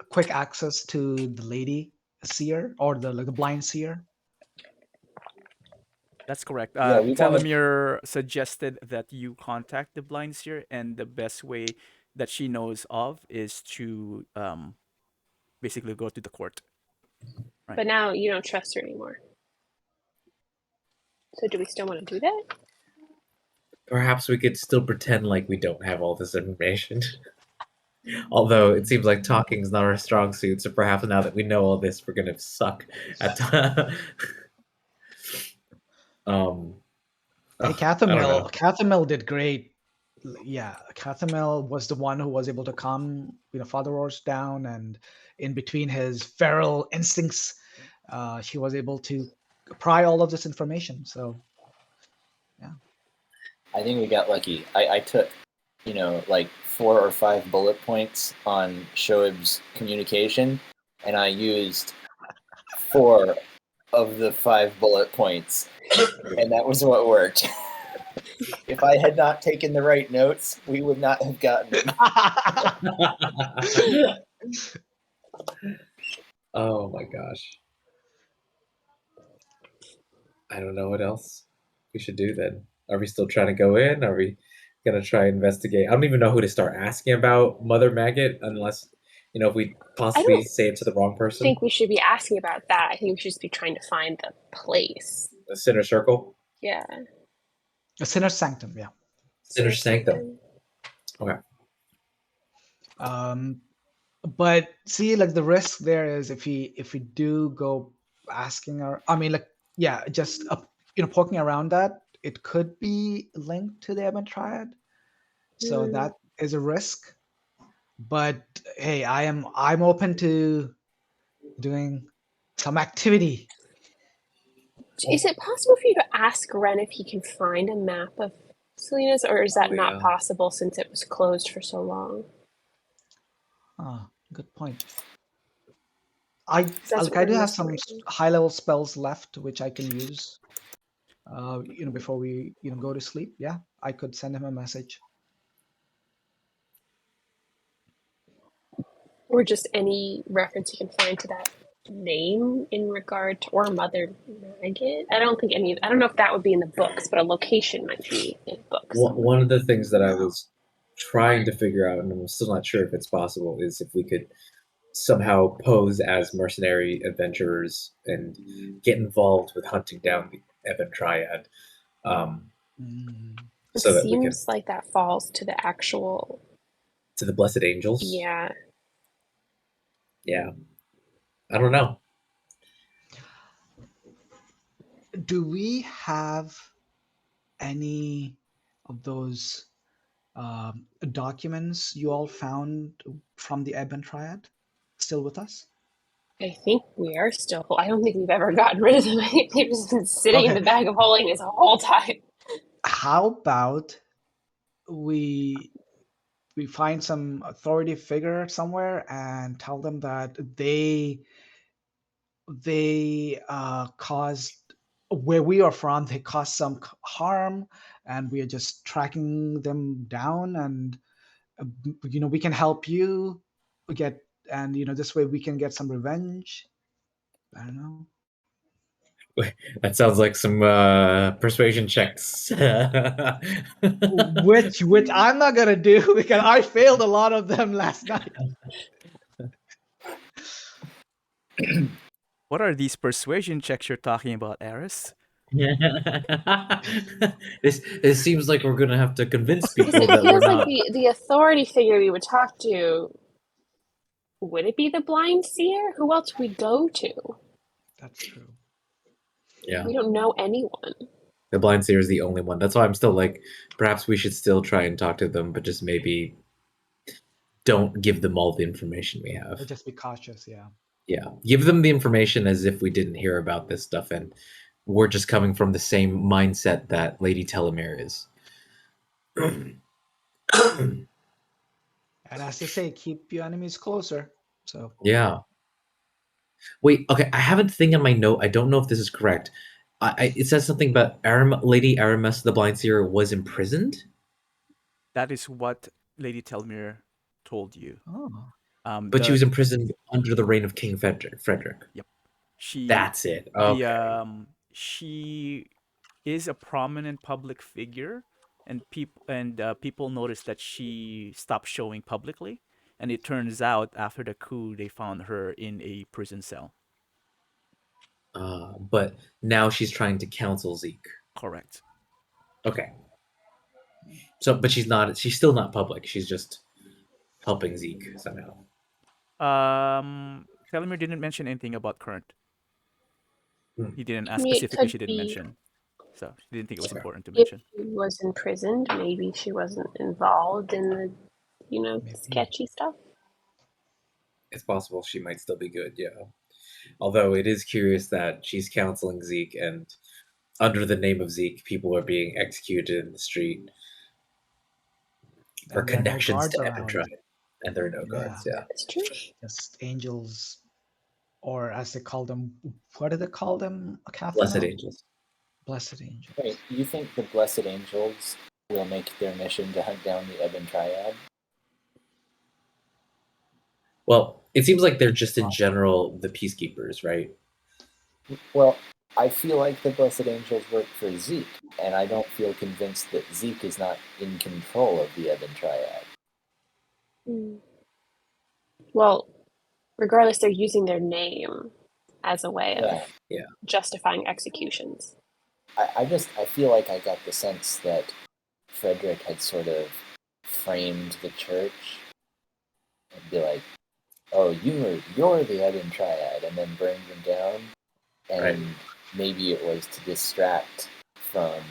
D: quick access to the lady seer, or the blind seer.
A: That's correct.
E: Yeah, we wanted-
A: Telomere suggested that you contact the blind seer, and the best way that she knows of is to basically go to the court.
B: But now you don't trust her anymore. So do we still want to do that?
C: Perhaps we could still pretend like we don't have all this information. Although it seems like talking is not our strong suit, so perhaps now that we know all this, we're gonna suck at. um,
D: Hey,
C: I don't know.
D: Kathumyl did great. Yeah, Kathumyl was the one who was able to calm, Father Roars down, and in between his feral instincts, she was able to pry all of this information. So,
E: I think we got lucky. I took, like 4 or 5 bullet points on Shoaib's communication, and I used 4 of the 5 bullet points, and that was what worked. If I had not taken the right notes, we would not have gotten it.
C: Oh my gosh. I don't know what else we should do then. Are we still trying to go in? Are we gonna try and investigate? I don't even know who to start asking about Mother Maggot unless if we possibly
B: don't
C: say it to the wrong
B: I
C: person.
B: think we should be asking about that. I think we should just be trying to find the place.
C: The Sinner Circle?
B: Yeah.
D: a Sinner's Sanctum, yeah.
C: Sinner Sanctum. Okay.
D: But see, like the risk there is if we do go asking just poking around that, it could be linked to the Ebon Triad. So that is a risk. But hey, I'm open to doing some activity.
B: Is it possible for you to ask Ren if he can find a map of Selena's, or is that not possible since it was closed for so long?
D: Good point. I do have some high-level spells left which I can use. Before we go to sleep. Yeah, I could send him a message.
B: Or just any reference you can find to that name in regard to, or Mother Maggot. I don't know if that would be in the books, but a location might be in books.
C: One of the things that I was trying to figure out, and I'm still not sure if it's possible, is if we could somehow pose as mercenary adventurers and get involved with hunting down the Ebon Triad.
B: It
C: so that
B: seems like that falls to the actual...
C: To the Blessed Angels?
B: Yeah.
C: Yeah. I don't know.
D: Do we have any of those documents you all found from the Ebon Triad still with us?
B: I think we are still... I don't think we've ever gotten rid of them. They've just been sitting in the bag of holding this whole time.
D: How about we find some authority figure somewhere and tell them that they caused, where we are from, they caused some harm, and we are just tracking them down, and we can help you get, and this way we can get some revenge. I don't know.
C: That sounds like some persuasion checks.
D: which I'm not gonna do because I failed a lot of them last night.
A: What are these persuasion checks you're talking about, Aris?
C: This seems like we're gonna have to convince people
B: it
C: that we're
B: feels
C: not.
B: like the authority figure we would talk to. Would it be the blind seer? Who else would we go to?
D: That's true.
C: Yeah.
B: We don't know anyone.
C: The blind seer is the only one. That's why I'm still like, perhaps we should still try and talk to them, but just maybe don't give them all the information we have.
D: Or just be cautious, yeah.
C: Yeah. Give them the information as if we didn't hear about this stuff and we're just coming from the same mindset that Lady Telomere is.
D: And as they say, keep your enemies closer. So
C: yeah. Wait, okay, I have a thing on my note. I don't know if this is correct. It says something about Lady Aramis, the blind seer, was imprisoned?
A: That is what Lady Telmere told you.
C: But she was imprisoned under the reign of King Frederick.
A: Yep.
C: That's it. Okay.
A: She is a prominent public figure, and people noticed that she stopped showing publicly. And it turns out after the coup, they found her in a prison cell.
C: But now she's trying to counsel Zeke.
A: Correct.
C: Okay. So, but she's still not public. She's just helping Zeke somehow.
A: Felomir didn't mention anything about current.
C: Hmm.
A: He didn't
B: I
A: ask
B: mean, it
A: specifically.
B: could
A: She didn't
B: be
A: mention. So she didn't think it was
C: Okay.
A: important to
B: if
A: mention.
B: she was imprisoned, maybe she wasn't involved in the,
D: Maybe.
B: sketchy stuff.
C: It's possible she might still be good, yeah. Although it is curious that she's counseling Zeke, and under the name of Zeke, people are being executed in the street for
D: And there are no
C: connections
D: guards
C: to
D: around.
C: Eventide. And there are no
D: Yeah.
C: guards, yeah.
B: That's true.
D: Just angels, or as they call them, what do they call them?
C: Blessed
D: Kathumyl?
C: angels.
D: Blessed angels.
E: Wait, you think the Blessed Angels will make their mission to hunt down the Ebon Triad?
C: Well, it seems like they're just in general the peacekeepers, right?
E: Well, I feel like the Blessed Angels work for Zeke, and I don't feel convinced that Zeke is not in control of the Ebon Triad.
B: Hmm. Well, regardless, they're using their name as a way of
E: Yeah.
B: justifying executions.
E: I feel like I got the sense that Frederick had sort of framed the church and be like, "Oh, you're the Ebon Triad," and then bring them down. And
C: Right.
E: maybe it was to distract from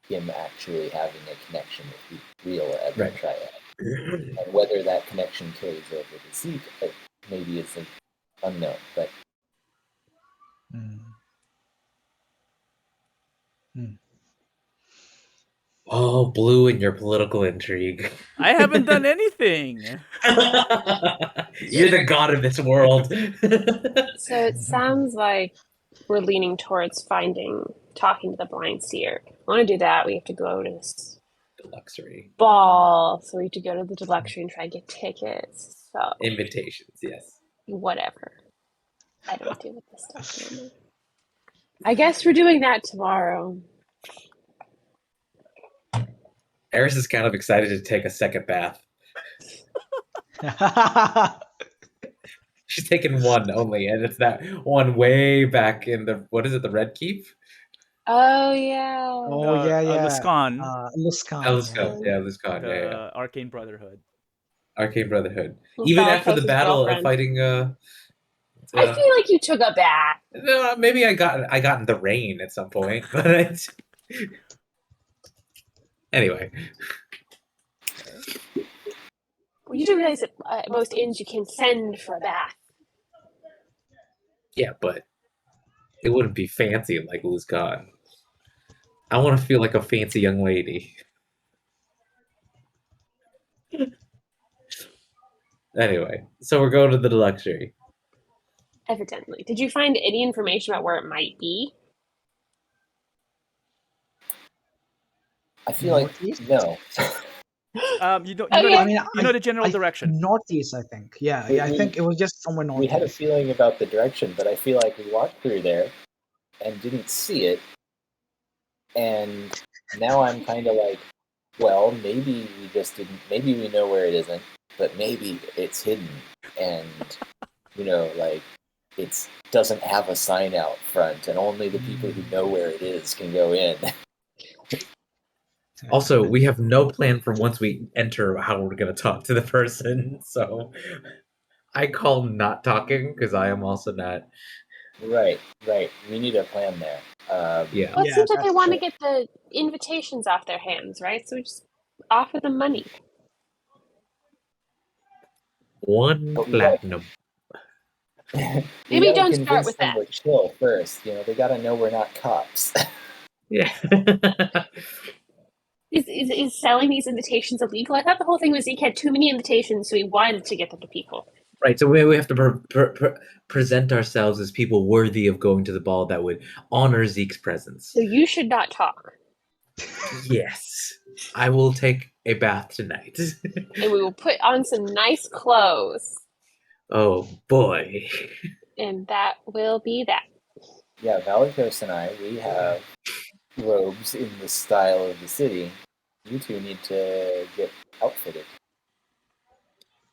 E: him actually having a connection with the real Ebon
C: Right.
E: Triad. And whether that connection carries over to Zeke, maybe it's unknown. But
D: Hmm.
C: Oh, Blue in your political intrigue.
A: I haven't done anything.
C: You're the god of this world.
B: So it sounds like we're leaning towards talking to the blind seer. I want to do that. We have to go to this
C: Deluxury.
B: ball, so we have to go to the Deluxury and try to get tickets. So
C: Invitations, yes.
B: whatever. I don't deal with this stuff anymore. I guess we're doing that tomorrow.
C: Aris is kind of excited to take a second bath. She's taken one only, and it's that one way back in the, what is it, the Red Keep?
B: Oh yeah.
D: Oh yeah, yeah.
A: Luskan,
D: Luskan.
C: Luskan, yeah, Luskan,
A: the
C: yeah.
A: Arcane Brotherhood.
C: Arcane Brotherhood.
B: Who's
C: Even after the
B: Valakos'
C: battle of
B: girlfriend.
C: fighting,
B: I feel like you took a bath.
C: maybe I got in the rain at some point, but anyway.
B: Well, you do realize that at most inns you can send for a bath.
C: Yeah, but it wouldn't be fancy like Luskan. I want to feel like a fancy young lady. Anyway, so we're going to the Deluxury.
B: Evidently. Did you find any information about where it might be?
E: I feel like
D: Northeast?
E: no.
A: You know,
B: Oh, yeah.
D: I mean,
A: you know the general direction.
D: Northeast, I think. Yeah, yeah. I think it was just somewhere
E: We had a
D: northeast.
E: feeling about the direction, but I feel like we walked through there and didn't see it. And now I'm kind of like, well, maybe we just didn't. Maybe we know where it isn't, but maybe it's hidden, and like it doesn't have a sign out front, and only the people who know where it is can go in.
C: Also, we have no plan for once we enter how we're going to talk to the person. So I call not talking because I am also not.
E: Right. We need a plan there.
C: Yeah.
B: Well, it
D: Yeah,
B: seems like they
D: that's
B: want to
D: true.
B: get the invitations off their hands, right? So we just offer them money.
C: One
E: But we gotta-
C: platinum.
B: Maybe
E: we gotta
B: don't start
E: convince
B: with
E: them
B: that.
E: we're chill first. They got to know we're not cops.
C: Yeah.
B: Is selling these invitations illegal? I thought the whole thing was Zeke had too many invitations, so he wanted to get them to people.
C: Right. So we have to present ourselves as people worthy of going to the ball that would honor Zeke's presence.
B: So you should not talk.
C: Yes. I will take a bath tonight.
B: And we will put on some nice clothes.
C: Oh, boy.
B: And that will be that.
E: Yeah, Valakos and I, we have robes in the style of the city. You two need to get outfitted.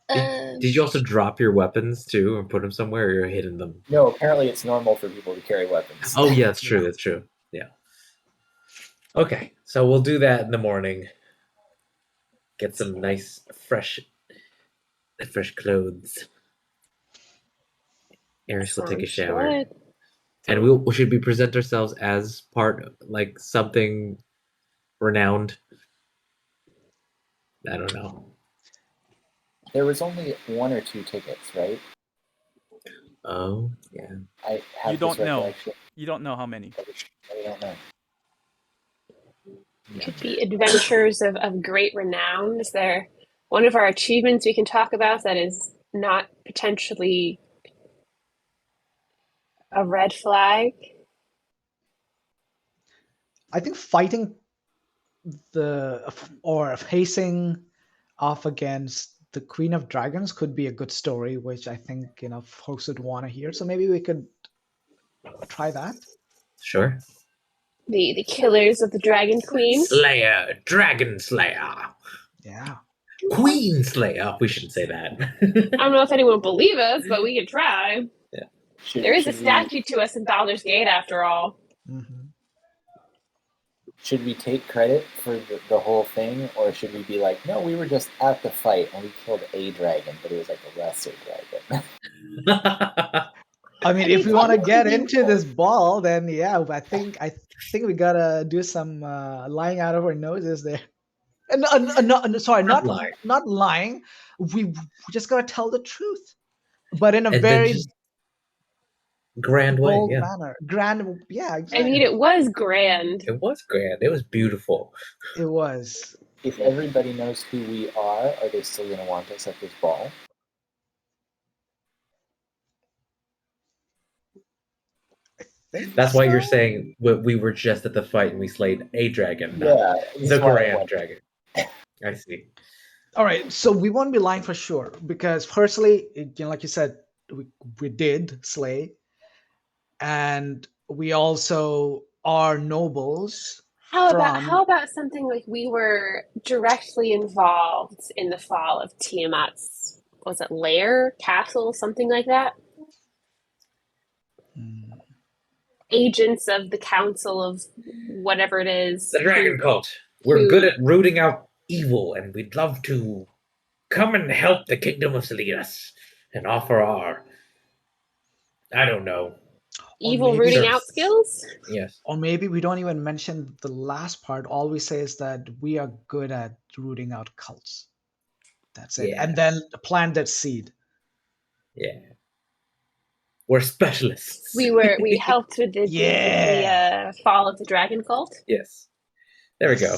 C: Did you also drop your weapons, too, and put them somewhere, or you're hidden them?
E: No, apparently it's normal for people to carry weapons.
C: Oh, yeah, that's true. That's true. Yeah. Okay, so we'll do that in the morning. Get some nice, fresh clothes. Aris will take a
B: Sounds
C: shower.
B: good.
C: And we should we present ourselves as part, like, something renowned? I don't know.
E: There was only 1 or 2 tickets, right?
C: Oh, yeah.
E: I have
A: You don't
E: this
A: know.
E: recollection.
A: You don't know how many.
E: I don't know.
B: Could be adventures of great renown. Is there one of our achievements we can talk about that is not potentially a red flag?
D: I think fighting or facing off against the Queen of Dragons could be a good story, which I think folks would want to hear. So maybe we could try that.
C: Sure.
B: The killers of the Dragon Queen.
C: Slayer, Dragon Slayer,
D: Yeah.
C: Queen Slayer. We shouldn't say that.
B: I don't know if anyone will believe us, but we can try. There is a
E: Should
B: statue to us in Baldur's Gate, after all.
D: Hmm.
E: Should we take credit for the whole thing, or should we be like, no, we were just at the fight and we killed a dragon, but it was like a lesser dragon?
D: I mean, if we want to get into this ball, then yeah, I think we gotta do some lying out of our noses there. Sorry,
C: Not
D: not lying. We just gotta tell the truth, but in a
C: And then
D: very
C: just grand way.
D: bold
C: Yeah,
D: manner. Grand, yeah,
B: I
D: exactly.
B: mean, it was grand.
C: it was grand. It was beautiful.
D: It was.
E: If everybody knows who we are they still going to want us at this ball?
C: That's why you're
D: So?
C: saying we were just at the fight and we slayed a dragon, not
E: Yeah,
C: the
E: that's why I
C: grand
E: wondered.
C: dragon. I see.
D: All right, so we won't be lying for sure because, firstly, like you said, we did slay, and we also are nobles.
B: How about something like we were directly involved in the fall of Tiamat's, was it lair, castle, something like that? Agents of the council of whatever it is.
C: The dragon cult. We're
B: who-
C: good at rooting out evil, and we'd love to come and help the kingdom of Salinas and offer our, I don't know.
B: Evil
D: maybe
B: rooting
C: there's-
B: out skills?
C: Yes.
D: Or maybe we don't even mention the last part. All we say is that we are good at rooting out cults. That's it.
C: Yeah.
D: And then plant that seed.
C: Yeah. We're specialists.
B: We helped with the
D: Yeah.
B: fall of the dragon cult.
C: Yes. There we go.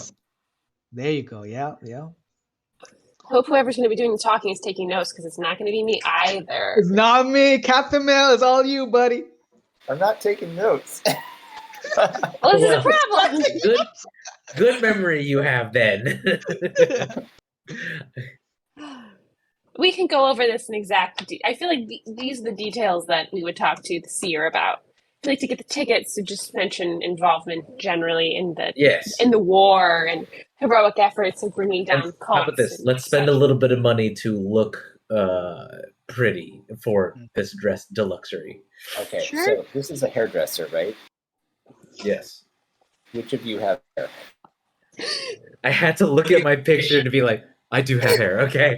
D: There you go. Yeah, yeah.
B: Hope whoever's going to be doing the talking is taking notes because it's not going to be me either.
D: It's not me, Kathumyl. It's all you, buddy.
E: I'm not taking notes.
B: Well, this is a problem.
C: Good memory you have then.
B: We can go over this in exact. I feel like these are the details that we would talk to the seer about. I feel like to get the tickets to just mention involvement generally in the
C: Yes.
B: in the war and heroic efforts of bringing down
C: And
B: cults.
C: how about this?
B: and
C: Let's spend a
B: such.
C: little bit of money to look pretty for this dress deluxury.
E: Okay,
B: Sure.
E: so this is a hairdresser, right?
C: Yes.
E: Which of you have hair?
C: I had to look at my picture to be like, I do have hair, okay?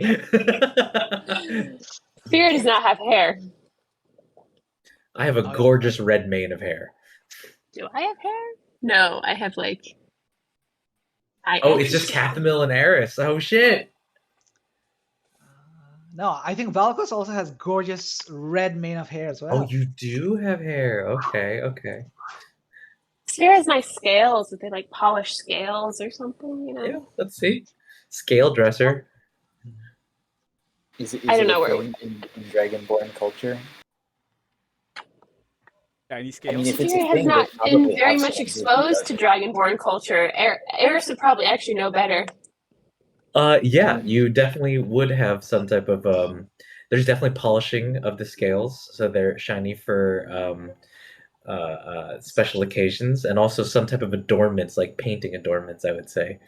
B: Fear does not have hair.
C: I have a gorgeous red mane of hair.
B: Do I have hair? No, I have like.
C: Oh, it's just Kathumyl and Aris. Oh shit.
D: No, I think Valakos also has gorgeous red mane of hair as well.
C: Oh, you do have hair. Okay, okay.
B: Fear has nice scales. If they like polished scales or something, you know.
C: Yeah, let's see. Scale dresser.
E: Is
B: I don't
E: it
B: know
E: a
B: where
E: thing in Dragonborn culture?
A: Tiny
E: I
A: scales.
E: mean, if it's a
B: Fear has
E: thing,
B: not
E: they
B: been
E: probably
B: very
E: have
B: much
E: some
B: exposed to Dragonborn culture. Eris would probably actually know better.
C: Yeah, you definitely would have some type of there's definitely polishing of the scales so they're shiny for special occasions, and also some type of adornments, like painting adornments, I would say.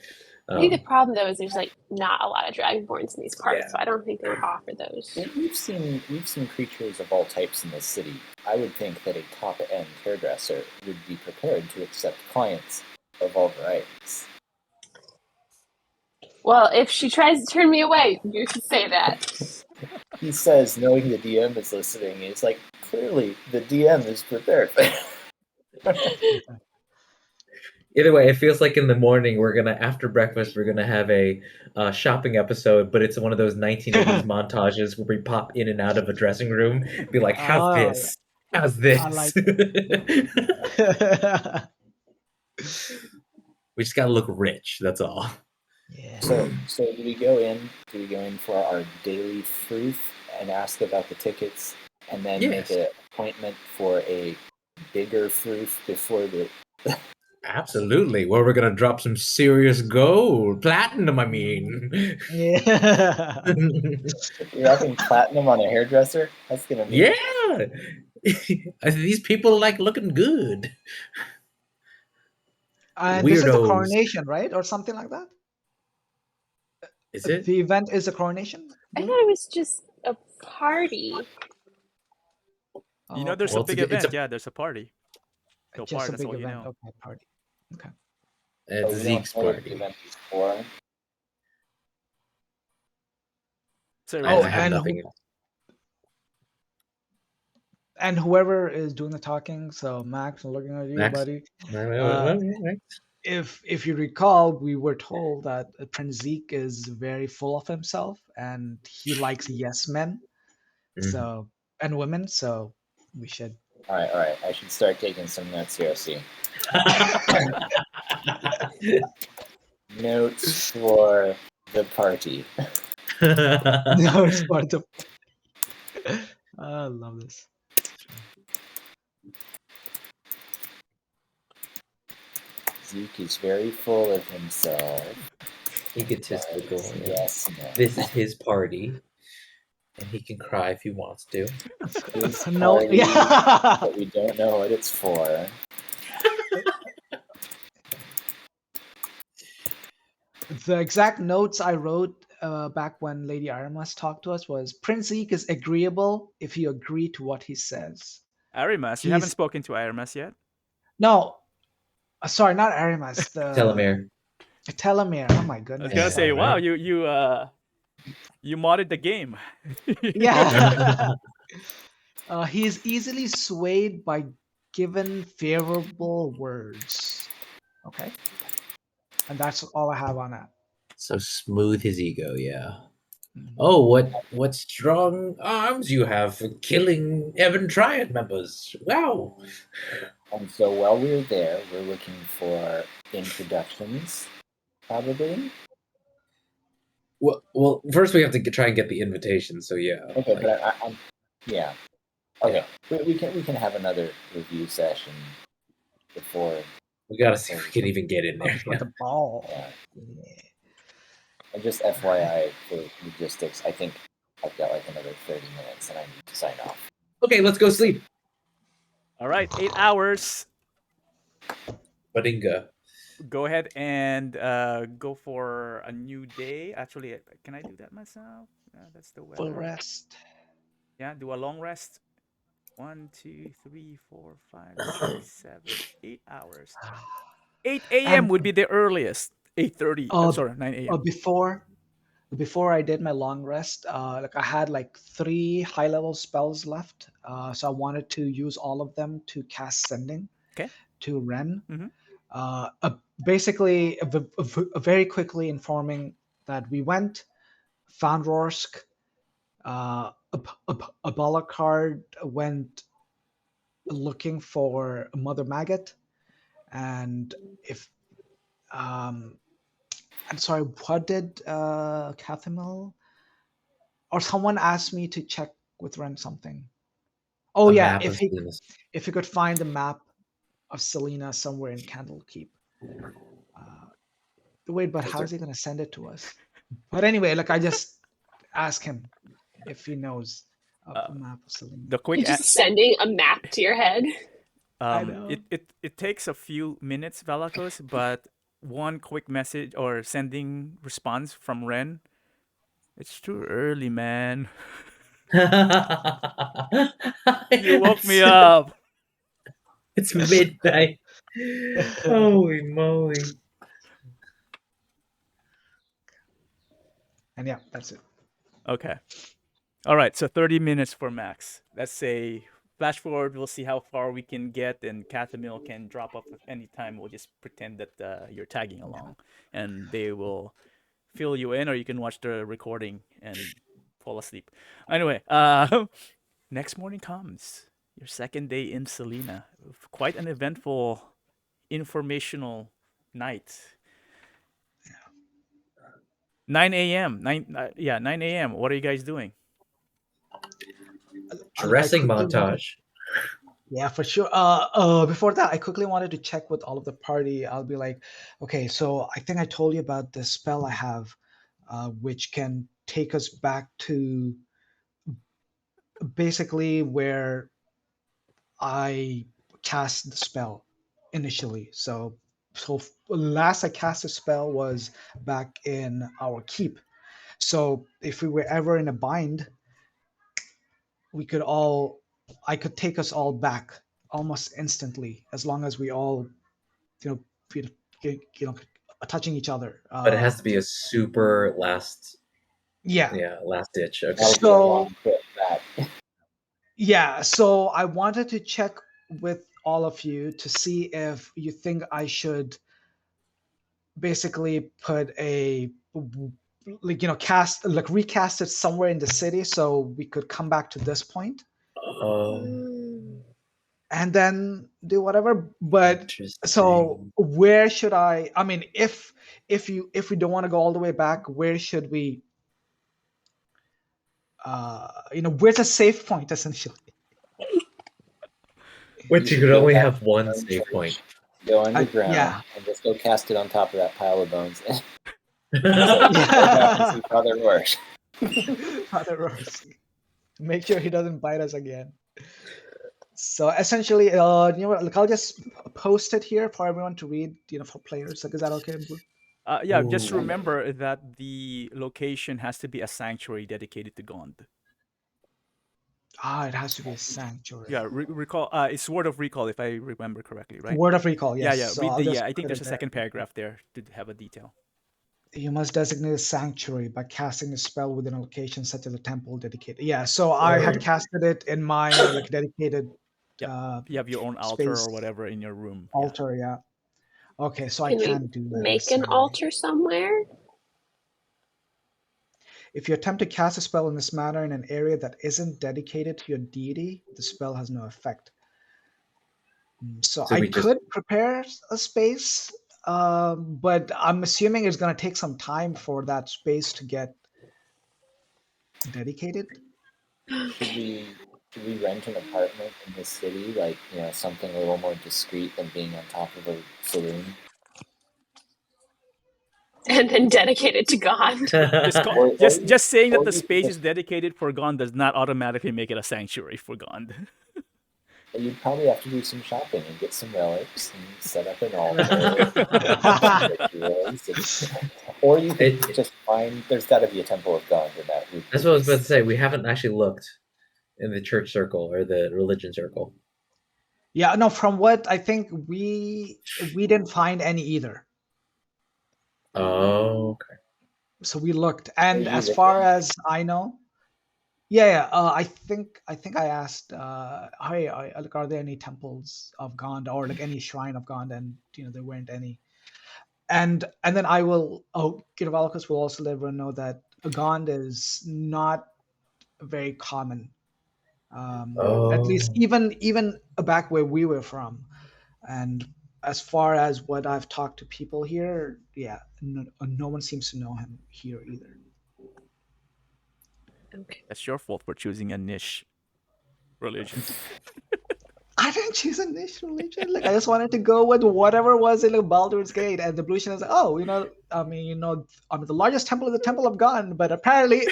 B: I think the problem though is there's like not a lot of Dragonborns in these parts,
C: Yeah.
B: so I don't think they would offer those.
E: Well, we've seen creatures of all types in this city. I would think that a top-end hairdresser would be prepared to accept clients of all varieties.
B: Well, if she tries to turn me away, you should say that.
E: He says, knowing the DM is listening, he's like, clearly the DM is prepared.
C: Either way, it feels like in the morning after breakfast we're gonna have a shopping episode, but it's one of those 1980s montages where we pop in and out of a dressing room, be like, "How's
D: Oh,
C: this? How's
D: I like
C: this?"
D: yeah.
C: We just gotta look rich. That's all.
E: So do we go in? Do we go in for our daily proof and ask about the tickets, and then
C: Yes.
E: make an appointment for a bigger proof before the?
C: Absolutely. Well, we're gonna drop some serious gold, platinum. I mean.
D: Yeah.
E: You're having platinum on a hairdresser? That's gonna be
C: Yeah. These people like looking good.
D: And this is the
C: Weirdos.
D: coronation, right? Or something like that?
C: Is it?
D: The event is a coronation?
B: I thought it was just a party.
A: You know, there's
C: Well,
A: a big
C: it's
A: event.
C: a-
A: Yeah, there's a party. Go
D: Just
A: party.
D: a
A: That's
D: big
A: all you
D: event.
A: know.
D: Okay, party. Okay.
C: It's
E: we
C: Zeke's
E: don't know what the
C: party.
E: event is for.
A: So
C: I
D: Oh,
C: have
D: and
C: nothing.
D: and whoever is doing the talking, so Max, I'm looking at you,
C: Max?
D: buddy.
C: Uh,
D: If you recall, we were told that Prince Zeke is very full of himself and he likes yes men,
C: Mhm.
D: so and women. So we should.
E: All right. I should start taking some notes here. See, notes for the party.
D: No, it's part of. I love this.
E: Zeke is very full of himself.
C: Egotistical.
E: Says,
C: Yeah.
E: yes, no.
C: This is his party, and he can cry if he wants to.
E: His
D: No,
E: party,
D: yeah.
E: but we don't know what it's for.
D: The exact notes I wrote back when Lady Aramas talked to us was Prince Zeke is agreeable if you agree to what he says.
A: Arimas, you haven't
D: He's
A: spoken to Arimas yet?
D: no, sorry, not Aramas. The
C: Telomere.
D: Telomere. Oh my
A: I was
D: goodness.
A: gonna say, wow,
C: Right.
A: you modded the game.
D: Yeah. He's easily swayed by given favorable words. Okay. And that's all I have on that.
C: So smooth his ego, yeah.
D: Mhm.
C: Oh, what strong arms you have for killing Evan Triad members. Wow.
E: And so while we're there, we're looking for introductions, probably.
C: Well, first we have to try and get the invitation, so yeah.
E: Okay,
C: like-
E: but I'm yeah. Okay, we can have another review session before.
C: we gotta see if we can even get in there.
D: Before
C: Yeah.
D: the ball.
E: Yeah.
D: Yeah.
E: And just FYI for logistics, I think I've got like another 30 minutes and I need to sign off.
C: Okay, let's go sleep.
A: All right, 8 hours.
C: Badinga.
A: Go ahead and go for a new day. Actually, can I do that myself? That's the
D: Full
A: weather.
D: rest.
A: Yeah, do a long rest. 1, 2, 3, 4, 5, 6, 7, 8 hours. 8 a.m.
D: And
A: would be the earliest. 8:30. I'm sorry, 9 a.m.
D: before I did my long rest, like I had like 3 high level spells left. So I wanted to use all of them to cast sending
A: Okay.
D: to Ren.
A: Mhm.
D: Basically, very quickly informing that we went, found Rorsk, a Balakard went looking for Mother Maggot, and if I'm sorry, what did Kathumyl or someone asked me to check with Ren something? Oh
C: A
D: yeah,
C: map of Venus.
D: if he could find the map of Selena somewhere in Candlekeep. Wait, but how is he gonna send it to us? But anyway, like I just ask him if he knows of the map of Selena.
A: The quick
B: You're just sending a map to your head.
D: I know.
A: it takes a few minutes, Valakos, but one quick message or sending response from Ren. It's too early, man. You woke me up.
C: It's midnight. Holy moly.
D: And yeah, that's it.
A: Okay. All right. So 30 minutes for Max. Let's say flash forward. We'll see how far we can get, and Kathumyl can drop off at any time. We'll just pretend that you're tagging along, and they will fill you in, or you can watch the recording and fall asleep. Anyway, next morning comes your second day in Selena. Quite an eventful, informational night. 9 a.m. 9 a.m. What are you guys doing?
C: Dressing
D: quickly
C: montage.
D: Yeah, for sure. Before that, I quickly wanted to check with all of the party. I'll be like, okay, so I think I told you about the spell I have, which can take us back to basically where I cast the spell initially. So last I cast a spell was back in our keep. So if we were ever in a bind, we could all I could take us all back almost instantly as long as we all you know you you know touching each other.
C: But it has to be a super last
D: Yeah.
C: last ditch. Okay.
E: That would be a
D: So
E: long trip back.
D: yeah, so I wanted to check with all of you to see if you think I should basically put a cast recast it somewhere in the city so we could come back to this point and then do whatever. But so
C: Interesting.
D: where should I mean if we don't want to go all the way back, where should we where's a safe point essentially?
C: Which you
E: should
C: could
E: go
C: only
E: back
C: have
E: to
C: one
E: your own
C: save
E: church,
C: point.
E: Go underground
D: yeah.
E: and just go cast it on top of that pile of bones. Go
D: Yeah.
E: back and see Father Rourke.
D: Father Rose. Make sure he doesn't bite us again. So essentially, I'll just post it here for everyone to read, for players. Like, is that okay, Blue?
A: Yeah, just
C: Ooh.
A: remember that the location has to be a sanctuary dedicated to Gond.
D: It has to be a sanctuary.
A: Yeah, recall. It's Word of Recall, if I remember correctly, right?
D: Word of recall, yes.
A: Yeah.
D: So
A: Read
D: I'll
A: the.
D: just
A: Yeah, I think
D: put
A: there's
D: it
A: a
D: there.
A: second paragraph there to have a detail.
D: You must designate a sanctuary by casting a spell within a location such as a temple dedicated. Yeah, so I had casted it in my dedicated
A: Yep. You have your own altar
D: space
A: or whatever in your room.
D: altar. Yeah. Okay, so I
B: Can we
D: can't do that.
B: make an
D: necessarily.
B: altar somewhere?
D: If you attempt to cast a spell in this manner in an area that isn't dedicated to your deity, the spell has no effect. So I
C: we just
D: could prepare a space, but I'm assuming it's going to take some time for that space to get dedicated.
E: Should we rent an apartment in the city, like something a little more discreet than being on top of a saloon?
B: And then dedicate it to God.
A: Just saying that the
E: you
A: space
E: could
A: is dedicated for Gond does not automatically make it a sanctuary for Gond.
E: You'd probably have to do some shopping and get some relics and set up an altar. Or you could just find, there's got to be a temple of God in that.
C: That's what I was about to say. We haven't actually looked in the church circle or the religion circle.
D: Yeah, no, from what I think we didn't find any either.
C: Oh, okay.
D: So we looked, and
E: Are you
D: as far
E: looking?
D: as I know, yeah. I think I asked, hey, are there any temples of Gond or like any shrine of Gond, and there weren't any. And then I will, Valakos will also let everyone know that Gond is not very common. At least even back where we were from, and as far as what I've talked to people here, yeah, no one seems to know him here either.
B: Okay.
A: That's your fault for choosing a niche religion.
D: I didn't choose a niche religion. Like I just wanted to go with whatever was in like Baldur's Gate, and the Blution is like, the largest temple is the Temple of God, but apparently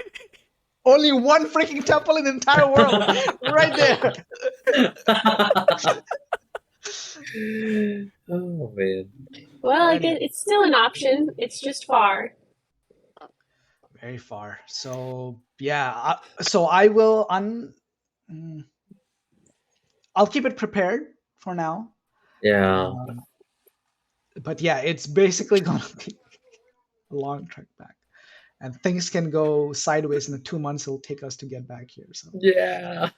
D: only one freaking temple in the entire world, right there.
C: Oh man.
B: Well,
D: Anyway.
B: it's still an option. It's just far.
D: Very far. So yeah, I will I'll keep it prepared for now.
C: Yeah.
D: But yeah, it's basically gonna be a long trek back, and things can go sideways in the 2 months it'll take us to get back here. So,
C: Yeah.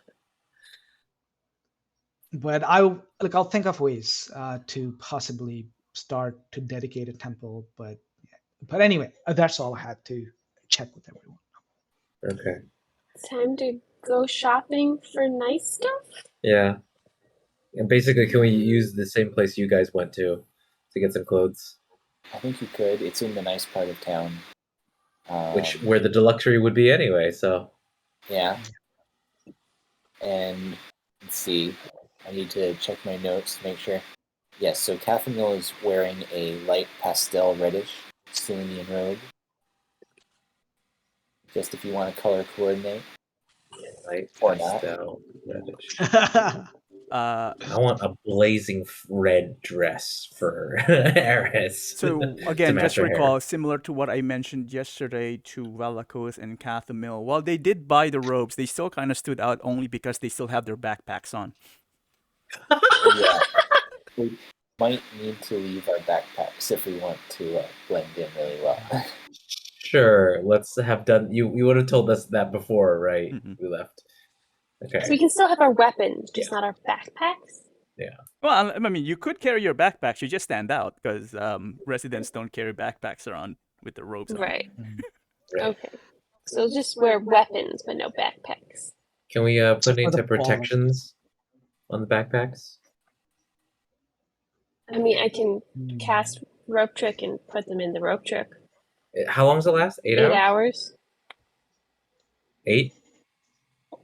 D: but I'll think of ways to possibly start to dedicate a temple. But anyway, that's all I had to check with everyone.
C: Okay.
B: Time to go shopping for nice stuff.
C: Yeah. And basically, can we use the same place you guys went to get some clothes?
E: I think you could. It's in the nice part of town.
C: Where the Deluxury would be anyway, so.
E: Yeah. And let's see. I need to check my notes to make sure. Yes, so Kathumyl is wearing a light pastel reddish Selenian robe. Just if you want to color coordinate.
C: Light
E: Or not.
C: pastel reddish.
A: Uh,
C: I want a blazing red dress for Aris.
A: so
C: to
A: again,
C: match
A: just
C: her hair.
A: recall, similar to what I mentioned yesterday to Valakos and Kathumyl, while they did buy the robes, they still kind of stood out only because they still have their backpacks on.
E: Yeah. We might need to leave our backpacks if we want to blend in really well.
C: Sure, let's have done. You would have told us that before, right?
A: Mhm.
C: We left.
B: So we
C: Okay.
B: can still have our weapons, just
C: Yeah.
B: not our backpacks.
A: Well, I mean, you could carry your backpacks. You just stand out because residents don't carry backpacks around with the robes on.
B: Right.
C: Right.
B: Okay. So just wear weapons, but no backpacks.
C: Can we put
D: Except
C: any
D: for the
C: type of protections on the backpacks?
B: I mean, I can
D: Hmm.
B: cast rope trick and put them in the rope trick.
C: How long does it last? 8
B: 8
C: hours?
B: hours.
C: 8?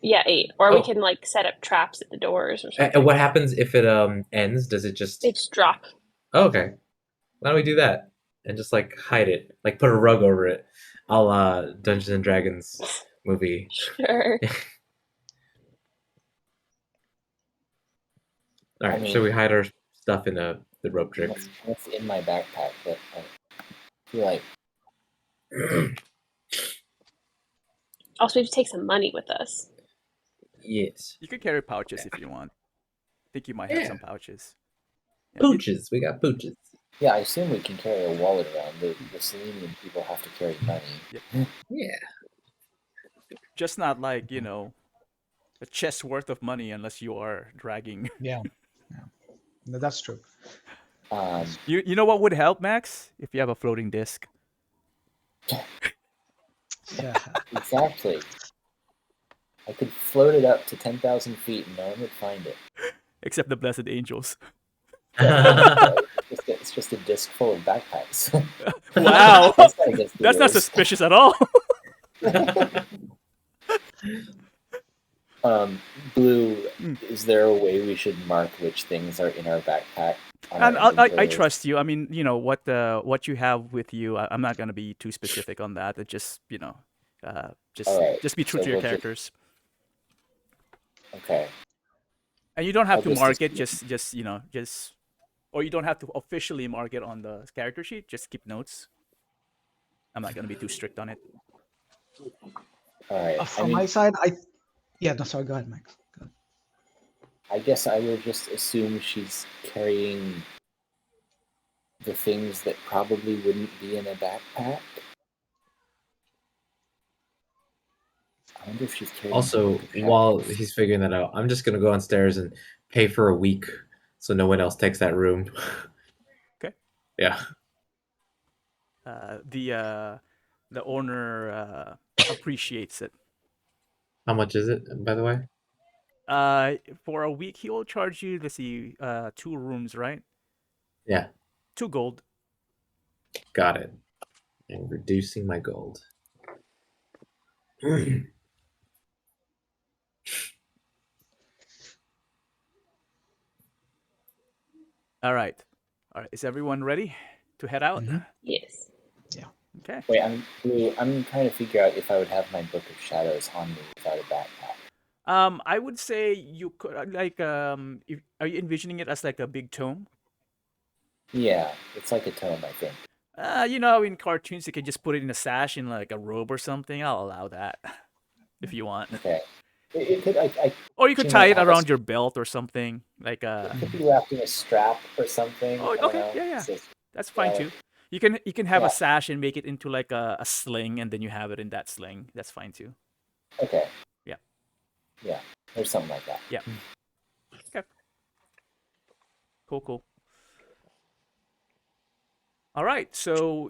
B: Yeah, 8. Or we
C: Oh.
B: can like set up traps at the doors or something.
C: And what happens if it ends? Does it just?
B: They just drop.
C: Oh, okay. Why don't we do that and just like hide it, like put a rug over it, a la Dungeons and Dragons movie.
B: Sure.
C: All right,
E: I
C: so
E: mean-
C: we hide our stuff in the rope trick.
E: What's in my backpack that I feel like
B: Also, we have to take some money with us.
C: Yes.
A: You could carry pouches if you want. I think you might have
C: Yeah.
A: some pouches. Yeah, you-
C: Pooches. We got pooches.
E: yeah, I assume we can carry a wallet around. The Selenian people have to carry money.
C: Yeah.
A: just not like, a chest worth of money unless you are dragging.
D: Yeah. No, that's true.
A: You know what would help, Max? If you have a floating disc.
D: Yeah.
E: Exactly. I could float it up to 10,000 feet and no one would find it.
A: Except the blessed angels.
E: It's just a disc full of backpacks.
A: Wow.
E: That's not against the
A: That's not
E: rules.
A: suspicious at all.
E: Blue,
A: Hmm.
E: is there a way we should mark which things are in our backpack? on
A: And
E: our
A: I
E: inventory?
A: trust you. I mean, what you have with you. I'm not gonna be too specific on that. It just
E: Alright,
A: just be true
E: so
A: to your
E: we'll just-
A: characters.
E: Okay.
A: And you don't have
E: I'll
A: to
E: just
A: mark it.
E: assume-
A: Or you don't have to officially mark it on the character sheet. Just keep notes. I'm not gonna be too strict on it.
E: Alright. I
D: From
E: mean,
D: my side, no, sorry, go ahead, Max. Go ahead.
E: I guess I would just assume she's carrying the things that probably wouldn't be in a backpack. I wonder if she's carrying.
C: Also,
E: backpacks.
C: while he's figuring that out, I'm just gonna go downstairs and pay for a week so no one else takes that room.
A: Okay.
C: Yeah.
A: The owner appreciates it.
C: How much is it, by the way?
A: For a week he will charge you. Let's see, 2 rooms, right?
C: Yeah.
A: 2 gold.
C: Got it. And reducing my gold.
A: All right. Is everyone ready to head out?
D: Mhm.
B: Yes.
A: Okay.
E: Wait, I'm trying to figure out if I would have my Book of Shadows on me without a backpack.
A: I would say you could are you envisioning it as like a big tome?
E: Yeah, it's like a tome, I think.
A: In cartoons you can just put it in a sash in like a robe or something. I'll allow that if you want.
E: Okay. It could I
A: Or you could
E: you
A: tie
E: know
A: it
E: have a
A: around your belt or something. Like
E: it could be wrapped in a strap or something.
A: oh,
E: I don't
A: okay,
E: know.
A: yeah,
E: It's
A: yeah,
E: just,
A: that's fine
E: yeah,
A: too. You can have a
E: yeah.
A: sash and make it into like a sling, and then you have it in that sling. That's fine too.
E: Okay.
A: Yeah.
E: Yeah. There's something like that.
A: Yeah. Okay. Cool, cool. All right, so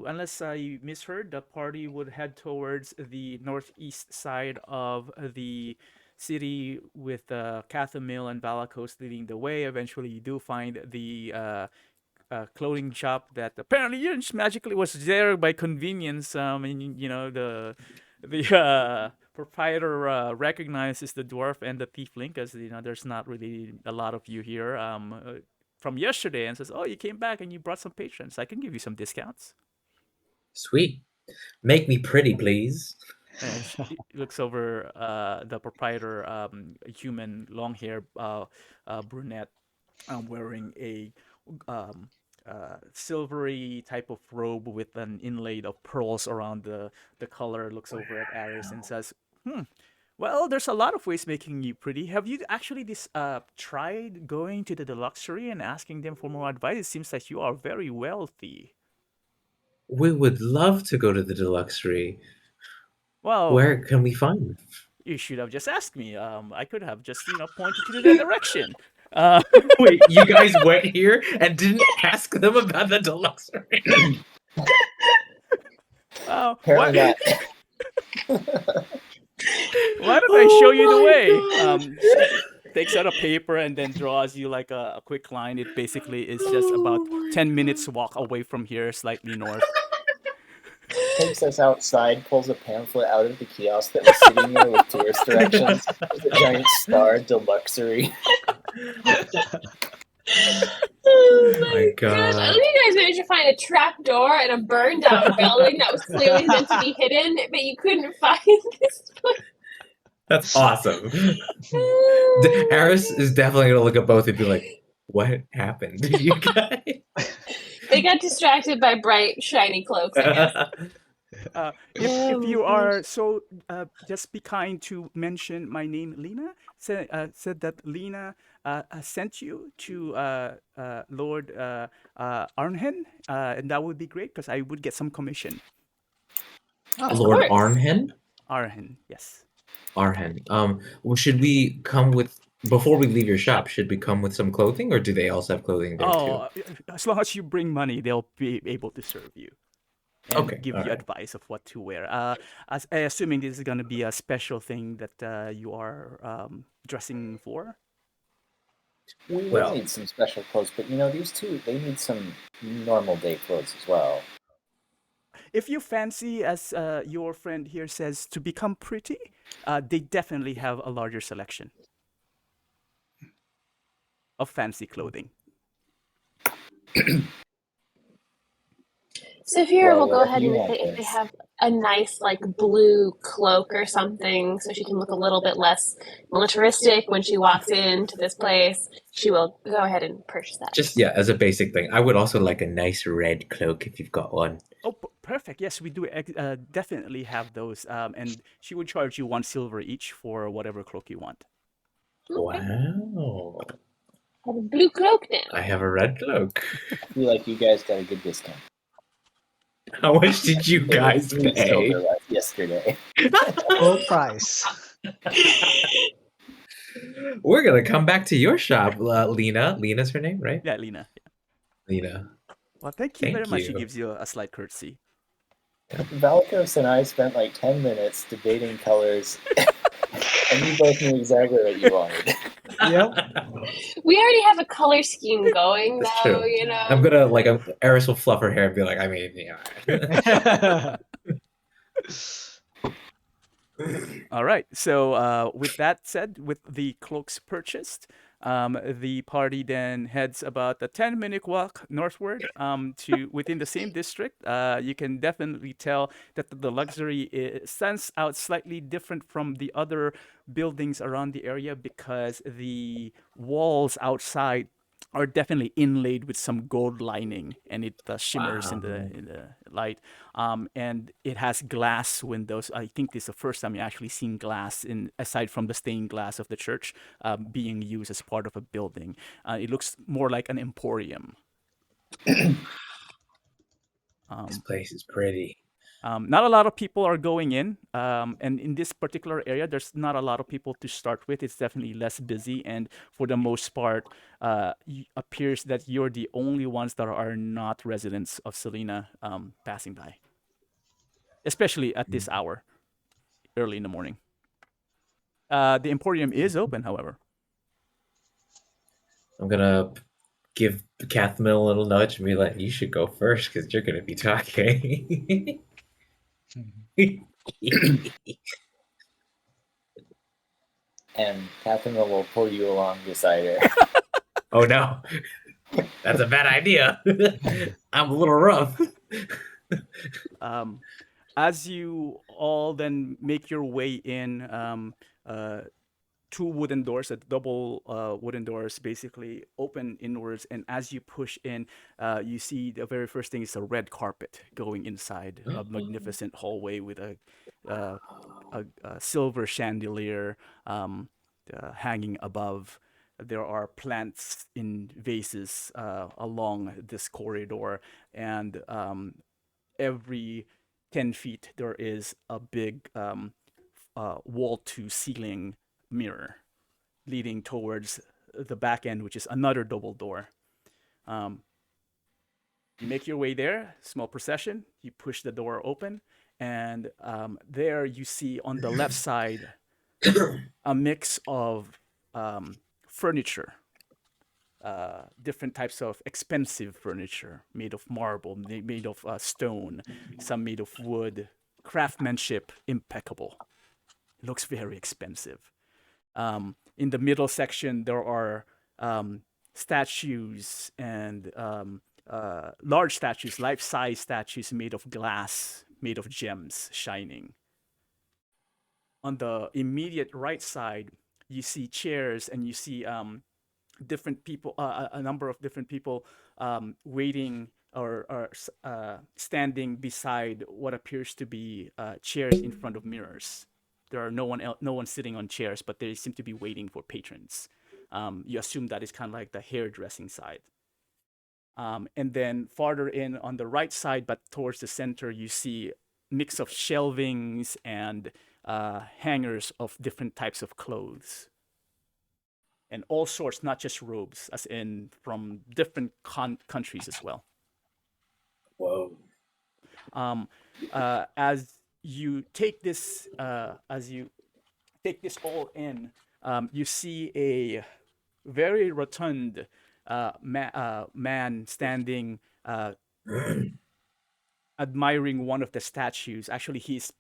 A: unless I misheard, the party would head towards the northeast side of the city with Kathumyl and Valakos leading the way. Eventually, you do find the clothing shop that apparently just magically was there by convenience. And the proprietor recognizes the dwarf and the tiefling because there's not really a lot of you here. From yesterday and says, "Oh, you came back and you brought some patrons. I can give you some discounts."
C: Sweet. Make me pretty, please.
A: And she looks over the proprietor, a human, long hair, brunette, wearing a um, silvery type of robe with an inlaid of pearls around the collar. Looks over at Aris and says, "Well, there's a lot of ways making you pretty. Have you actually tried going to the Deluxury and asking them for more advice? It seems that you are very wealthy."
C: We would love to go to the Deluxury.
A: Well,
C: Where can we find them?
A: you should have just asked me. I could have just pointed you to that direction. Uh,
C: Wait, you guys went here and didn't ask them about the Deluxury?
A: why,
E: Apparently not.
A: why don't I show you the
C: Oh
A: way?
C: my God.
A: She takes out a paper and then draws you like a quick line. It basically is just about
C: Oh my
A: 10 minutes walk away from here, slightly north.
E: Takes us outside, pulls a pamphlet out of the kiosk that was sitting there with tourist directions. There's a giant star, Deluxury.
B: Oh
C: my
B: gosh. I
C: God.
B: love you guys managed to find a trap door in a burned down building that was clearly meant to be hidden, but you couldn't find this place.
C: That's awesome. Aris is definitely gonna look at both and be like, "What happened to you guys?"
B: They got distracted by bright, shiny cloaks, I guess.
A: If you
B: Oh,
A: are so, just be kind to mention my name, Lena. Said that Lena sent you to Lord Arnhen, and that would be great because I would get some commission.
B: Of
C: Lord
B: course.
C: Arnhen?
A: Arnhen, yes.
C: Arnhen. Well, should we come with before we leave your shop? Should we come with some clothing, or do they also have clothing there too?
A: Oh, as long as you bring money, they'll be able to serve you and
C: Okay,
A: give
C: all
A: you
C: right.
A: advice of what to wear. Assuming this is going to be a special thing that you are dressing for.
E: We will
C: Well,
E: need some special clothes, but these two, they need some normal day clothes as well.
A: If you fancy, as your friend here says, to become pretty, they definitely have a larger selection of fancy clothing.
B: Sapphira
E: Well,
B: will go
E: whatever
B: ahead
E: you
B: and
E: want,
B: if they
E: Liz.
B: have a nice like blue cloak or something, so she can look a little bit less militaristic when she walks into this place, she will go ahead and purchase that.
C: just as a basic thing. I would also like a nice red cloak if you've got one.
A: Oh, perfect. Yes, we do definitely have those. And she would charge you 1 silver each for whatever cloak you want.
B: Okay.
C: Wow.
B: I have a blue cloak now.
C: I have a red cloak.
E: I feel like you guys got a good discount.
C: How much did you
E: It
C: guys
E: was 3
C: pay?
E: silver yesterday.
D: Full price.
C: We're gonna come back to your shop, Lena. Lena's her name, right?
A: Yeah, Lena.
C: Lena.
A: Well, thank you very
C: Thank
A: much. She
C: you.
A: gives you a slight courtesy.
E: Valakos and I spent like 10 minutes debating colors, and you both knew exactly what you wanted.
D: Yep.
B: We already have a color scheme going,
C: That's
B: though.
C: true. I'm gonna Eris will fluff her hair and be like, I mean, yeah.
A: All right. So with that said, with the cloaks purchased, the party then heads about a 10-minute walk northward to within the same district. You can definitely tell that the luxury stands out slightly different from the other buildings around the area because the walls outside are definitely inlaid with some gold lining, and it shimmers in
C: Wow.
A: the light. And it has glass windows. I think this is the first time you actually seen glass in, aside from the stained glass of the church, being used as part of a building. It looks more like an emporium.
C: This
A: Um,
C: place is pretty.
A: Not a lot of people are going in, and in this particular area, there's not a lot of people to start with. It's definitely less busy, and for the most part, appears that you're the only ones that are not residents of Selena passing by, especially at this hour, early in the morning. The Emporium is open, however.
C: I'm gonna give Kathumyl a little nudge and be like, "You should go first because you're gonna be talking."
E: And Kathumyl will pull you along beside her.
C: Oh no, that's a bad idea. I'm a little rough.
A: As you all then make your way in, two wooden doors, double wooden doors, basically open inwards. And as you push in, you see the very first thing is a red carpet going inside a magnificent hallway with a silver chandelier hanging above. There are plants in vases along this corridor, and every 10 feet there is a big wall-to-ceiling mirror leading towards the back end, which is another double door. You make your way there, small procession. You push the door open, and there you see on the left side a mix of furniture, different types of expensive furniture made of marble, made of stone, some made of wood, craftsmanship impeccable. It looks very expensive. In the middle section, there are statues and large statues, life-size statues made of glass, made of gems, shining. On the immediate right side, you see chairs and you see different people, a number of different people waiting or standing beside what appears to be chairs in front of mirrors. There are no one sitting on chairs, but they seem to be waiting for patrons. You assume that is kind of like the hairdressing side. And then farther in on the right side, but towards the center, you see mix of shelvings and hangers of different types of clothes. And all sorts, not just robes, as in from different countries as well.
C: Whoa.
A: As you take this all in, you see a very rotund man standing, admiring one of the statues. Actually, he's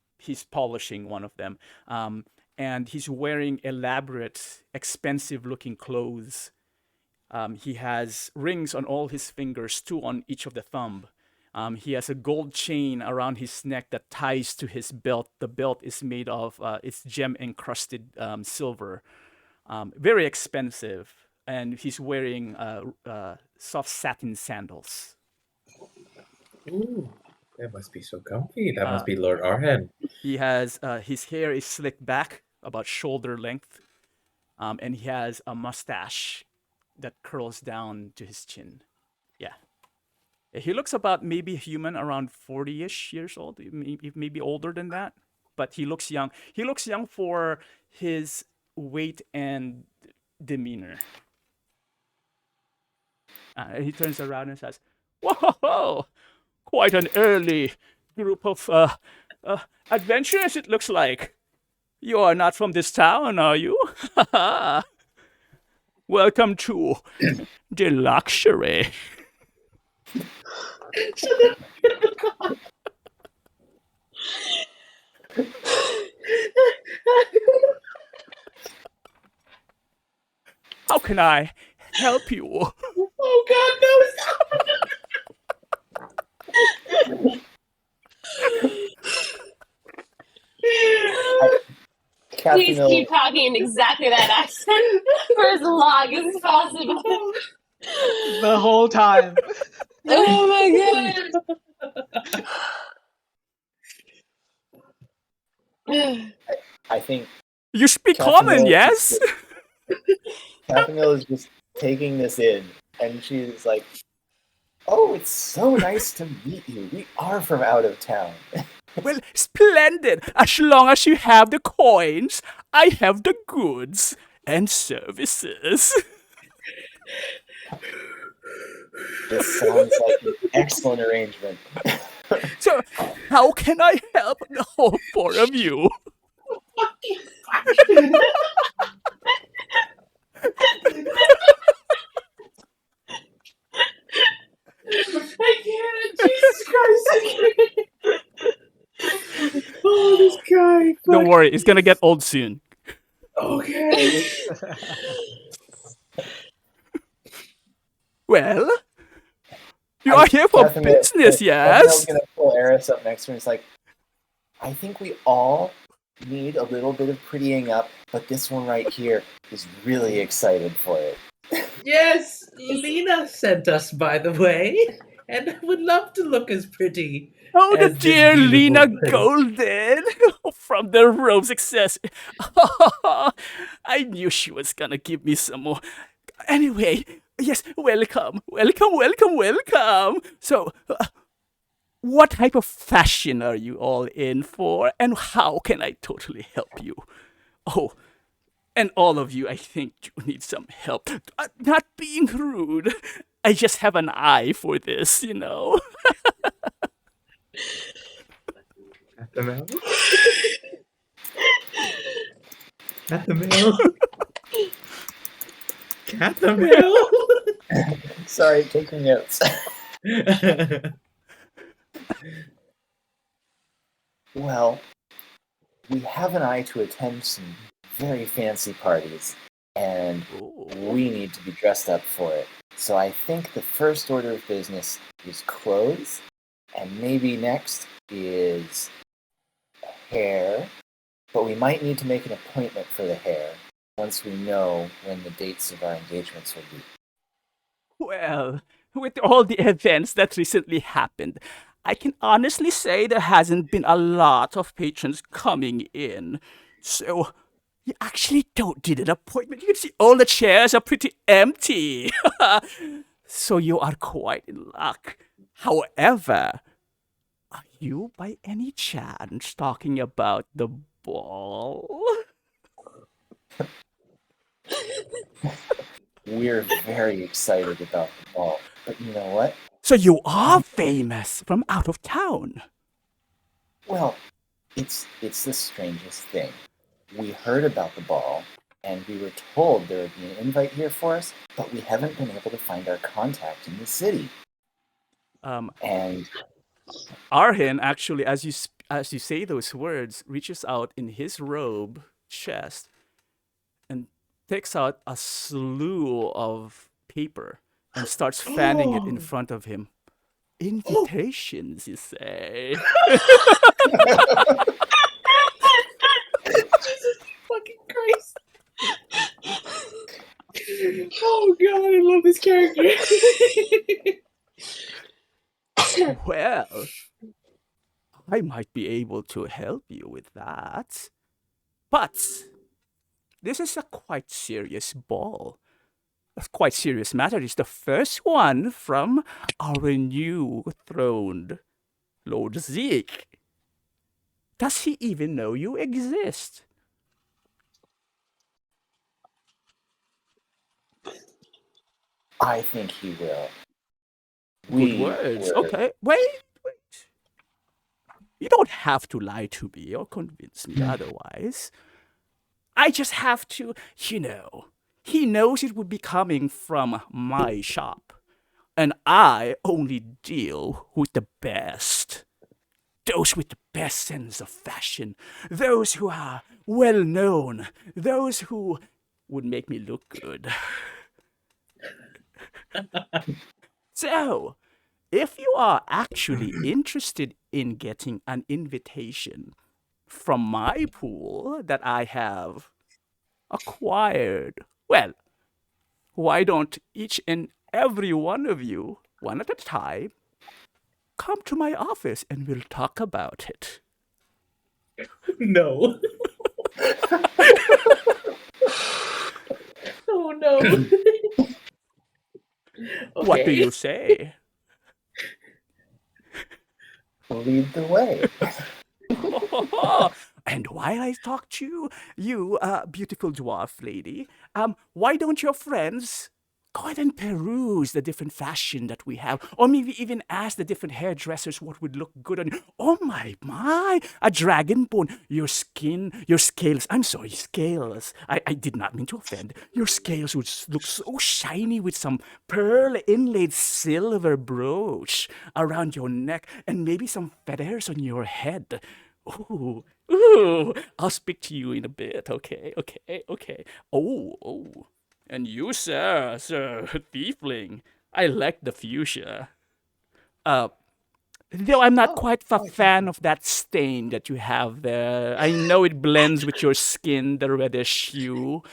A: polishing one of them, and he's wearing elaborate, expensive-looking clothes. He has rings on all his fingers, 2 on each of the thumb. He has a gold chain around his neck that ties to his belt. The belt is made of it's gem-encrusted silver, very expensive. And he's wearing soft satin sandals.
C: Ooh, that must be so comfy. That must be Lord Arhen.
A: He has his hair is slicked back about shoulder length, and he has a mustache that curls down to his chin. Yeah. He looks about maybe human, around 40-ish years old, maybe older than that, but he looks young. He looks young for his weight and demeanor. He turns around and says, "Whoa, quite an early group of adventurers, it looks like. You are not from this town, are you? Welcome to Deluxury." How can I help you?
C: Oh God, no!
B: Please
E: Kathumyl,
B: keep talking in exactly that accent for as long as possible.
D: the whole time.
B: Oh my god.
E: I think
A: You speak
E: Kathumyl
A: common,
E: is
A: yes?
E: Kathumyl is just taking this in, and she's like, "Oh, it's so nice to meet you. We are from out of town."
A: Well, splendid. As long as you have the coins, I have the goods and services.
E: This sounds like an excellent arrangement.
A: So, how can I help the whole four of you?
C: I can't. Jesus Christ. I can't. Oh, this guy.
A: Don't worry, it's gonna get old soon.
C: Okay.
A: Well, you are here for business,
E: Kathumyl's
A: yes?
E: gonna pull Aris up next to her. It's like, I think we all need a little bit of prettying up, but this one right here is really excited for it.
C: Yes, Lena sent us, by the way, and I would love to look as pretty.
A: Oh, the
C: as this
A: dear
C: beautiful
A: Lena
C: prince.
A: Golden from the Rose Access. I knew she was gonna give me some more. Anyway, yes, welcome. So, what type of fashion are you all in for, and how can I totally help you? Oh, and all of you, I think you need some help. Not being rude. I just have an eye for this, you know.
C: Kathumyl? Kathumyl? Kathumyl?
E: Sorry, taking notes. Well, we have an eye to attend some very fancy parties, and we need to be dressed up for it. So I think the first order of business is clothes, and maybe next is hair, but we might need to make an appointment for the hair once we know when the dates of our engagements will be.
A: Well, with all the events that recently happened, I can honestly say there hasn't been a lot of patrons coming in. So, you actually don't need an appointment. You can see all the chairs are pretty empty. So, you are quite in luck. However, are you by any chance talking about the ball?
E: We're very excited about the ball, but you know what?
A: So, you are famous from out of town.
E: Well, it's the strangest thing. We heard about the ball, and we were told there would be an invite here for us, but we haven't been able to find our contact in the city. And
A: Arhin actually, as you say those words, reaches out in his robe chest and takes out a slew of paper and starts fanning it in front of him. Invitations, you say?
C: Jesus fucking Christ. Oh god, I love this character.
A: Well, I might be able to help you with that. But this is a quite serious ball. A quite serious matter. It's the first one from our new throned Lord Zeke. Does he even know you exist?
E: I think he will.
A: Good words. Okay, wait. You don't have to lie to me or convince me otherwise. I just have to, he knows it would be coming from my shop. And I only deal with the best. Those with the best sense of fashion. Those who are well known. Those who would make me look good. So, if you are actually interested in getting an invitation from my pool that I have acquired, well, why don't each and every one of you, one at a time, come to my office and we'll talk about it.
C: No. Oh no.
A: What do
C: Okay.
A: you say?
E: Lead the way.
A: And while I talk to you, beautiful dwarf lady, why don't your friends go ahead and peruse the different fashion that we have, or maybe even ask the different hairdressers what would look good on you. Oh my, a dragon bone, your skin, your scales. I'm sorry, scales. I did not mean to offend. Your scales would look so shiny with some pearl inlaid silver brooch around your neck, and maybe some feathers on your head. Ooh, I'll speak to you in a bit, okay. Oh, and you, sir, tiefling, I like the fuchsia. Though I'm not quite a fan of that stain that you have there. I know it blends with your skin, the reddish hue.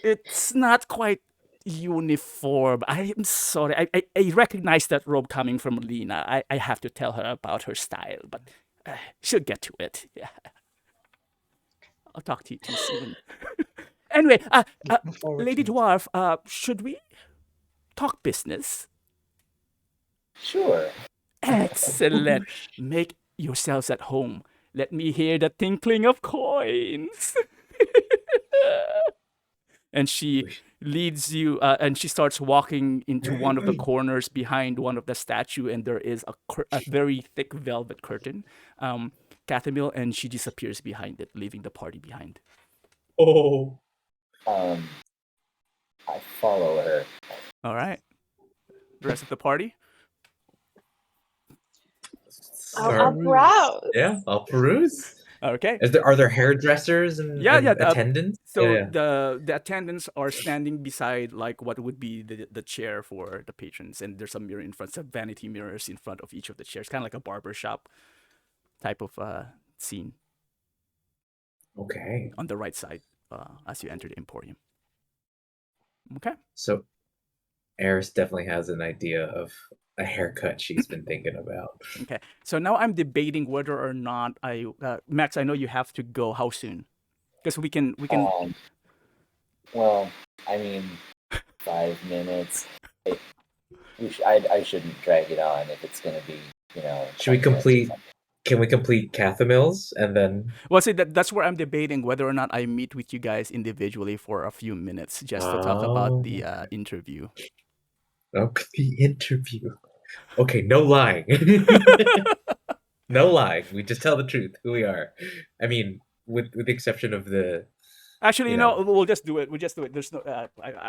A: It's not quite uniform. I am sorry. I recognize that robe coming from Lena. I have to tell her about her style, but she'll get to it. Yeah. I'll talk to you too soon. Anyway,
D: Looking forward
A: Lady
D: to it.
A: Dwarf, should we talk business?
E: Sure.
A: Excellent. Make yourselves at home. Let me hear the tinkling of coins. And she leads you, and she starts walking into one of the corners behind one of the statue, and there is a very thick velvet curtain. Kathumyl, and she disappears behind it, leaving the party behind.
C: Oh.
E: I follow her.
A: All right. The rest of the party?
B: I'll browse.
C: Yeah, I'll peruse.
A: Okay.
C: Are there hairdressers and,
A: Yeah,
C: and
A: yeah,
C: attendants?
A: So
C: Yeah.
A: the attendants are standing beside like what would be the chair for the patrons, and there's a mirror in front, some vanity mirrors in front of each of the chairs, kind of like a barber shop type of scene
C: Okay.
A: on the right side as you enter the emporium. Okay.
C: So Aris definitely has an idea of a haircut she's been thinking about.
A: Okay. So now I'm debating whether or not Max, I know you have to go. How soon? Because we can.
E: Well, I mean, 5 minutes. I shouldn't drag it on if it's going to be,
C: Should we
E: 20 minutes or
C: complete?
E: something.
C: Can we complete Kathumyl's and then?
A: Well, see, that's where I'm debating whether or not I meet with you guys individually for a few minutes just to talk about the interview.
C: Okay, the interview. Okay, no lying. No lying. We just tell the truth, who we are. I mean, with the exception of the.
A: Actually,
C: You know.
A: we'll just do it. We'll just do it. There's no.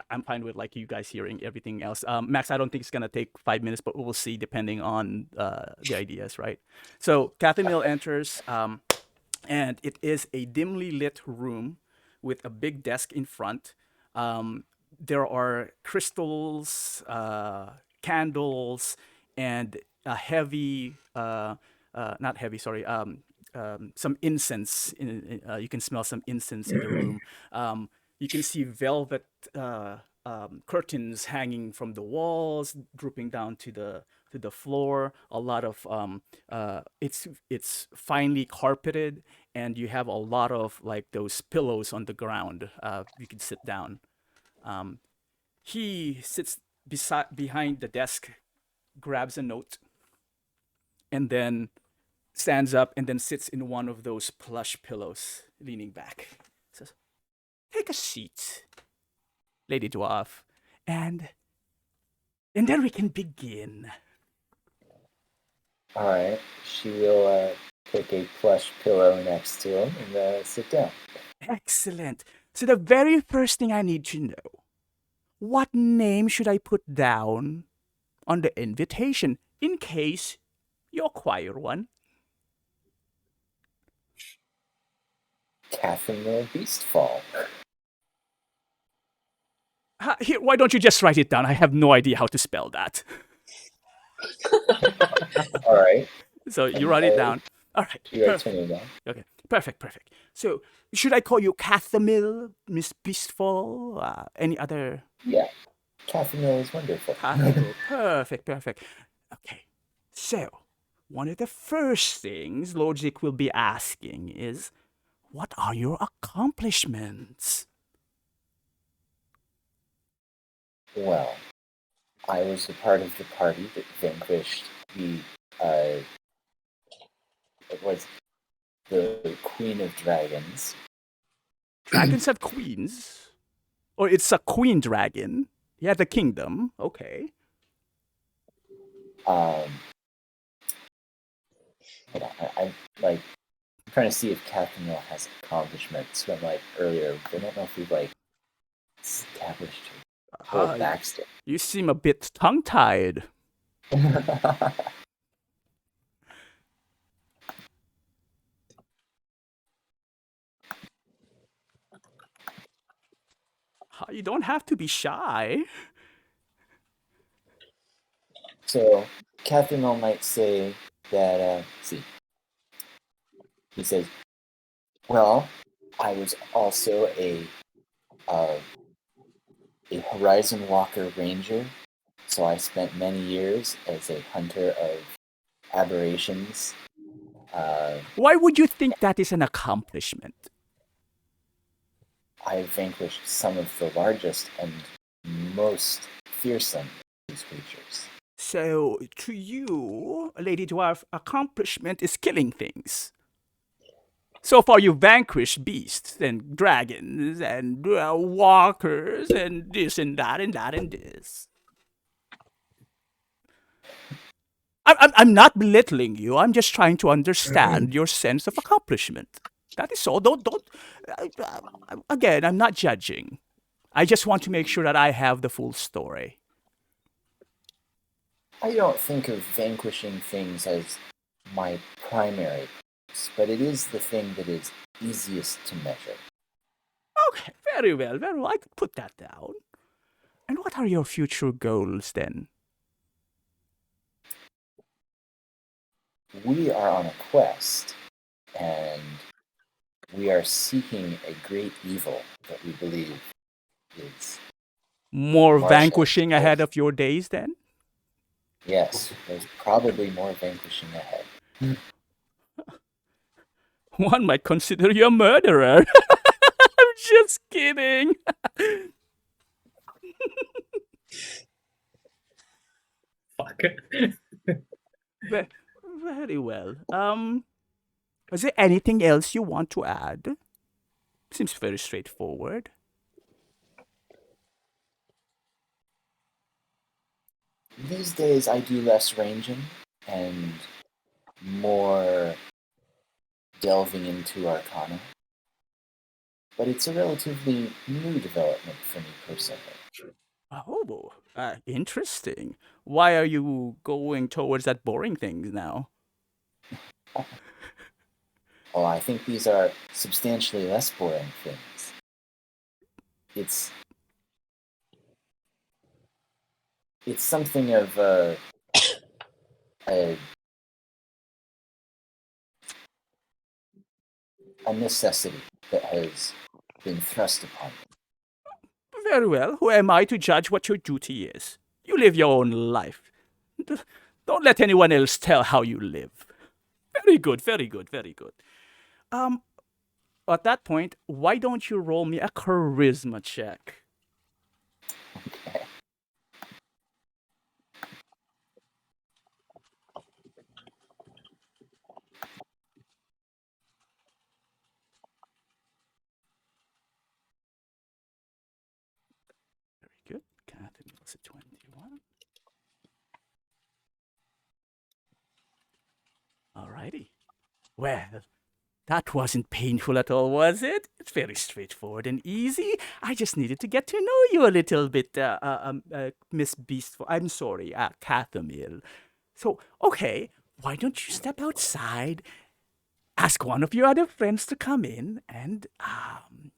A: I'm fine with like you guys hearing everything else. Max, I don't think it's gonna take 5 minutes, but we'll see depending on the ideas, right? So Kathumyl enters, and it is a dimly lit room with a big desk in front. There are crystals, candles, and a heavy, not heavy, sorry, some incense. You can smell some incense in the room. You can see velvet curtains hanging from the walls, drooping down to the floor. A lot of it's finely carpeted, and you have a lot of like those pillows on the ground. You can sit down. He sits behind the desk, grabs a note, and then stands up and then sits in one of those plush pillows, leaning back. Says, "Take a seat, Lady Dwarf, and then we can begin."
E: All right. She will take a plush pillow next to him and sit down.
A: Excellent. So the very first thing I need to know, what name should I put down on the invitation in case you acquire one?
E: Kathumyl Beastfall.
A: Here, why don't you just write it down? I have no idea how to spell that.
E: All right.
A: So you write it down. All right.
E: You write
A: Perfect.
E: your name down.
A: Okay. Perfect. So should I call you Kathumyl, Miss Beastfall? Any other?
E: Yeah. Kathumyl is wonderful.
A: Kathumyl. Perfect. Okay. So, one of the first things Logic will be asking is, what are your accomplishments?
E: Well, I was a part of the party that vanquished it was the Queen of Dragons.
A: Dragons have queens? Or it's a queen dragon? Yeah, the kingdom. Okay.
E: Hold on, I'm trying to see if Kathumyl has accomplishments from earlier. I don't know if we've established her whole backstory.
A: You seem a bit tongue-tied. You don't have to be shy.
E: So Kathumyl might say that. He says, "Well, I was also a Horizon Walker Ranger, so I spent many years as a hunter of aberrations.
A: Why would you think that is an accomplishment?
E: I vanquished some of the largest and most fearsome of these creatures."
A: So, to you, Lady Dwarf, accomplishment is killing things. So far, you've vanquished beasts and dragons and walkers and this and that and that and this. I'm not belittling you. I'm just trying to understand your sense of accomplishment. That is all. Don't. Again, I'm not judging. I just want to make sure that I have the full story.
E: I don't think of vanquishing things as my primary purpose, but it is the thing that is easiest to measure.
A: Okay, very well. I could put that down. And what are your future goals then?
E: We are on a quest, and we are seeking a great evil that we believe is
A: More
E: Martial
A: vanquishing
E: skills.
A: ahead of your days then?
E: Yes, there's probably more vanquishing ahead.
A: One might consider you a murderer. I'm just kidding.
C: Fuck.
A: Very well. Is there anything else you want to add? Seems very straightforward.
E: These days I do less ranging and more delving into Arcana. But it's a relatively new development for me personally.
A: Oh, interesting. Why are you going towards that boring thing now?
E: Oh, I think these are substantially less boring things. It's something of a necessity that has been thrust upon me.
A: Very well. Who am I to judge what your duty is? You live your own life. Don't let anyone else tell how you live. Very good. At that point, why don't you roll me a charisma check?
E: Okay.
A: Very good. Kathumyl's at 21. Alrighty. Well, that wasn't painful at all, was it? It's very straightforward and easy. I just needed to get to know you a little bit, Miss Beastful. I'm sorry, Kathumyl. So, okay, why don't you step outside, ask one of your other friends to come in, and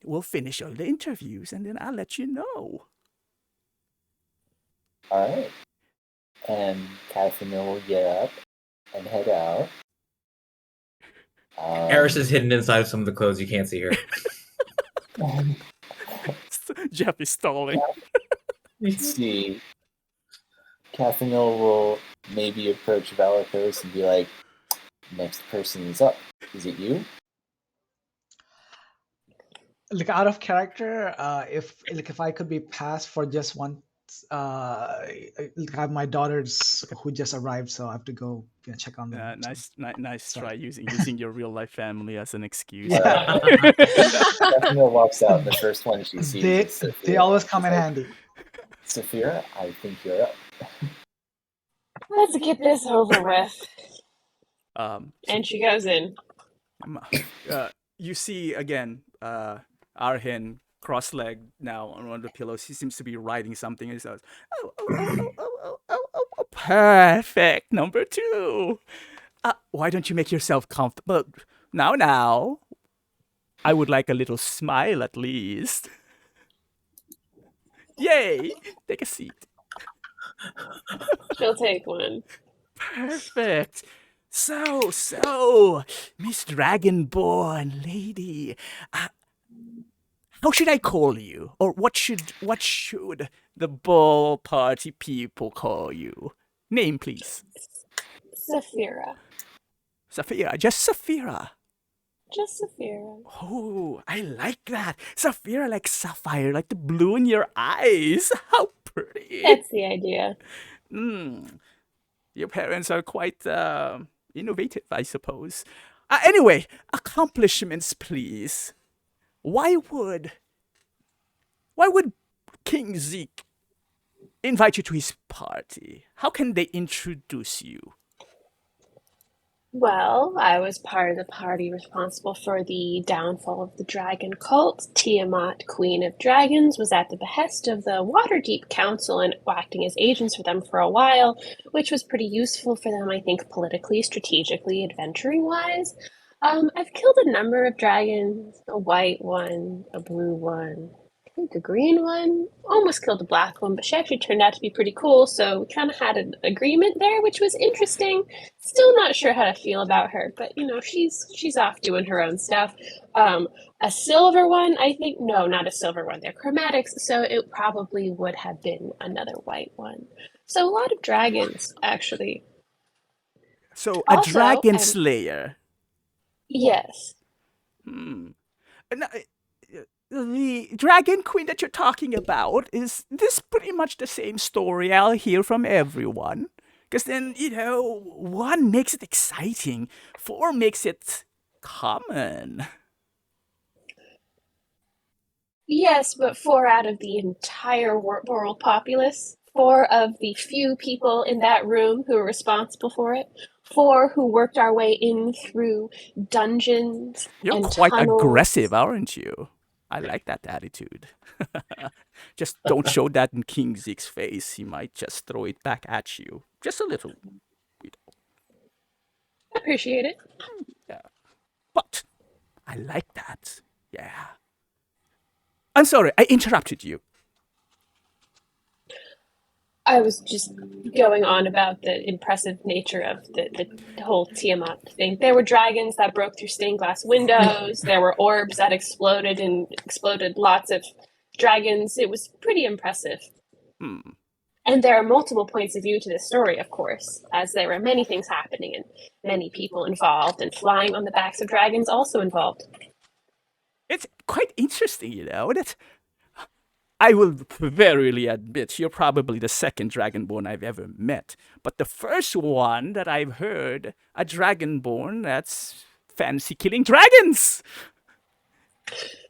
A: we'll finish all the interviews, and then I'll let you know.
E: All right. And Kathumyl will get up and head out.
C: Aris is hidden inside of some of the clothes. You can't see her.
A: Jeff is stalling.
E: Let's see. Kathumyl will maybe approach Valakos and be like, next person is up. Is it you?
D: Like out of character, if I could be passed for just one, like I have my daughters who just arrived, so I have to go check on them.
A: Nice
D: Sorry.
A: try using your real life family as an excuse.
D: Yeah.
E: Kathumyl walks out. The first one she sees
D: they
E: is Sapphira.
D: they always come
E: She's
D: in
E: like,
D: handy.
E: Sapphira, I think you're up.
B: Let's get this over with.
A: So,
B: And she goes in.
A: you see again, Arhin cross-legged now on one of the pillows. He seems to be writing something. And he says, "Oh, perfect. Number 2. Why don't you make yourself comfortable? Now. I would like a little smile at least. Yay! Take a seat.
B: She'll take one.
A: Perfect. So, Miss Dragonborn lady, how should I call you, or what should the ball party people call you? Name, please.
B: Sapphira.
A: Sapphira, just Sapphira.
B: Just Sapphira.
A: Oh, I like that. Sapphira, like sapphire, like the blue in your eyes. How pretty.
B: That's the idea.
A: Your parents are quite innovative, I suppose. Anyway, accomplishments, please. Why would King Zeke invite you to his party? How can they introduce you?
B: Well, I was part of the party responsible for the downfall of the dragon cult. Tiamat, Queen of Dragons, was at the behest of the Waterdeep Council and acting as agents for them for a while, which was pretty useful for them, I think, politically, strategically, adventuring-wise. I've killed a number of dragons, a white one, a blue one, I think a green one, almost killed a black one, but she actually turned out to be pretty cool, so we kind of had an agreement there, which was interesting. Still not sure how to feel about her, but she's off doing her own stuff. A silver one, I think, no, not a silver one. They're chromatics, so it probably would have been another white one. So a lot of dragons, actually.
A: So a
B: Also,
A: dragon slayer.
B: Yes.
A: Now, the dragon queen that you're talking about, is this pretty much the same story I'll hear from everyone? Because then, 1 makes it exciting, 4 makes it common.
B: Yes, but 4 out of the entire world populace, 4 of the few people in that room who were responsible for it, 4 who worked our way in through dungeons
A: You're
B: and
A: quite
B: tunnels.
A: aggressive, aren't you? I like that attitude. Just don't show that in King Zeke's face. He might just throw it back at you. Just a little.
B: Appreciate it.
A: Yeah. But I like that. Yeah. I'm sorry, I interrupted you.
B: I was just going on about the impressive nature of the whole Tiamat thing. There were dragons that broke through stained glass windows. There were orbs that exploded and exploded lots of dragons. It was pretty impressive. And there are multiple points of view to this story, of course, as there were many things happening and many people involved, and flying on the backs of dragons also involved.
A: It's quite interesting, that I will verily admit you're probably the second dragonborn I've ever met. But the first one that I've heard, a dragonborn that's fancy killing dragons.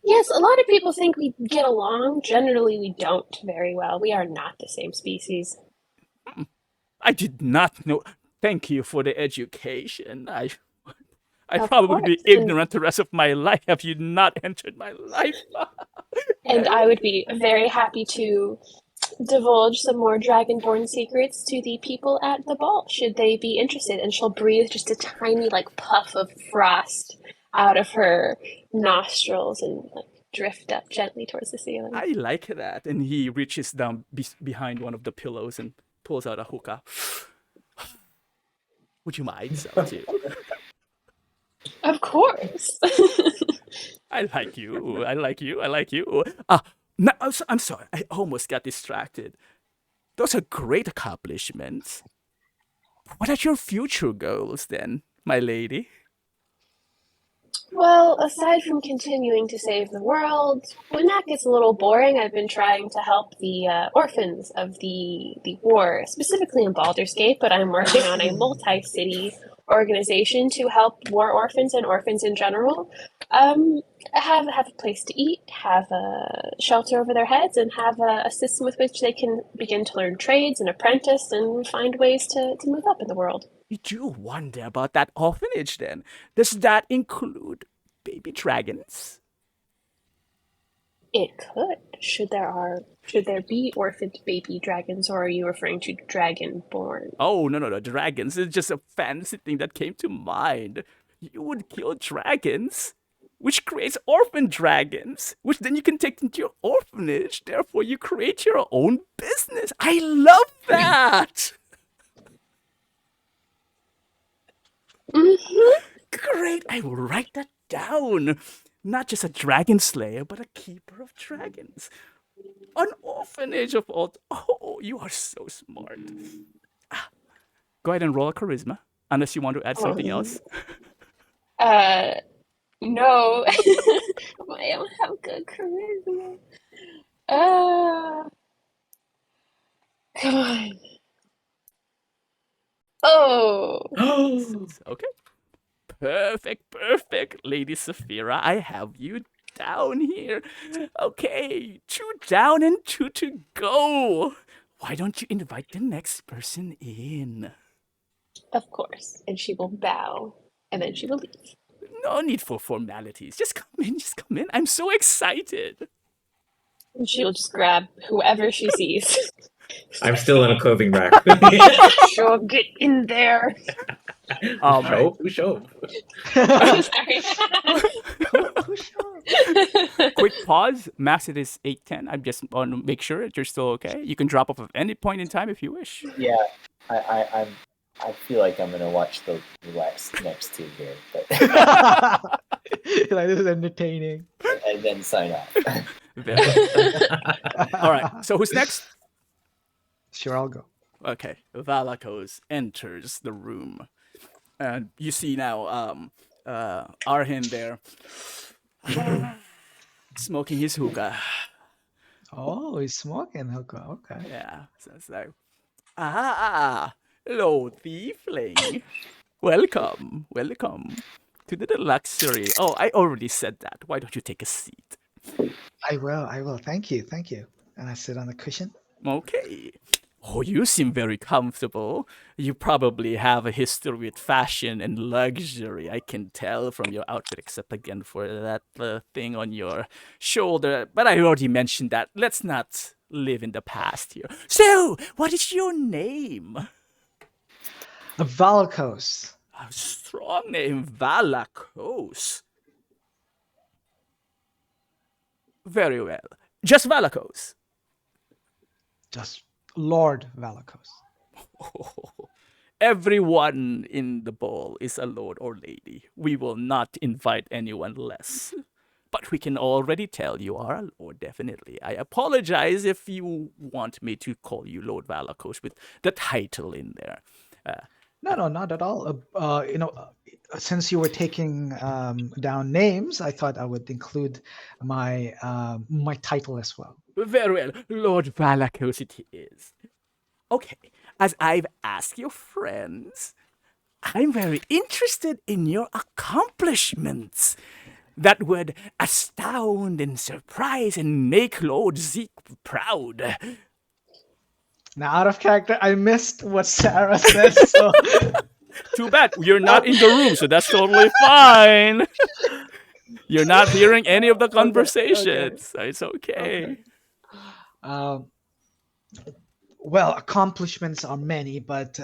B: Yes, a lot of people think we get along. Generally, we don't very well. We are not the same species.
A: I did not know. Thank you for the education. I'd
B: Of
A: probably be
B: course.
A: ignorant the rest of my life have you not entered my life.
B: And I would be very happy to divulge some more dragonborn secrets to the people at the ball, should they be interested. And she'll breathe just a tiny, puff of frost out of her nostrils and drift up gently towards the ceiling.
A: I like that. And he reaches down behind one of the pillows and pulls out a hookah. Would you mind, some too?
B: Of course.
A: I like you. No, I'm sorry. I almost got distracted. Those are great accomplishments. What are your future goals then, my lady?
B: Well, aside from continuing to save the world, when that gets a little boring, I've been trying to help the orphans of the war, specifically in Baldur's Gate, but I'm working on a multi-city organization to help war orphans and orphans in general. Um, have a place to eat, have a shelter over their heads, and have a system with which they can begin to learn trades and apprentice and find ways to move up in the world.
A: You do wonder about that orphanage then. Does that include baby dragons?
B: It could. Should there be orphaned baby dragons, or are you referring to dragonborn?
A: Oh, no, dragons. It's just a fancy thing that came to mind. You would kill dragons, which creates orphan dragons, which then you can take into your orphanage. Therefore, you create your own business. I love that!
B: Mm-hmm.
A: Great, I will write that down. Not just a dragon slayer, but a keeper of dragons. An orphanage of all. Oh, you are so smart. Go ahead and roll a charisma, unless you want to add something else.
B: No. I don't have good charisma. Come on. Oh.
A: Okay. Perfect, Lady Sapphira. I have you down here. Okay, 2 down and 2 to go. Why don't you invite the next person in?
B: Of course. And she will bow, and then she will leave.
A: No need for formalities. Just come in. I'm so excited.
B: And she'll just grab whoever she sees.
C: I'm still in a clothing rack.
B: She'll get in there.
C: Show.
B: Sorry.
A: Quick pause. Max, it is 8:10. I just want to make sure that you're still okay. You can drop off at any point in time if you wish.
E: Yeah, I feel like I'm gonna watch the next two here, but
D: Like, this is entertaining.
E: and then sign off.
A: All right. So who's next?
D: Sure, I'll go.
A: Okay. Valakos enters the room, and you see now Arhin there smoking his hookah.
D: Oh, he's smoking. Okay.
A: Yeah. So it's like, hello, Thiefling. Welcome to the Deluxury. Oh, I already said that. Why don't you take a seat?
D: I will. Thank you. And I sit on the cushion.
A: Okay. Oh, you seem very comfortable. You probably have a history with fashion and luxury. I can tell from your outfit, except again for that thing on your shoulder. But I already mentioned that. Let's not live in the past here. So, what is your name?
D: Valakos.
A: A strong name, Valakos. Very well. Just Valakos.
D: Just Lord Valakos.
A: Everyone in the ball is a lord or lady. We will not invite anyone less. But we can already tell you are a lord, definitely. I apologize if you want me to call you Lord Valakos with the title in there.
D: No, not at all. Since you were taking down names, I thought I would include my my title as well.
A: Very well, Lord Valakos it is. Okay, as I've asked your friends, I'm very interested in your accomplishments that would astound and surprise and make Lord Zeke proud.
D: Now, out of character, I missed what Sarah said, so...
A: Too bad, you're not in the room, so that's totally fine. You're not hearing any of the conversations, so it's okay.
D: Well, accomplishments are many, but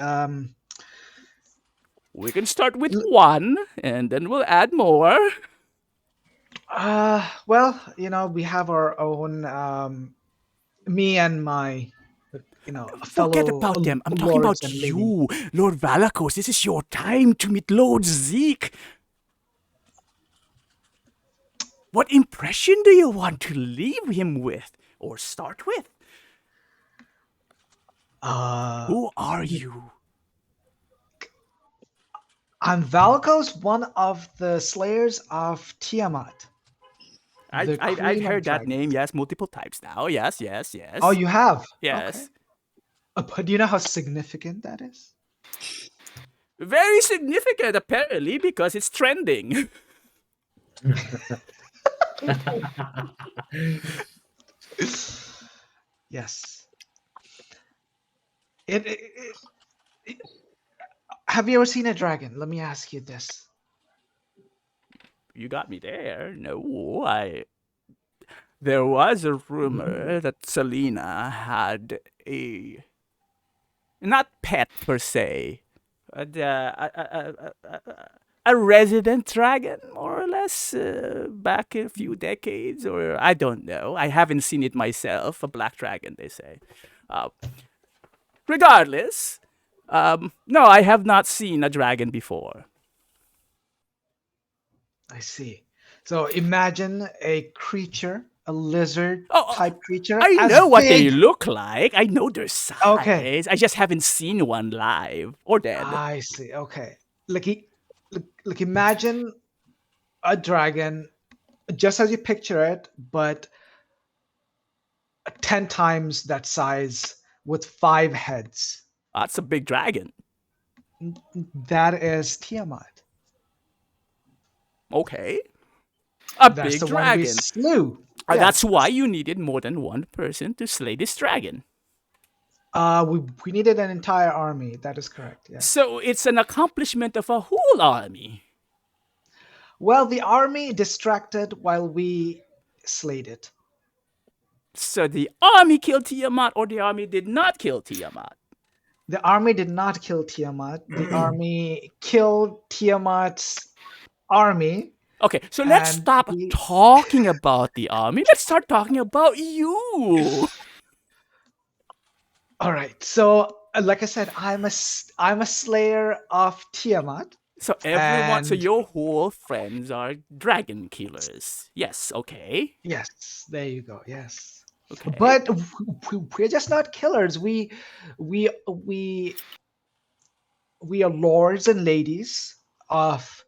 A: we can start with one, and then we'll add more.
D: Well, we have our own. Me and my, fellow.
A: Forget about them. I'm talking about you, Lord Valakos. This is your time to meet Lord Zeke. What impression do you want to leave him with? or start with?
D: Uh,
A: Who are you?
D: I'm Valakos, one of the slayers of Tiamat, the
A: I've
D: queen of
A: heard that name,
D: dragons.
A: yes, multiple times now. Yes, yes,
D: Oh,
A: yes.
D: you have? Okay.
A: Yes.
D: But do you know how significant that is?
A: Very significant, apparently, because it's trending.
D: Yes. It, it, it- have you ever seen a dragon? Let me ask you this.
A: You got me there. No, There was a rumor that Selena had a not pet per se, but a resident dragon, more or less, back a few decades, or I don't know. I haven't seen it myself. A black dragon, they say. Uh, Regardless, no, I have not seen a dragon before.
D: I see. So imagine a creature, a lizard
A: Oh,
D: type creature,
A: I
D: as
A: know what they
D: big.
A: look like. I know their
D: Okay,
A: size. I just haven't seen one live or dead.
D: I see. Okay, like, like imagine a dragon, just as you picture it, but 10 times that size with 5 heads.
A: That's a big dragon.
D: That is Tiamat.
A: Okay. A
D: That's
A: big
D: the one we
A: dragon.
D: slew.
A: That's
D: Yes.
A: why you needed more than one person to slay this dragon.
D: We needed an entire army. That is correct. Yes.
A: So it's an accomplishment of a whole army.
D: Well, the army distracted while we slayed it.
A: So the army killed Tiamat or the army did not kill Tiamat?
D: The army did not kill Tiamat. The army killed Tiamat's army,
A: Okay, so let's
D: and
A: stop
D: we.
A: talking about the army. Let's start talking about you.
D: All right. So, like I said, I'm a slayer of Tiamat,
A: So so
D: and
A: your whole friends are dragon killers. Yes, okay.
D: yes, there you go. Yes.
A: Okay.
D: But we're just not killers. We are lords and ladies of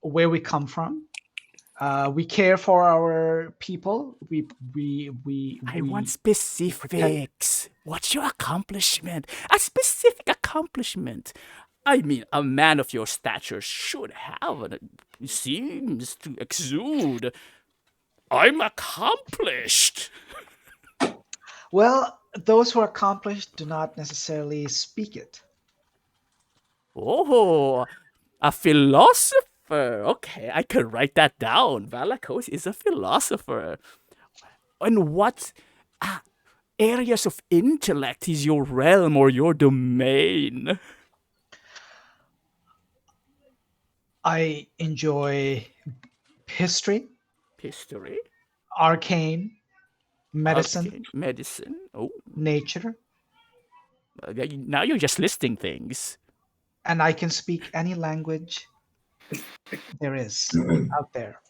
D: where we come from. We care for our people.
A: I want
D: We protect.
A: specifics. What's your accomplishment? A specific accomplishment. I mean, a man of your stature should have seems to exude. I'm accomplished.
D: Well, those who are accomplished do not necessarily speak it.
A: Oh, a philosopher. Okay, I could write that down. Valakos is a philosopher. And what areas of intellect is your realm or your domain?
D: I enjoy history,
A: History,
D: arcane, medicine,
A: arcane, medicine. Oh,
D: nature,
A: now you're just listing things.
D: and I can speak any language there is out there.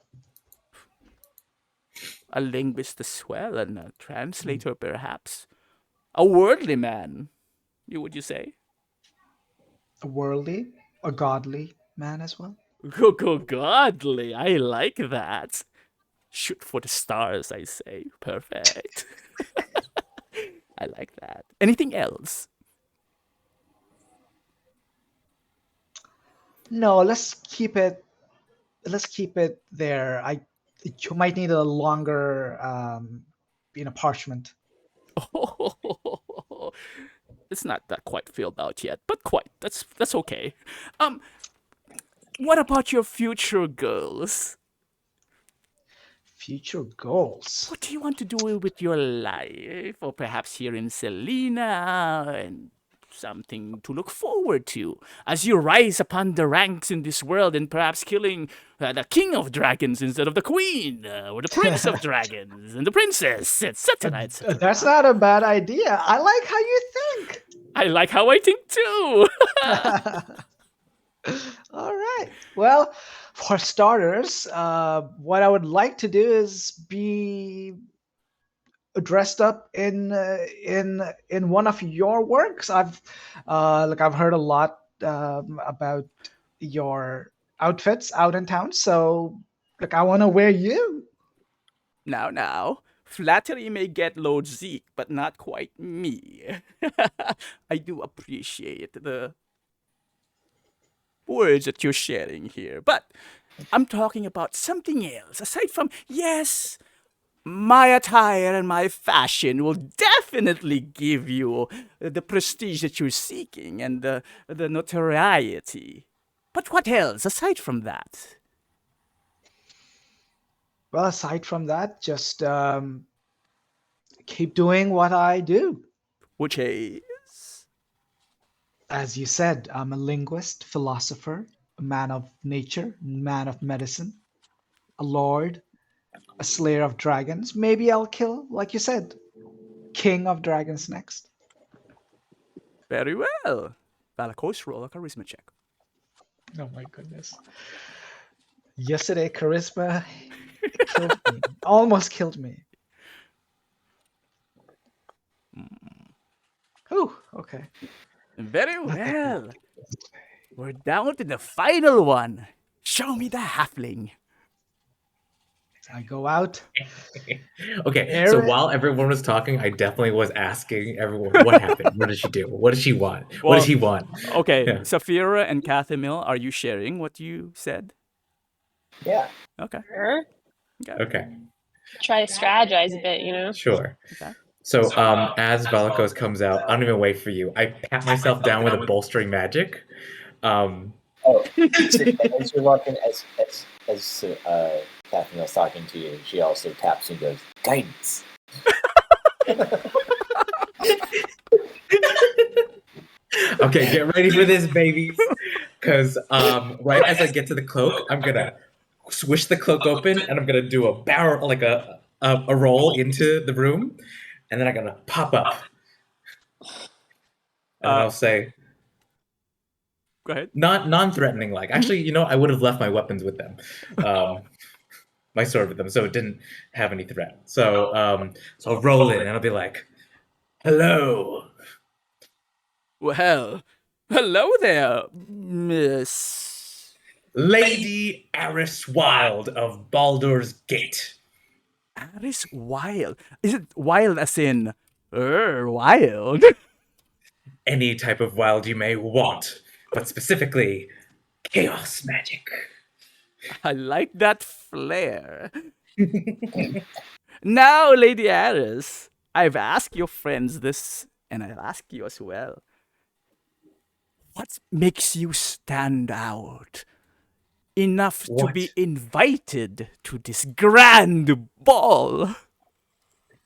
A: A linguist as well, and a translator perhaps. A worldly man, would you say?
D: A worldly, a godly man as well.
A: Godly, I like that. Shoot for the stars, I say. Perfect. I like that. Anything else?
D: No, let's keep it. Let's keep it there. You might need a longer, parchment.
A: It's not that quite filled out yet, but quite. That's okay. Um, what about your future goals?
D: Future goals.
A: What do you want to do with your life? Or perhaps here in Selena and something to look forward to as you rise upon the ranks in this world and perhaps killing the king of dragons instead of the queen or the prince of dragons and the princess, etc., etc.
D: That's not a bad idea. I like how you think.
A: I like how I think too.
D: All right. Well, for starters, what I would like to do is be dressed up in one of your works. I've heard a lot about your outfits out in town, so I want to wear you.
A: Now, flattery may get Lord Zeke, but not quite me. I do appreciate the words that you're sharing here, but I'm talking about something else. Aside from, yes, my attire and my fashion will definitely give you the prestige that you're seeking and the notoriety. But what else aside from that?
D: Well, aside from that, just keep doing what I do.
A: Which is.
D: As you said, I'm a linguist, philosopher, a man of nature, man of medicine, a lord, a slayer of dragons. Maybe I'll kill, like you said, king of dragons next.
A: Very well. Valakos, roll a charisma check.
D: Oh my goodness. Yesterday, charisma killed me. Almost killed me. Oh, okay.
A: Very
D: Not that good.
A: well. We're down to the final one. Show me the halfling.
D: I go out.
C: Okay, so
D: Aaron-
C: while everyone was talking, I definitely was asking everyone what happened. What did she do? What does she want? What
A: Well,
C: does he want?
A: Okay,
C: Yeah.
A: Sapphira and Kathumyl, are you sharing what you said?
E: Yeah.
A: Okay.
B: Sure.
C: Okay,
B: Try to strategize a bit, you know?
C: sure.
A: Okay.
C: So, as Valakos comes out, I don't even wait for you. I pat myself down with a bolstering magic.
E: Oh, as you're walking, as Kathumyl's talking to you, she also taps and goes, "Guidance."
C: Okay, get ready for this, babies. Because right as I get to the cloak, I'm gonna swish the cloak open, and I'm gonna do a barrel, like a roll into the room, and then I'm gonna pop up, and then I'll say,
A: Go ahead.
C: not non-threatening, like actually, I would have left my weapons with them, my sword with them, so it didn't have any threat. So I'll roll in, and I'll be like, "Hello."
A: Well, hello there, Miss
C: Lady Aris Wild of Baldur's Gate.
A: Aris Wild. Is it wild as in wild?
C: Any type of wild you may want, but specifically chaos magic.
A: I like that flair. Now, Lady Aris, I've asked your friends this, and I'll ask you as well. What makes you stand out enough to be
C: What?
A: invited to this grand ball?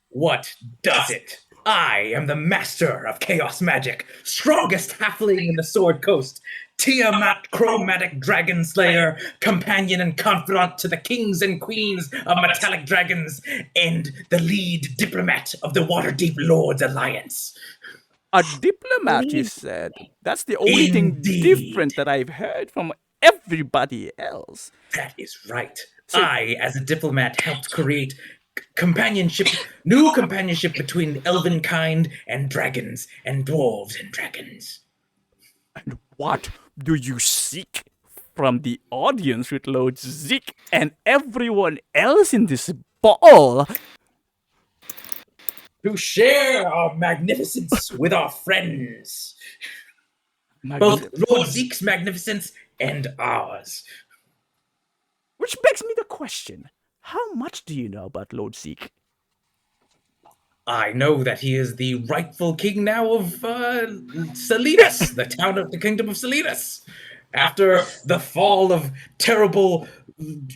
C: What does it? I am the master of chaos magic, strongest halfling in the Sword Coast, Tiamat chromatic dragon slayer, companion and confidant to the kings and queens of metallic dragons, and the lead diplomat of the Waterdeep Lords Alliance.
A: A diplomat, you said. That's the only thing
C: Indeed.
A: different that I've heard from everybody else.
C: That is right.
A: So-
C: I, as a diplomat, helped create new companionship between elven kind and dragons, and dwarves and dragons.
A: And what do you seek from the audience with Lord Zeke and everyone else in this ball?
C: To share our magnificence with our friends.
A: My
C: Both
A: goodness.
C: Lord Zeke's magnificence and ours.
A: Which begs me the question, how much do you know about Lord Zeke?
C: I know that he is the rightful king now of Salinas, the town of the kingdom of Salinas, after the fall of terrible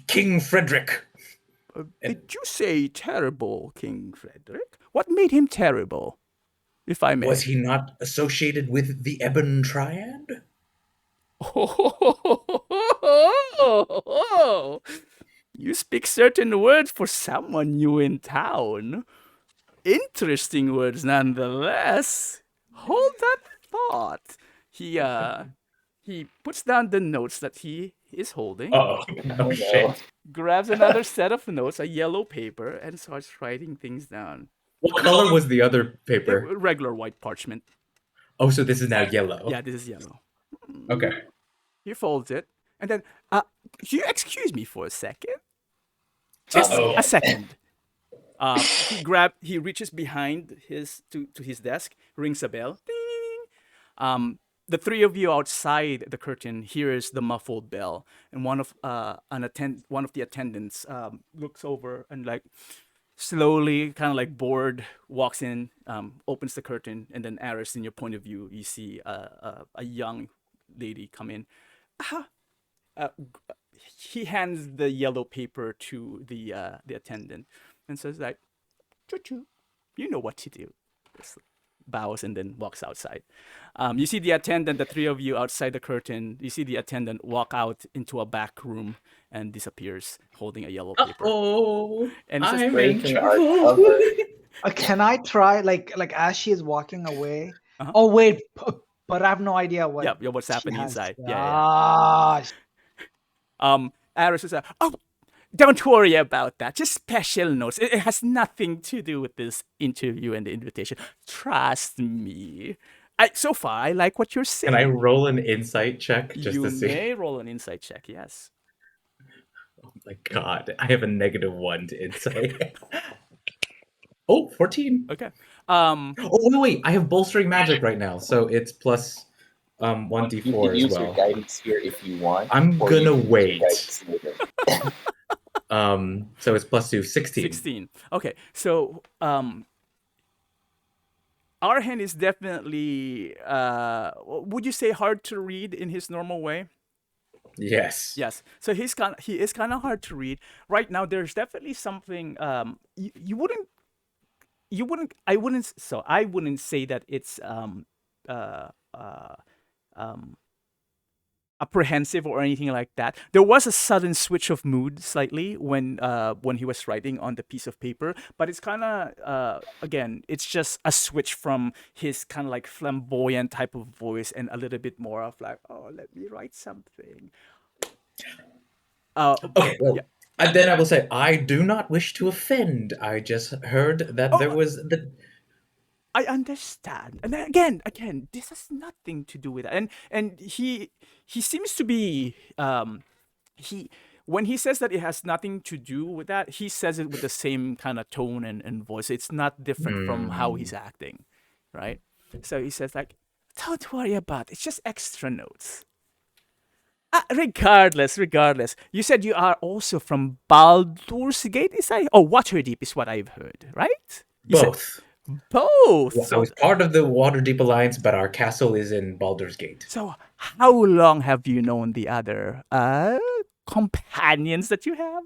C: King Frederick.
A: Did you say terrible King Frederick? What made him terrible, if I may?
C: Was he not associated with the Ebon Triad?
A: You speak certain words for someone new in town. Interesting words nonetheless. Hold that thought. He puts down the notes that he is holding,
C: Oh,
E: no.
C: shit.
A: grabs another set of notes, a yellow paper, and starts writing things down.
C: What color was the other paper?
A: Regular white parchment.
C: Oh, so this is now yellow.
A: Yeah, this is yellow.
C: Okay.
A: He folds it, and then, you excuse me for a second? Just
C: Uh-oh.
A: a second. He reaches behind to his desk, rings a bell. Ding! The three of you outside the curtain hears the muffled bell, and one of the attendants looks over and like slowly, kind of like bored, walks in, opens the curtain, and then Aris, in your point of view, you see a young lady come in. He hands the yellow paper to the attendant and says like, "Choo-choo, you know what to do." Just bows and then walks outside. You see the attendant, the three of you outside the curtain. You see the attendant walk out into a back room and disappears, holding a yellow paper.
C: Oh,
A: And he says,
C: I'm in
E: Breaking our
C: trouble.
E: cover.
D: Can I try like as she is walking away?
A: Uh-huh.
D: Oh wait, but I have no idea what.
A: Yeah, what's
D: she
A: happening
D: has.
A: inside.
D: Ah,
A: Aris says, "Oh, don't worry about that. Just special notes. It has nothing to do with this interview and the invitation. Trust me. So far, I like what you're saying."
C: Can I roll an insight check just
A: You
C: to see?
A: may roll an insight check, yes.
C: Oh my god, I have a -1 to insight. Oh, 14.
A: Okay.
C: Oh, wait, I have bolstering magic right now, so it's plus
E: You
C: 1d4
E: can
C: as
E: use
C: well.
E: your guidance here if you want.
C: I'm
E: or you
C: gonna
E: can use your
C: wait.
E: guidance later.
C: So it's +2, 16.
A: 16. Okay, so our hand is definitely, would you say hard to read in his normal way?
C: Yes.
A: Yes. So he is kind of hard to read. Right now, there's definitely something, I wouldn't say that it's apprehensive or anything like that. There was a sudden switch of mood slightly when he was writing on the piece of paper, but it's kind of again, it's just a switch from his kind of like flamboyant type of voice and a little bit more of like, "Oh, let me write something."
C: Okay, well,
A: yeah.
C: and then I will say, I do not wish to offend. I just heard that there was the...
A: I understand, and then again, this has nothing to do with that. And he seems to be when he says that it has nothing to do with that, he says it with the same kind of tone and voice. It's not different from how he's acting, right? So he says like, "Don't worry about it. It's just extra notes." Regardless, you said you are also from Baldur's Gate. Waterdeep is what I've heard, right? You said-
C: Both.
A: both.
C: I was part of the Waterdeep Alliance, but our castle is in Baldur's Gate.
A: So how long have you known the other companions that you have?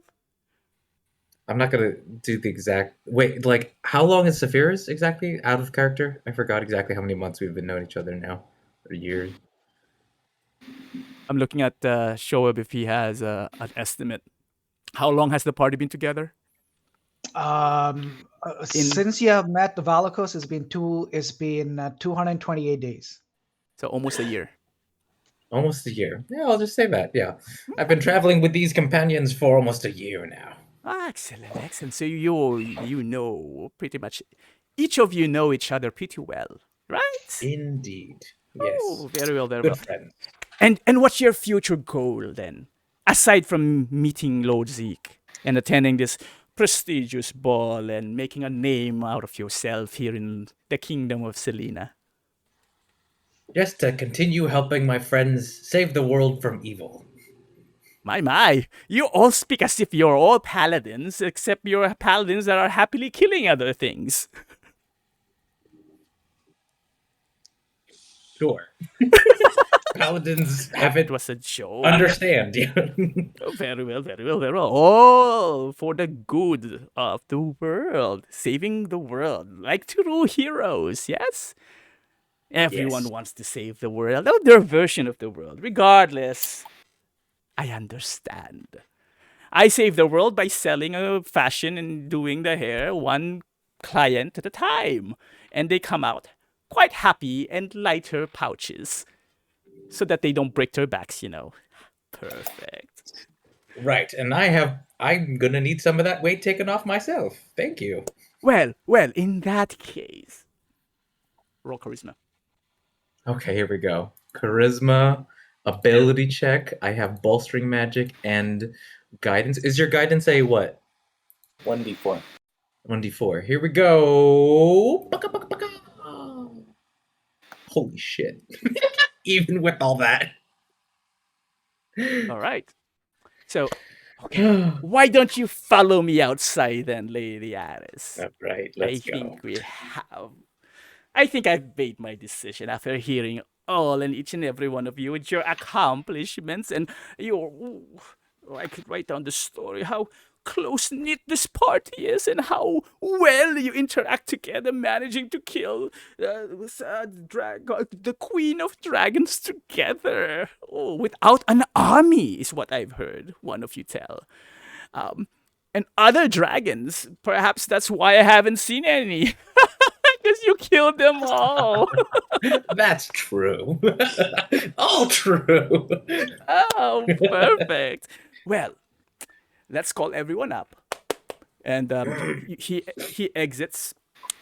C: I'm not gonna do the exact... Wait, like, how long is Sapphira's exactly out of character? I forgot exactly how many months we've been knowing each other now. Or years.
A: I'm looking at Shoaib if he has an estimate. How long has the party been together?
D: Since you have met the Valakos, it's been 228 days.
A: So almost a year.
C: Almost a year. Yeah, I'll just say that, yeah. I've been traveling with these companions for almost a year now.
A: Excellent. So you know pretty much, each of you know each other pretty well, right?
C: Indeed. Yes.
A: Oh, very well.
C: Good friends.
A: And what's your future goal then? Aside from meeting Lord Zeke and attending this prestigious ball and making a name out of yourself here in the kingdom of Selena.
C: Just to continue helping my friends save the world from evil.
A: My, you all speak as if you're all paladins, except you're paladins that are happily killing other things.
C: Sure. Paladins have
A: It
C: it.
A: was a joke.
C: Understand. Yeah.
A: Oh, very well. All for the good of the world, saving the world, like true heroes, yes? Everyone
C: Yes.
A: wants to save the world, or their version of the world. Regardless, I understand. I save the world by selling a fashion and doing the hair one client at a time. And they come out quite happy and lighter pouches so that they don't break their backs, Perfect.
C: Right, and I'm gonna need some of that weight taken off myself. Thank you.
A: Well, in that case, roll charisma.
C: Okay, here we go. Charisma, ability check. I have bolstering magic and guidance. Is your guidance a what?
E: 1d4.
C: 1d4. Here we go. Baka, baka, baka. Holy shit. Even with all that.
A: All right. So, okay. Why don't you follow me outside then, Lady Aris?
C: All right,
A: I
C: let's go.
A: think we have. I think I've made my decision after hearing all and each and every one of you with your accomplishments and your. I could write down the story how close knit this party is and how well you interact together, managing to kill the Queen of Dragons together. Oh, without an army, is what I've heard one of you tell. And other dragons, perhaps that's why I haven't seen any. Because you killed them all.
C: That's true. All true.
A: Oh, perfect. Well, let's call everyone up. And he exits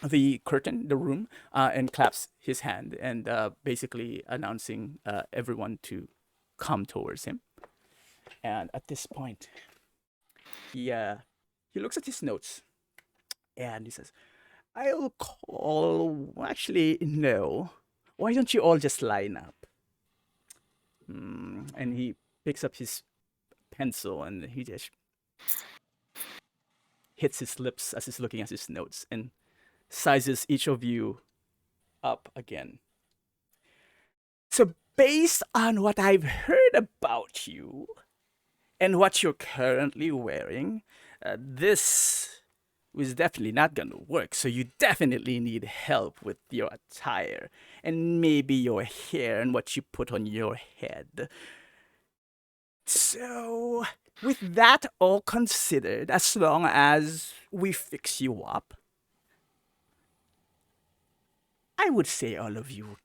A: the curtain, the room, and claps his hand and basically announcing everyone to come towards him. And at this point, he looks at his notes and he says, I'll call. Actually, no. Why don't you all just line up? And he picks up his pencil and he just hits his lips as he's looking at his notes and sizes each of you up again. So, based on what I've heard about you and what you're currently wearing, this was definitely not going to work. So you definitely need help with your attire and maybe your hair and what you put on your head. So, with that all considered, as long as we fix you up, I would say all of you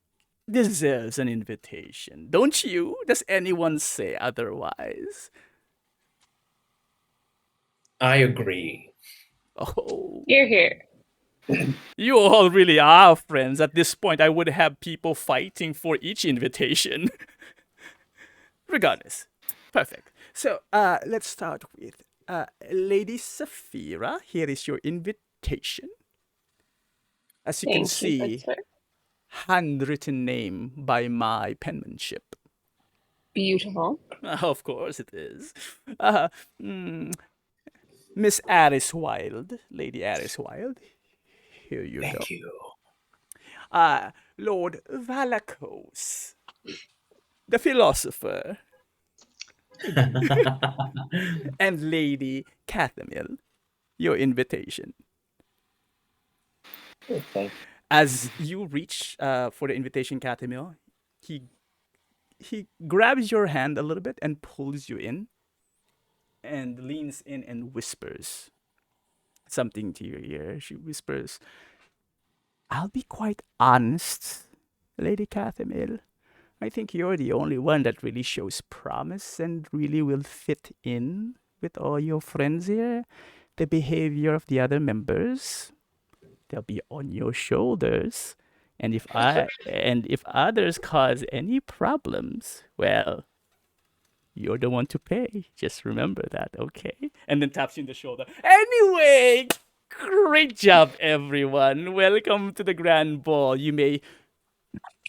A: deserves an invitation. Don't you? Does anyone say otherwise?
C: I agree.
A: Oh,
B: Here.
A: you all really are friends. At this point, I would have people fighting for each invitation. Regardless. Perfect. So, let's start with Lady Sapphira. Here is your invitation. As you can
B: Thank you, good
A: see,
B: sir.
A: handwritten name by my penmanship.
B: Beautiful.
A: Of course it is. Miss Aris Wild, Lady Aris Wild. Here you go.
C: Thank you.
A: Lord Valakos, the philosopher, and Lady Kathumyl, your invitation.
E: Okay.
A: As you reach for the invitation, Kathumyl, he grabs your hand a little bit and pulls you in, and leans in and whispers something to your ear. She whispers, "I'll be quite honest, Lady Kathumyl. I think you're the only one that really shows promise and really will fit in with all your friends here. The behavior of the other members, they'll be on your shoulders. And if others cause any problems, well, you're the one to pay. Just remember that, okay?" And then taps you in the shoulder. Anyway, great job, everyone. Welcome to the grand ball. You may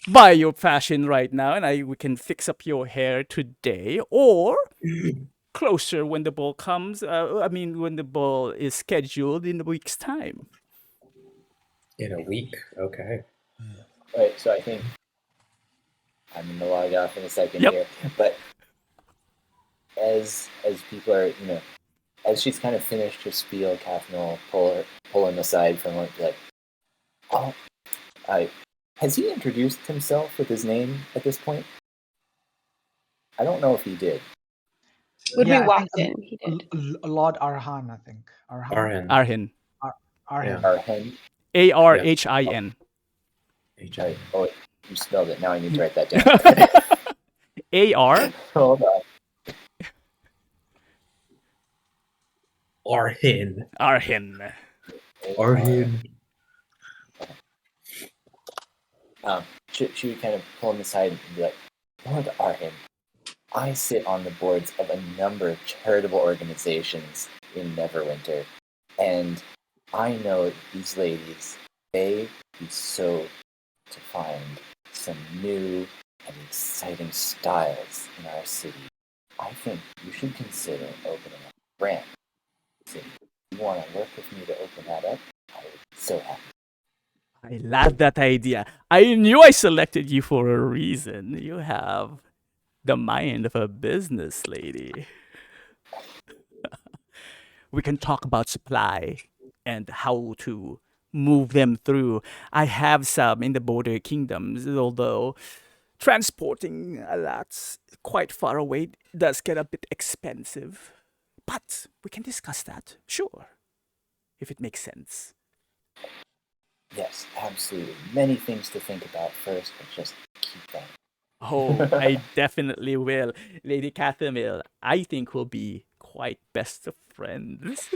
A: buy your fashion right now, and we can fix up your hair today, or closer when the ball comes. When the ball is scheduled in a week's time.
C: In a week. Okay.
E: Right, so I think I'm gonna log off in a second
A: Yep.
E: here. But as people are, as she's kind of finished her spiel, Catherine will pull him aside from like, oh, has he introduced himself with his name at this point? I don't know if he did.
B: When
D: Yeah,
B: we
D: I
B: walked
D: think,
B: in, he did.
D: Lord Arhan, I think.
C: Arhen.
A: Arhin.
D: Arhan.
E: Arhen.
A: Arhin.
E: Right. Oh, you spelled it. Now I need to write that down.
A: Ar.
E: Hold on.
C: Arhen.
A: Arhin.
C: Arhin.
E: Should we kind of pull him aside and be like, Lord Arhin, I sit on the boards of a number of charitable organizations in Neverwinter, and I know these ladies, they be so to find some new and exciting styles in our city. I think you should consider opening up a brand. If you want to work with me to open that up, I would be so happy.
A: I love that idea. I knew I selected you for a reason. You have the mind of a business lady. We can talk about supply and how to move them through. I have some in the border kingdoms, although transporting that's quite far away does get a bit expensive. But we can discuss that, sure, if it makes sense.
E: Yes, absolutely. Many things to think about first, but just keep that.
A: Oh, I definitely will. Lady Kathumyl, I think we'll be quite best of friends.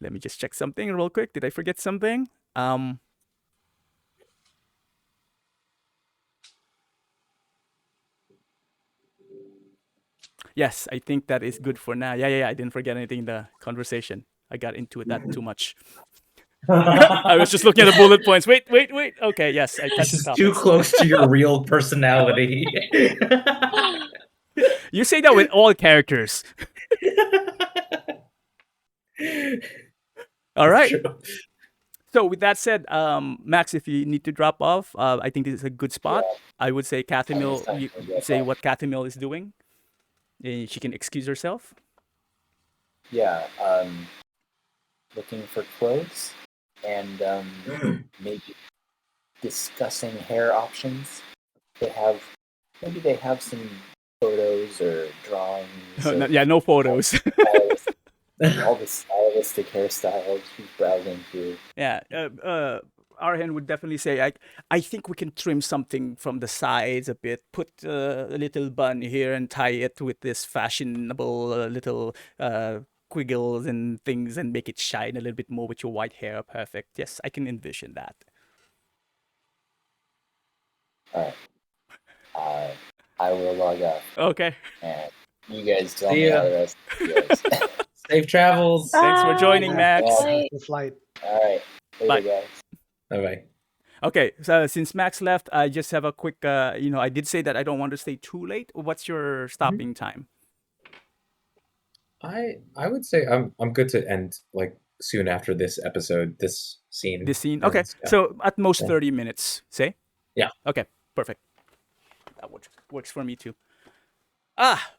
A: Let me just check something real quick. Did I forget something? Yes, I think that is good for now. Yeah. I didn't forget anything in the conversation. I got into that too much. I was just looking at the bullet points. Wait. Okay, yes, I
C: This
A: touched
C: is
A: the
C: too
A: topics.
C: close to your real personality.
A: You say that with all characters. All right.
C: True.
A: So with that said, Max, if you need to drop off, I think this is a good spot. I would say Kathumyl, you say what Kathumyl is doing. She can excuse herself.
E: Yeah, looking for clothes and maybe discussing hair options. Maybe they have some photos or drawings.
A: No photos.
E: All the stylistic hairstyles she's browsing through.
A: Yeah, Arhen would definitely say, I think we can trim something from the sides a bit, put a little bun here and tie it with this fashionable little quiggles and things and make it shine a little bit more with your white hair. Perfect. Yes, I can envision that.
E: All right. I will log out.
A: Okay.
E: And you guys tell
C: See
E: me
C: ya.
E: how the rest goes.
C: Safe travels.
A: Thanks for joining,
B: Bye.
A: Max.
B: Bye.
D: The flight.
E: All right. Later,
A: Bye.
E: guys.
C: Bye-bye.
A: Okay, so since Max left, I just have a quick, I did say that I don't want to stay too late. What's your stopping time?
C: I would say I'm good to end like soon after this episode, this scene.
A: This scene?
C: ends.
A: Okay,
C: Yeah.
A: so at most
C: Yeah.
A: 30 minutes, say?
C: Yeah.
A: Okay, perfect. That works for me too.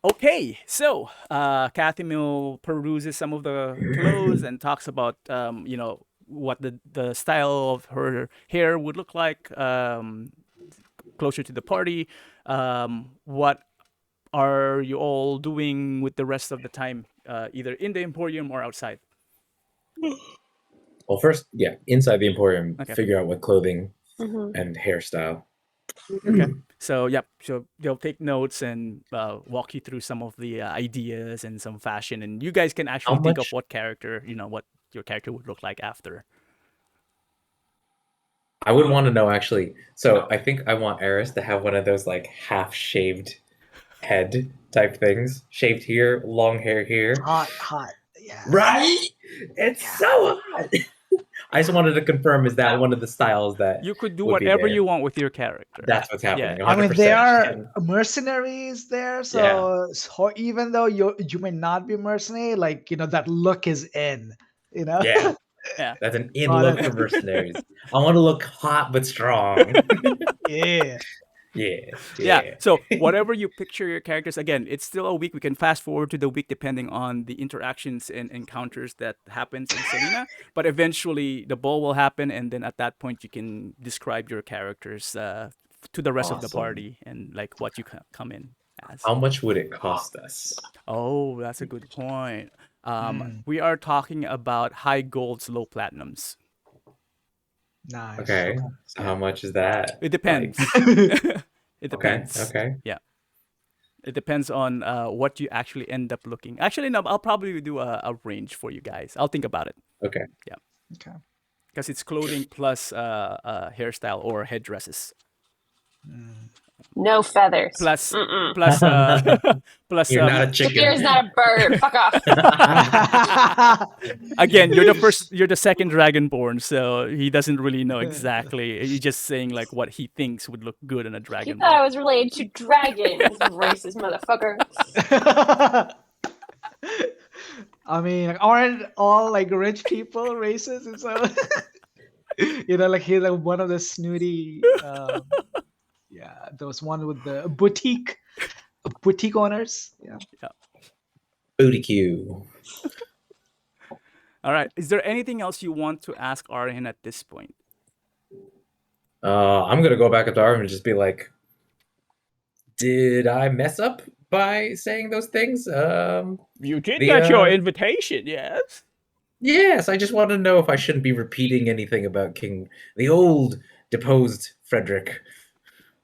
A: Okay. So, Kathumyl peruses some of the clothes and talks about, what the style of her hair would look like closer to the party. What are you all doing with the rest of the time, either in the Emporium or outside?
C: Well, first, yeah, inside the Emporium,
A: Okay.
C: figure out what clothing
B: Mhm.
C: and hairstyle.
A: Okay. So, yep. So they'll take notes and walk you through some of the ideas and some fashion, and you guys can actually think of
C: much-
A: what character, what your character would look like after.
C: I would want to know actually. So I think I want Aris to have one of those like half-shaved head type things, shaved here, long hair here.
D: Hot. Yeah.
C: Right? It's so hot. I just wanted to confirm, is that one of the styles that
A: You could do
C: would be
A: whatever
C: there?
A: you want with your character.
C: That's what's happening.
A: Yeah.
D: I mean,
C: 100%.
D: they are
C: And-
D: mercenaries there, so even though you may not be mercenary, like that look is in.
C: Yeah.
A: Yeah.
C: That's an in
D: Oh,
C: look
D: that's-
C: for mercenaries. I want to look hot but strong.
D: Yeah.
A: Yeah. So whatever you picture your characters, again, it's still a week. We can fast forward to the week depending on the interactions and encounters that happens in Selena. But eventually the ball will happen, and then at that point you can describe your characters to the rest of the
C: Awesome.
A: party and like what you come in as.
C: How much would it cost us?
A: Oh, that's a good point. We are talking about high golds, low platinums.
D: Nice.
C: Okay. So how much is that?
A: It depends.
C: Like-
A: It depends.
C: Okay.
A: Yeah. It depends on what you actually end up looking. Actually, no, I'll probably do a range for you guys. I'll think about it
C: Okay.
D: Okay.
A: because it's clothing plus hairstyle or headdresses
B: No feathers.
A: plus
B: Mm-mm.
A: plus plus
C: You're not a
B: Sapphira is
C: chicken.
B: not a bird. Fuck off.
A: again, you're the second dragonborn, so he doesn't really know exactly. He's just saying like what he thinks would look good on a
B: You
A: dragonborn.
B: thought I was related to dragons, racist motherfucker.
D: I mean, aren't all like rich people racist? And so, like he's like one of the snooty, yeah, those one with the boutique owners. Yeah.
C: Booty cue.
A: All right. Is there anything else you want to ask Arhin at this point?
C: I'm gonna go back up to Arvin and just be like, did I mess up by saying those things?
A: You did
C: The,
A: get your
C: uh,
A: invitation, yes?
C: Yes, I just want to know if I shouldn't be repeating anything about the old deposed Frederick.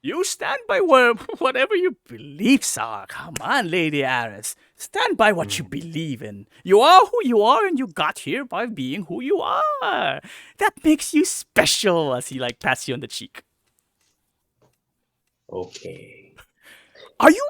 A: You stand by whatever your beliefs are. Come on, Lady Aris. Stand by what you believe in. You are who you are, and you got here by being who you are. That makes you special, as he like pats you on the cheek.
C: Okay.
A: Are you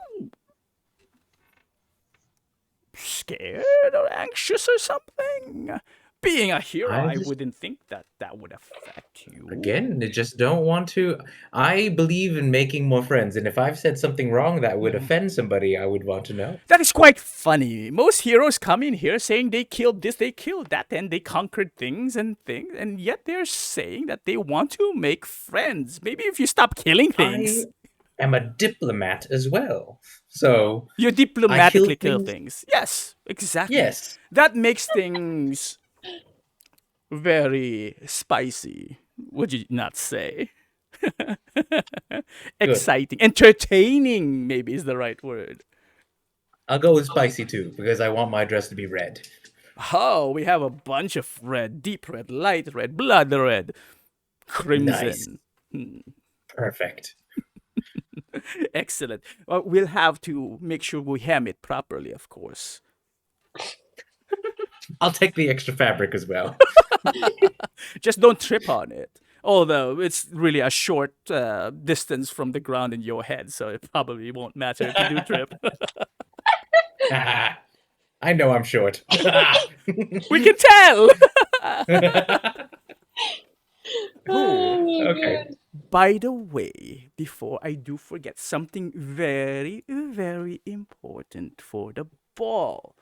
A: scared or anxious or something? Being a hero, I wouldn't think that would affect you.
C: Again, I just don't want to. I believe in making more friends, and if I've said something wrong that would offend somebody, I would want to know.
A: That is quite funny. Most heroes come in here saying they killed this, they killed that, and they conquered things, and yet they're saying that they want to make friends. Maybe if you stop killing things.
C: I am a diplomat as well, so
A: You diplomatically
C: kill
A: kill things. Yes, exactly.
C: yes.
A: That makes things very spicy, would you not say? Exciting. Entertaining, maybe is the right word.
C: I'll go with spicy too, because I want my dress to be red.
A: Oh, we have a bunch of red, deep red, light red, blood red, crimson.
C: Nice. Perfect.
A: Excellent. Well, we'll have to make sure we hem it properly, of course.
C: I'll take the extra fabric as well.
A: Just don't trip on it. Although it's really a short distance from the ground in your head, so it probably won't matter if you do trip.
C: I know I'm short.
A: We can tell!
B: Oh,
C: Okay.
A: By the way, before I do forget, something very, very important for the ball.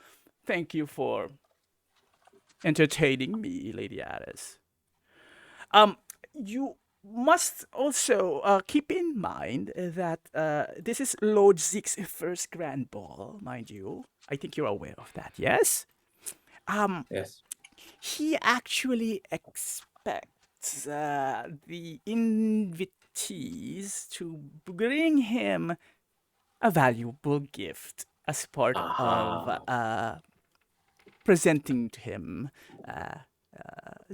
A: Thank you for entertaining me, Lady Aris. You must also keep in mind that this is Lord Zeke's first grand ball, mind you. I think you're aware of that, yes?
C: Yes.
A: He actually expects the invitees to bring him a valuable gift as part of presenting to him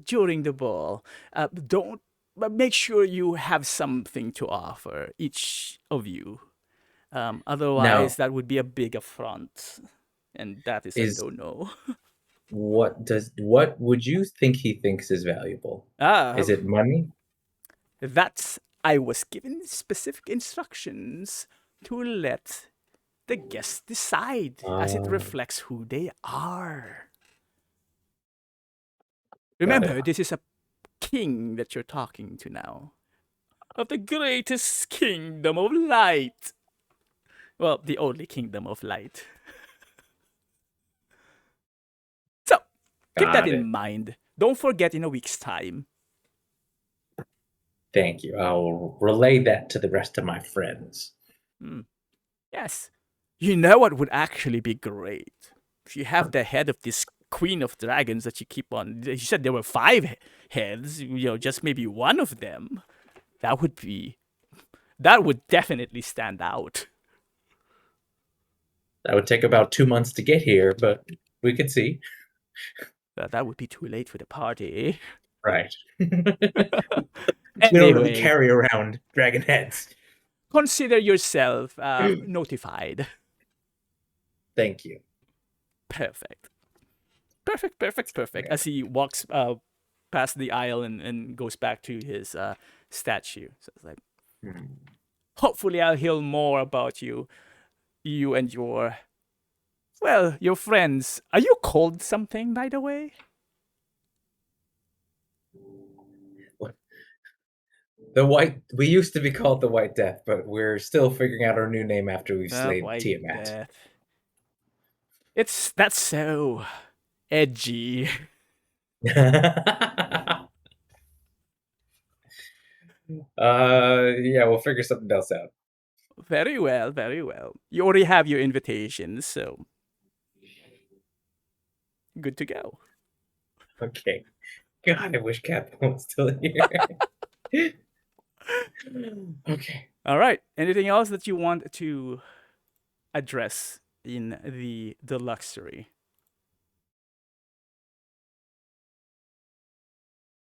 A: during the ball. But make sure you have something to offer, each of you. Otherwise, that would be a big affront, and that is a no-no.
C: What would you think he thinks is valuable? Is it money?
A: I was given specific instructions to let the guests decide as it reflects who they are. Remember, this is a king that you're talking to now. Of the greatest kingdom of light. Well, the only kingdom of light. So, keep that in mind. Don't forget in a week's time.
C: Thank you. I'll relay that to the rest of my friends.
A: Yes. You know what would actually be great? If you have the head of this queen of dragons that you keep on. You said there were 5 heads, just maybe one of them. That would definitely stand out.
C: That would take about 2 months to get here, but we could see.
A: That would be too late for the party.
C: Right.
A: Anyway,
C: We don't carry around dragon heads.
A: Consider yourself notified.
C: Thank you.
A: Perfect. As he walks past the aisle and goes back to his statue. So it's like,
C: Hmm.
A: hopefully I'll hear more about you and your friends. Are you called something, by the way?
C: We used to be called the White Death, but we're still figuring out our new name after we've
A: The
C: slayed
A: White
C: Tiamat.
A: Death. That's so edgy.
C: Yeah, we'll figure something else out.
A: Very well. You already have your invitations, so good to go.
C: Okay. God, I wish Catherine was still here. Okay.
A: All right. Anything else that you want to address in the Deluxury?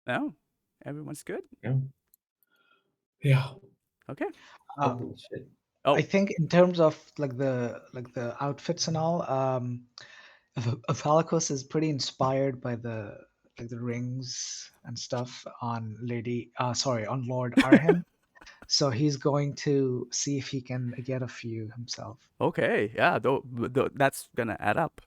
A: No? Everyone's good?
C: Yeah.
A: Okay.
C: Holy shit.
A: Oh,
D: I think in terms of like the outfits and all, Valakos is pretty inspired by the rings and stuff on on Lord Arhin. So he's going to see if he can get a few himself.
A: okay. Yeah, that's going to add up.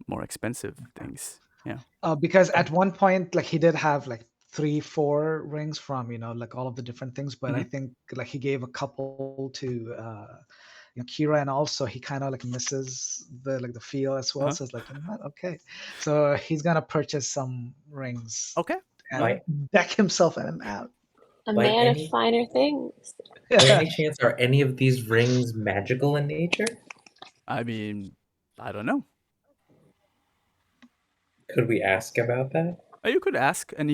A: More expensive things. Yeah.
D: Because at one point, like he did have like 3, 4 rings from like all of the different things, but I
A: Mhm.
D: think like he gave a couple to Kira, and also he kind of like misses the feel as well.
A: Uh-huh.
D: So it's like, what? Okay, so he's gonna purchase some rings
A: Okay.
D: and
A: All right.
D: deck himself in and out.
B: A
C: By
B: man of
C: any
B: finer things.
C: by any chance, are any of these rings magical in nature?
A: I mean, I don't know.
C: Could we ask about that?
A: You could ask, and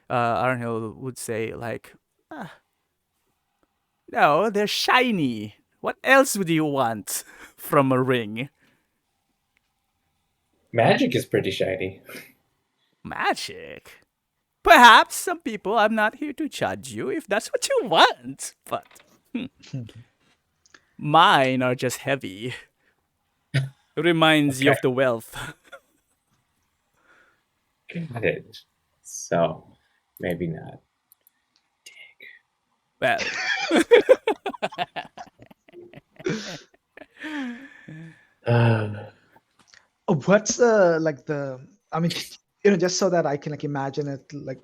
A: Arnhill would say like, ah, no, they're shiny. What else would you want from a ring?
C: Magic is pretty shiny.
A: Magic. Perhaps some people. I'm not here to judge you if that's what you want, but mine are just heavy. Reminds you
C: Okay.
A: of the wealth.
C: Got it. So, maybe not.
A: Well,
D: What's the I mean, just so that I can like imagine it, like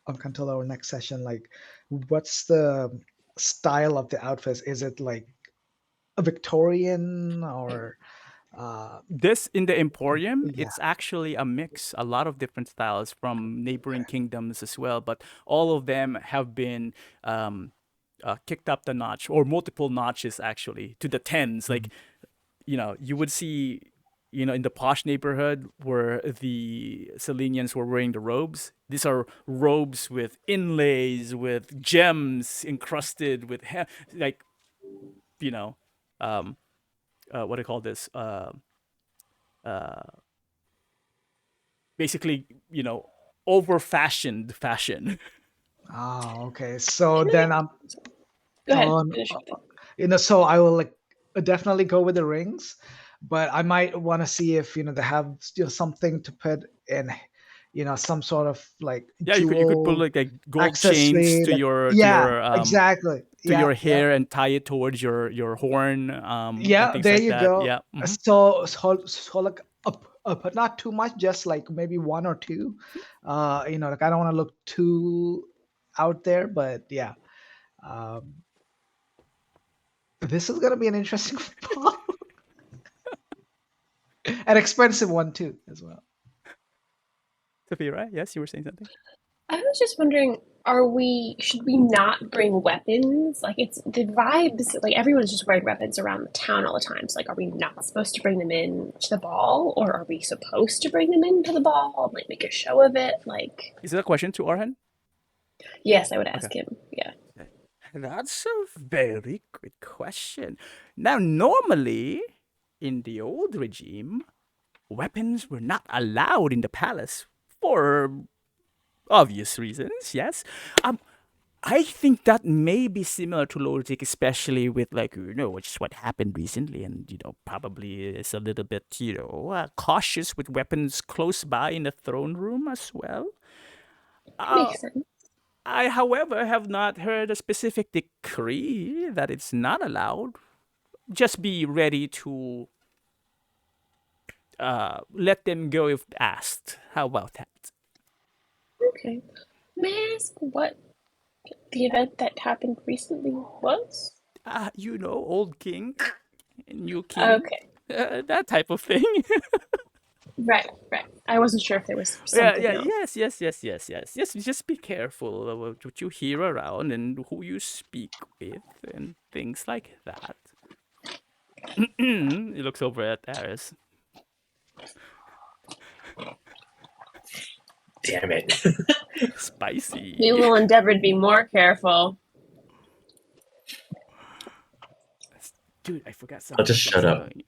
D: up until our next session, like what's the style of the outfits? Is it like a Victorian or
A: this in the Emporium,
D: yeah?
A: it's actually a mix, a lot of different styles from neighboring kingdoms as well, but all of them have been kicked up the notch, or multiple notches actually, to the tens. Like, you would see, in the posh neighborhood where the Selenians were wearing the robes. These are robes with inlays, with gems encrusted with, like, um, what do you call this? Uh, Basically, over fashioned fashion.
D: Okay. So
B: Can I?
D: then I'm
B: Go ahead.
D: on.
B: Finish your thing.
D: So I will like definitely go with the rings, but I might want to see if they have something to put in, some sort of like
A: Yeah, you could put
D: jewel
A: like gold chains
D: accessory.
A: to
D: Like,
A: your
D: yeah, exactly. Yeah, yeah,
A: hair and tie it towards your horn, and
D: yeah.
A: things
D: There
A: like
D: you
A: that.
D: go.
A: Yeah. Mhm.
D: So like but not too much. Just like maybe 1 or 2. Like I don't want to look too out there, but yeah. Um, this is gonna be an interesting fall. An expensive one too, as well.
A: Sapphira, yes, you were saying something.
B: I was just wondering, should we not bring weapons? Like it's the vibes, like everyone's just wearing weapons around the town all the time. So like are we not supposed to bring them in to the ball? Or are we supposed to bring them into the ball and like make a show of it? Like
A: Is that a question to Arhan?
B: yes, I would
A: Okay.
B: ask him. Yeah.
A: That's a very good question. Now, normally, in the old regime, weapons were not allowed in the palace for obvious reasons, yes. Um, I think that may be similar to logic, especially with like which is what happened recently, and probably is a little bit cautious with weapons close by in the throne room as well. Uh,
B: Makes sense.
A: I, however, have not heard a specific decree that it's not allowed. Just be ready to let them go if asked. How about that?
B: Okay. May I ask what the event that happened recently was?
A: Old king, new king,
B: Okay.
A: that type of thing.
B: Right. I wasn't sure if there was
A: Yeah,
B: something
A: yeah,
B: else.
A: yes. Just be careful of what you hear around and who you speak with and things like that. He looks over at Aris.
C: Damn it.
A: Spicy.
B: We will endeavor to be more careful.
A: Dude, I forgot something.
C: I'll just shut up.
A: Something.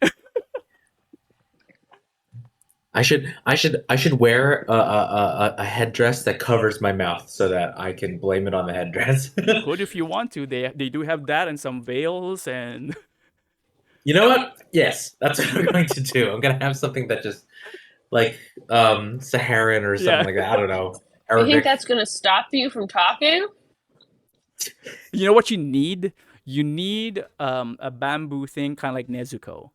C: I should wear a headdress that covers my mouth so that I can blame it on the headdress.
A: You could if you want to. They do have that and some veils and
C: You know what? Yes, that's what I'm going to do. I'm gonna have something that just like Saharan or something
A: Yeah.
C: like that. I don't know.
B: I
C: Arabic.
B: think that's going to stop you from talking.
A: you know what you need? You need a bamboo thing kind of like Nezuko.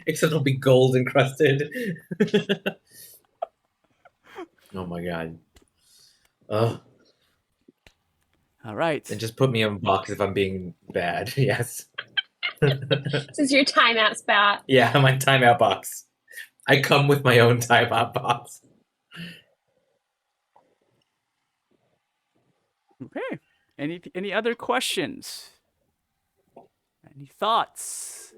C: Except it'll be gold encrusted. Oh my god. Oh,
A: All right.
C: and just put me in a box if I'm being bad. Yes.
B: This is your timeout spot.
C: Yeah, my timeout box. I come with my own timeout box.
A: Okay. Any other questions? Any thoughts?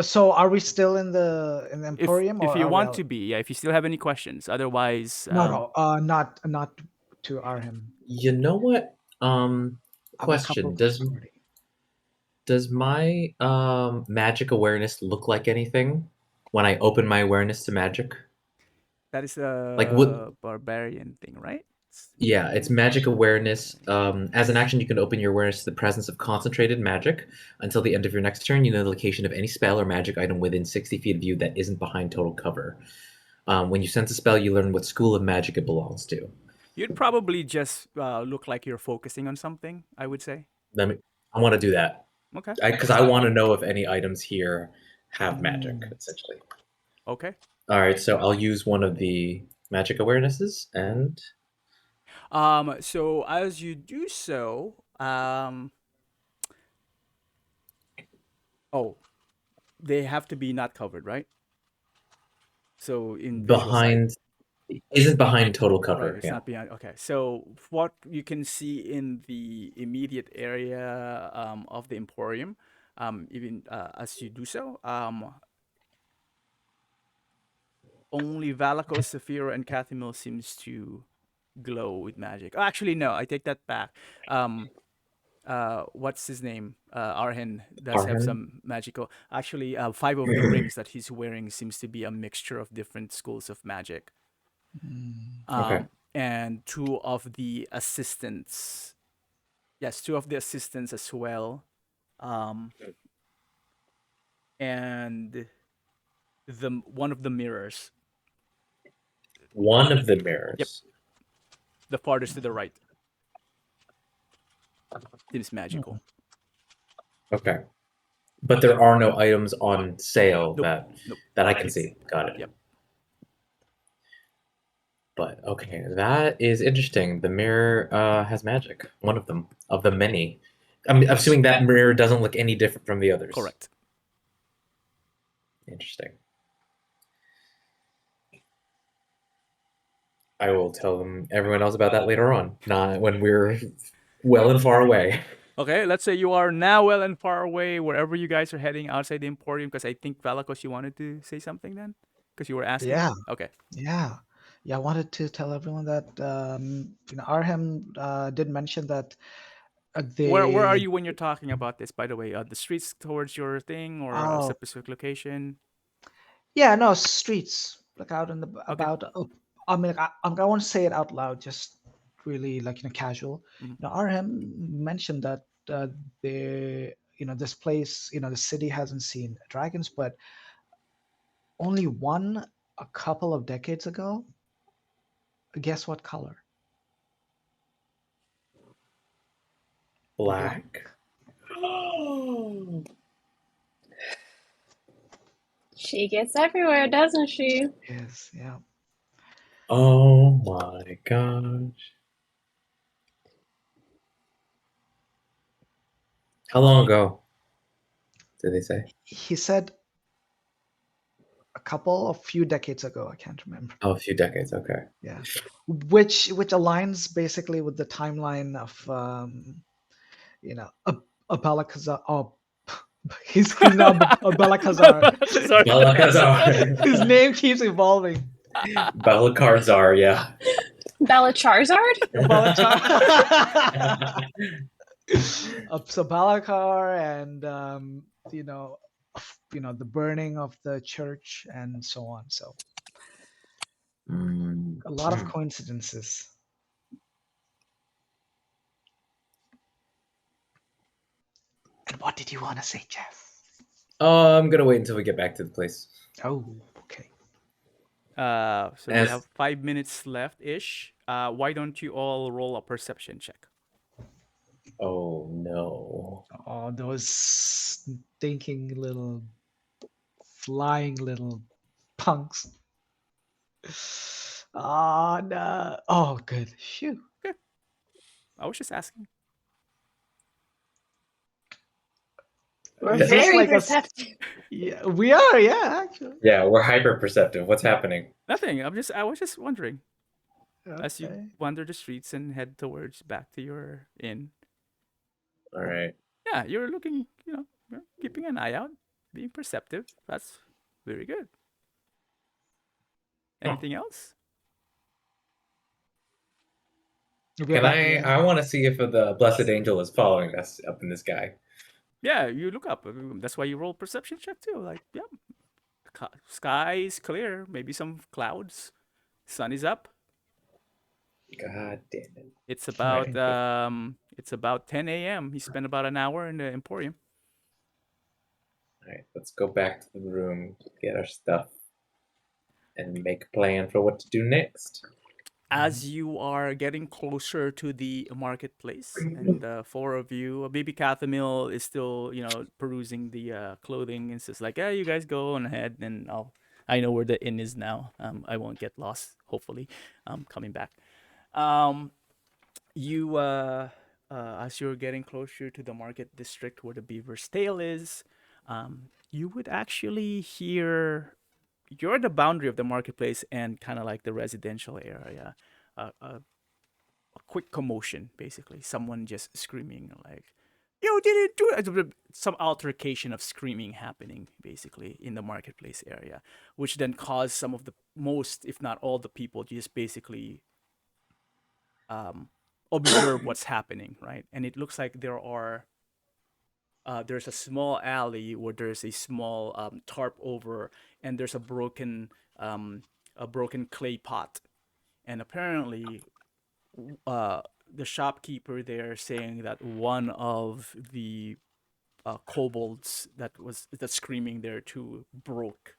D: So are we still in the Emporium?
A: If
D: or
A: you
D: are we
A: want
D: out?
A: to be, yeah. If you still have any questions, otherwise,
D: No, not to Arhem.
C: You know what?
D: I have a
C: Question.
D: couple already.
C: Does my magic awareness look like anything when I open my awareness to magic?
A: that is a
C: Like, would-
A: barbarian thing, right?
C: Yeah, it's magic awareness. As an action, you can open your awareness to the presence of concentrated magic. Until the end of your next turn, you know the location of any spell or magic item within 60 feet of you that isn't behind total cover. When you sense a spell, you learn what school of magic it belongs to.
A: You'd probably just look like you're focusing on something, I would say.
C: I want to do that.
A: Okay.
C: Because I want to know if any items here have magic, essentially.
A: Okay.
C: All right, so I'll use one of the magic awarenesses, and
A: So as you do so, they have to be not covered, right? So in visual sight.
C: behind isn't behind total cover.
A: Right, it's
C: Yeah.
A: not behind. Okay, so what you can see in the immediate area of the Emporium, even as you do so, only Valakos, Sapphira, and Kathumyl seems to glow with magic. Oh, actually, no, I take that back. What's his name? Arhen does have
C: Arhen?
A: some magical. Actually, 5 of the rings that he's wearing seems to be a mixture of different schools of magic.
C: Okay.
A: And 2 of the assistants. Yes, 2 of the assistants as well. And one of the mirrors,
C: One of the mirrors.
A: Yep. the farthest to the right. Seems magical.
C: Okay. But there are no items on sale
A: Nope.
C: that I can see. Got it.
A: Yep.
C: But okay, that is interesting. The mirror has magic. One of them, of the many. I'm assuming that mirror doesn't look any different from the others.
A: Correct.
C: Interesting. I will tell everyone else about that later on, not when we're well and far away.
A: Okay, let's say you are now well and far away, wherever you guys are heading outside the Emporium, because I think, Valakos, you wanted to say something then? Because you were asking?
D: Yeah.
A: Okay.
D: Yeah. I wanted to tell everyone that Arhem did mention that they.
A: Where are you when you're talking about this, by the way? The streets towards your thing or a
D: Oh.
A: specific location?
D: Yeah, no, streets. Like out in the about I mean, I want to say it out loud, just really like casual.
A: Mhm.
D: Arhem mentioned that they, this place, the city hasn't seen dragons, but only one a couple of decades ago. Guess what color?
C: Black.
B: She gets everywhere, doesn't she?
D: Yes, yeah.
C: Oh my gosh. How long ago did they say?
D: He said a few decades ago. I can't remember.
C: Oh, a few decades. Okay.
D: Yeah, which aligns basically with the timeline of a Balakazar. Oh, he's now a Balakazar.
A: Sorry.
C: Balakazar.
D: His name keeps evolving.
C: Balakarzar, yeah.
B: Bella Charizard?
D: Balakar. So Balakar and the burning of the church and so on. So
C: Mm.
D: a lot of coincidences. And what did you want to say, Jeff?
C: I'm gonna wait until we get back to the place.
D: Oh, okay.
A: So we have 5 minutes left ish. Why don't you all roll a perception check?
C: Oh no.
D: Oh, those stinking little flying little punks. Oh no. Oh, good. Phew.
A: I was just asking.
B: We're
D: Is this
B: very
D: like a
B: perceptive.
D: Yeah, we are. Yeah, actually.
C: Yeah, we're hyper perceptive. What's happening?
A: Nothing. I was just wondering. As you
D: Okay.
A: wander the streets and head towards back to your inn.
C: All right.
A: Yeah, you're looking, you're keeping an eye out, being perceptive. That's very good. Anything else?
C: Can I want to see if the blessed angel is following us up in the sky.
A: Yeah, you look up. That's why you roll perception check too. Like, yeah, sky is clear. Maybe some clouds. Sun is up.
C: God damn it.
A: It's
C: Right.
A: about 10 a.m. He spent about an hour in the Emporium.
C: All right, let's go back to the room, get our stuff, and make a plan for what to do next.
A: As you are getting closer to the marketplace, and the four of you, maybe Kathumyl is still, perusing the clothing, and says like, "Yeah, you guys go on ahead, and I know where the inn is now. I won't get lost. Hopefully, coming back." You as you're getting closer to the market district where the Beaver's Tail is, you would actually hear. You're at the boundary of the marketplace and kind of like the residential area. A quick commotion, basically. Someone just screaming like, "You didn't do it!" Some altercation of screaming happening, basically, in the marketplace area, which then caused some of the most, if not all, the people just basically observe what's happening, right? And it looks like there's a small alley where there's a small tarp over, and there's a broken clay pot, and apparently, the shopkeeper there saying that one of the kobolds that's screaming there too broke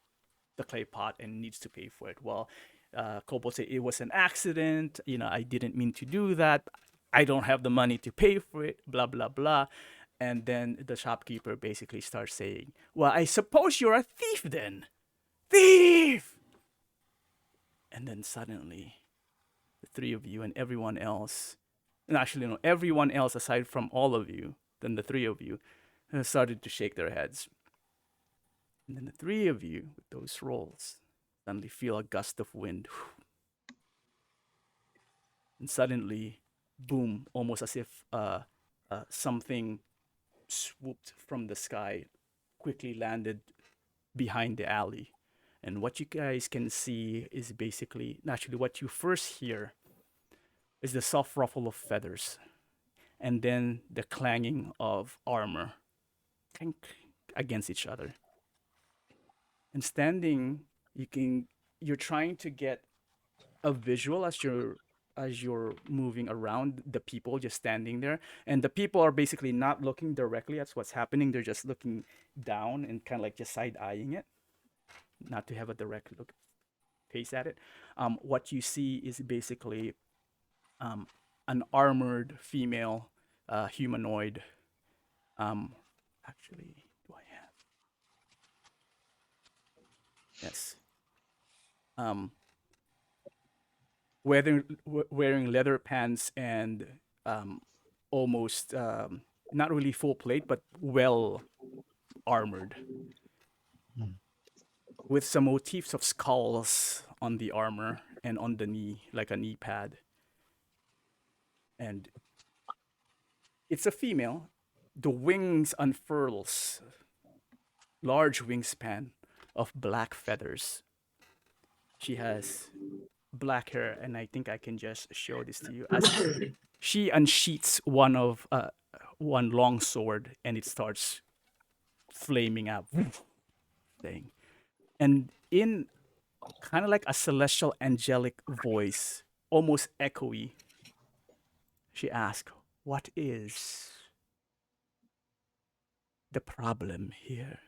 A: the clay pot and needs to pay for it. Well, kobold say it was an accident. I didn't mean to do that. I don't have the money to pay for it. Blah blah blah. And then the shopkeeper basically starts saying, "Well, I suppose you're a thief then. Thief!" And then suddenly, the three of you and everyone else, and actually, no, everyone else aside from all of you, then the three of you, started to shake their heads. And then the three of you, with those rolls, suddenly feel a gust of wind. And suddenly, boom, almost as if something swooped from the sky, quickly landed behind the alley. And what you guys can see is basically, naturally, what you first hear is the soft ruffle of feathers, and then the clanging of armor clink against each other. And standing, you're trying to get a visual as you're moving around, the people just standing there, and the people are basically not looking directly at what's happening. They're just looking down and kind of like just side eyeing it, not to have a direct look face at it. What you see is basically um, an armored female humanoid. Actually, do I have? Yes. Um, wearing leather pants and almost not really full plate, but well armored, with some motifs of skulls on the armor and on the knee, like a knee pad. And it's a female. The wings unfurls, large wingspan of black feathers. She has black hair, and I think I can just show this to you. As she unsheaths one long sword, and it starts flaming out, thing. And in kind of like a celestial angelic voice, almost echoey, she asks, "What is the problem here?"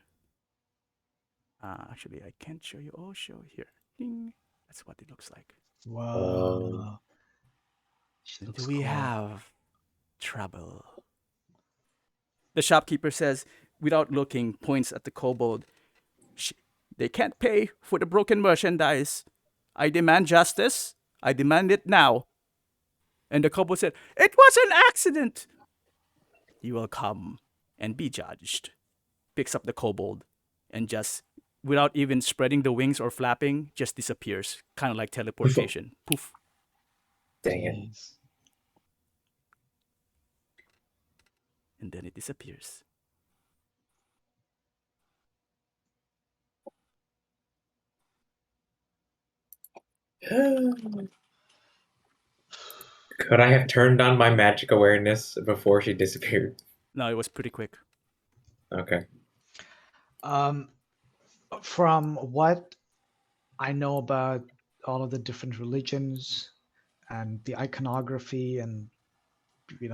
A: Actually, I can't show you. Oh, show here. Ding. That's what it looks like.
D: Wow. She looks
A: Do we
D: cool.
A: have trouble? The shopkeeper says, without looking, points at the kobold. They can't pay for the broken merchandise. I demand justice. I demand it now. And the kobold said, "It was an accident." "You will come and be judged." Picks up the kobold and just, without even spreading the wings or flapping, just disappears. Kind of like teleportation. Poof.
C: Dang it.
D: Jeez.
A: And then it disappears.
C: Could I have turned on my magic awareness before she disappeared?
A: No, it was pretty quick.
C: Okay.
D: From what I know about all of the different religions and the iconography and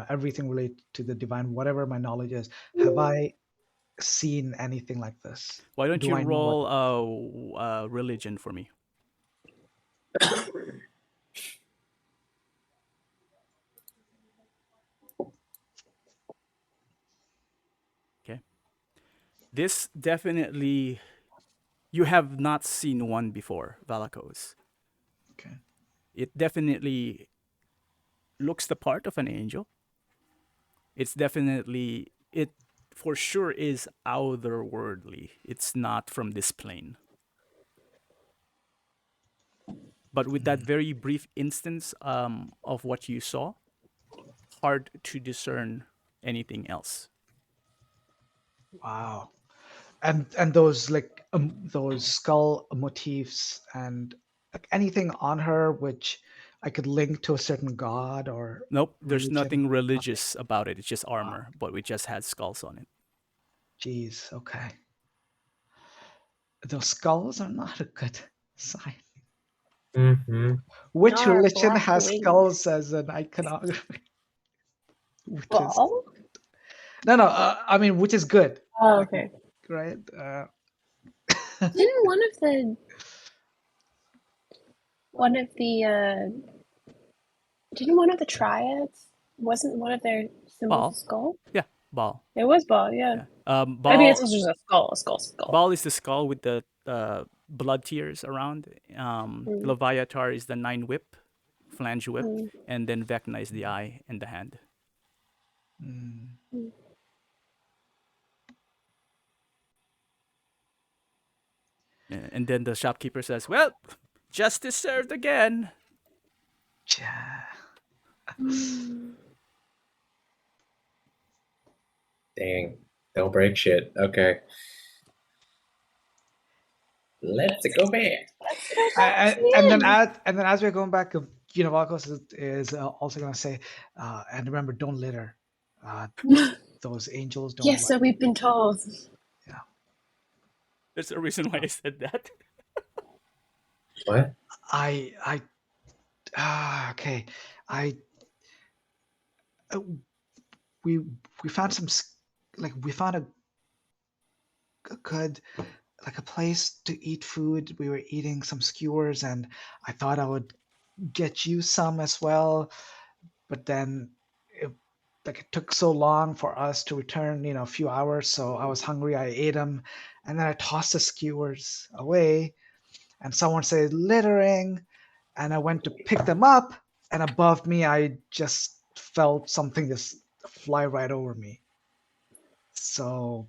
D: everything related to the divine, whatever my knowledge is, have I seen anything like this?
A: Why don't
D: Do
A: you
D: I know what?
A: roll religion for me? Okay. This definitely, you have not seen one before, Valakos.
D: Okay.
A: It definitely looks the part of an angel. It's definitely, it for sure is otherworldly. It's not from this plane. But with that very brief instance of what you saw, hard to discern anything else.
D: Wow. And those those skull motifs and like anything on her which I could link to a certain god or
A: Nope, there's
D: religion.
A: nothing religious about it. It's just armor, but we just had skulls on it.
D: Jeez. Okay. Those skulls are not a good sign.
C: Mm-hmm.
D: Which
B: Nor
D: religion
B: black
D: has
B: wings.
D: skulls as an iconography? Which is
B: Ball?
D: no. I mean, which is good,
B: Oh, okay.
D: right?
B: Didn't didn't one of the triads, wasn't one of their symbols
A: Ball.
B: a skull?
A: Yeah, ball.
B: It was ball, yeah.
A: Yeah.
B: I mean,
A: Ball.
B: it's just a skull.
A: Ball is the skull with the blood tears around. Leviatar is the 9 whip, flange whip, and then Vecna is the eye and the hand. And then the shopkeeper says, "Well, justice served again."
C: Dang. Don't break shit. Okay. Let's go back.
D: And then as we're going back, Valkos is also going to say, and remember, don't litter. Those angels don't.
B: Yes, so we've been told.
D: Yeah.
A: There's a reason why I said that.
C: What?
D: I Okay. I uh, we we found we found a good like a place to eat food. We were eating some skewers, and I thought I would get you some as well. But then it, it took so long for us to return, a few hours. So I was hungry. I ate them, and then I tossed the skewers away. And someone said littering, and I went to pick them up, and above me, I just felt something just fly right over me. So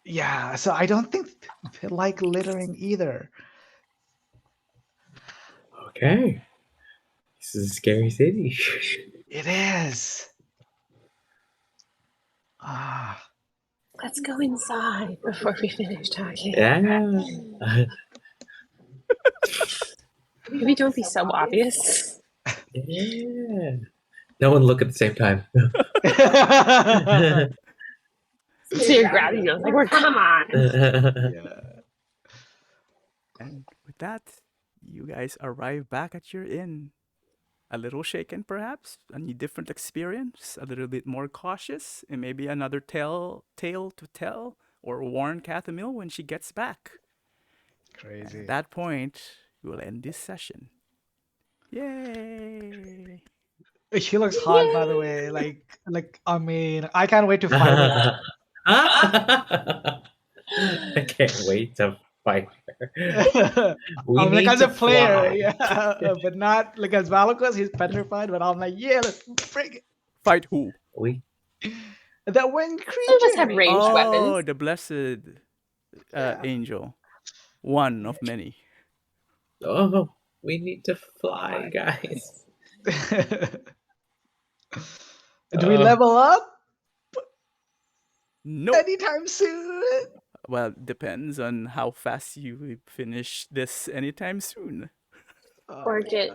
D: yeah, so I don't think they like littering either.
C: Okay. This is a scary city.
D: It is. Ah,
B: Let's go inside before we finish talking.
C: Yeah.
B: Maybe don't be so obvious.
C: Yeah. No one look at the same time.
B: So you're grabbing us like, come on.
D: yeah.
A: And with that, you guys arrive back at your inn. A little shaken, perhaps, a different experience, a little bit more cautious, and maybe another tale to tell or warn Kathumyl when she gets back. And
D: Crazy.
A: at that point, we will end this session. Yay!
D: She looks hot, by the way. I mean, I can't wait to fight her.
C: I can't wait to fight her. We
D: I'm
C: need
D: as
C: to
D: a player,
C: fly.
D: yeah, but not like as Valakos. He's petrified, but I'm like, yeah, let's bring it.
A: Fight who?
C: We
D: That winged
B: Some of us have
D: creature.
B: ranged
A: Oh,
B: weapons.
A: the blessed
D: Yeah.
A: angel. One of many.
C: we need to fly, guys.
D: Do we level up
A: Nope.
D: anytime soon?
A: Well, depends on how fast you finish this anytime soon.
B: Or get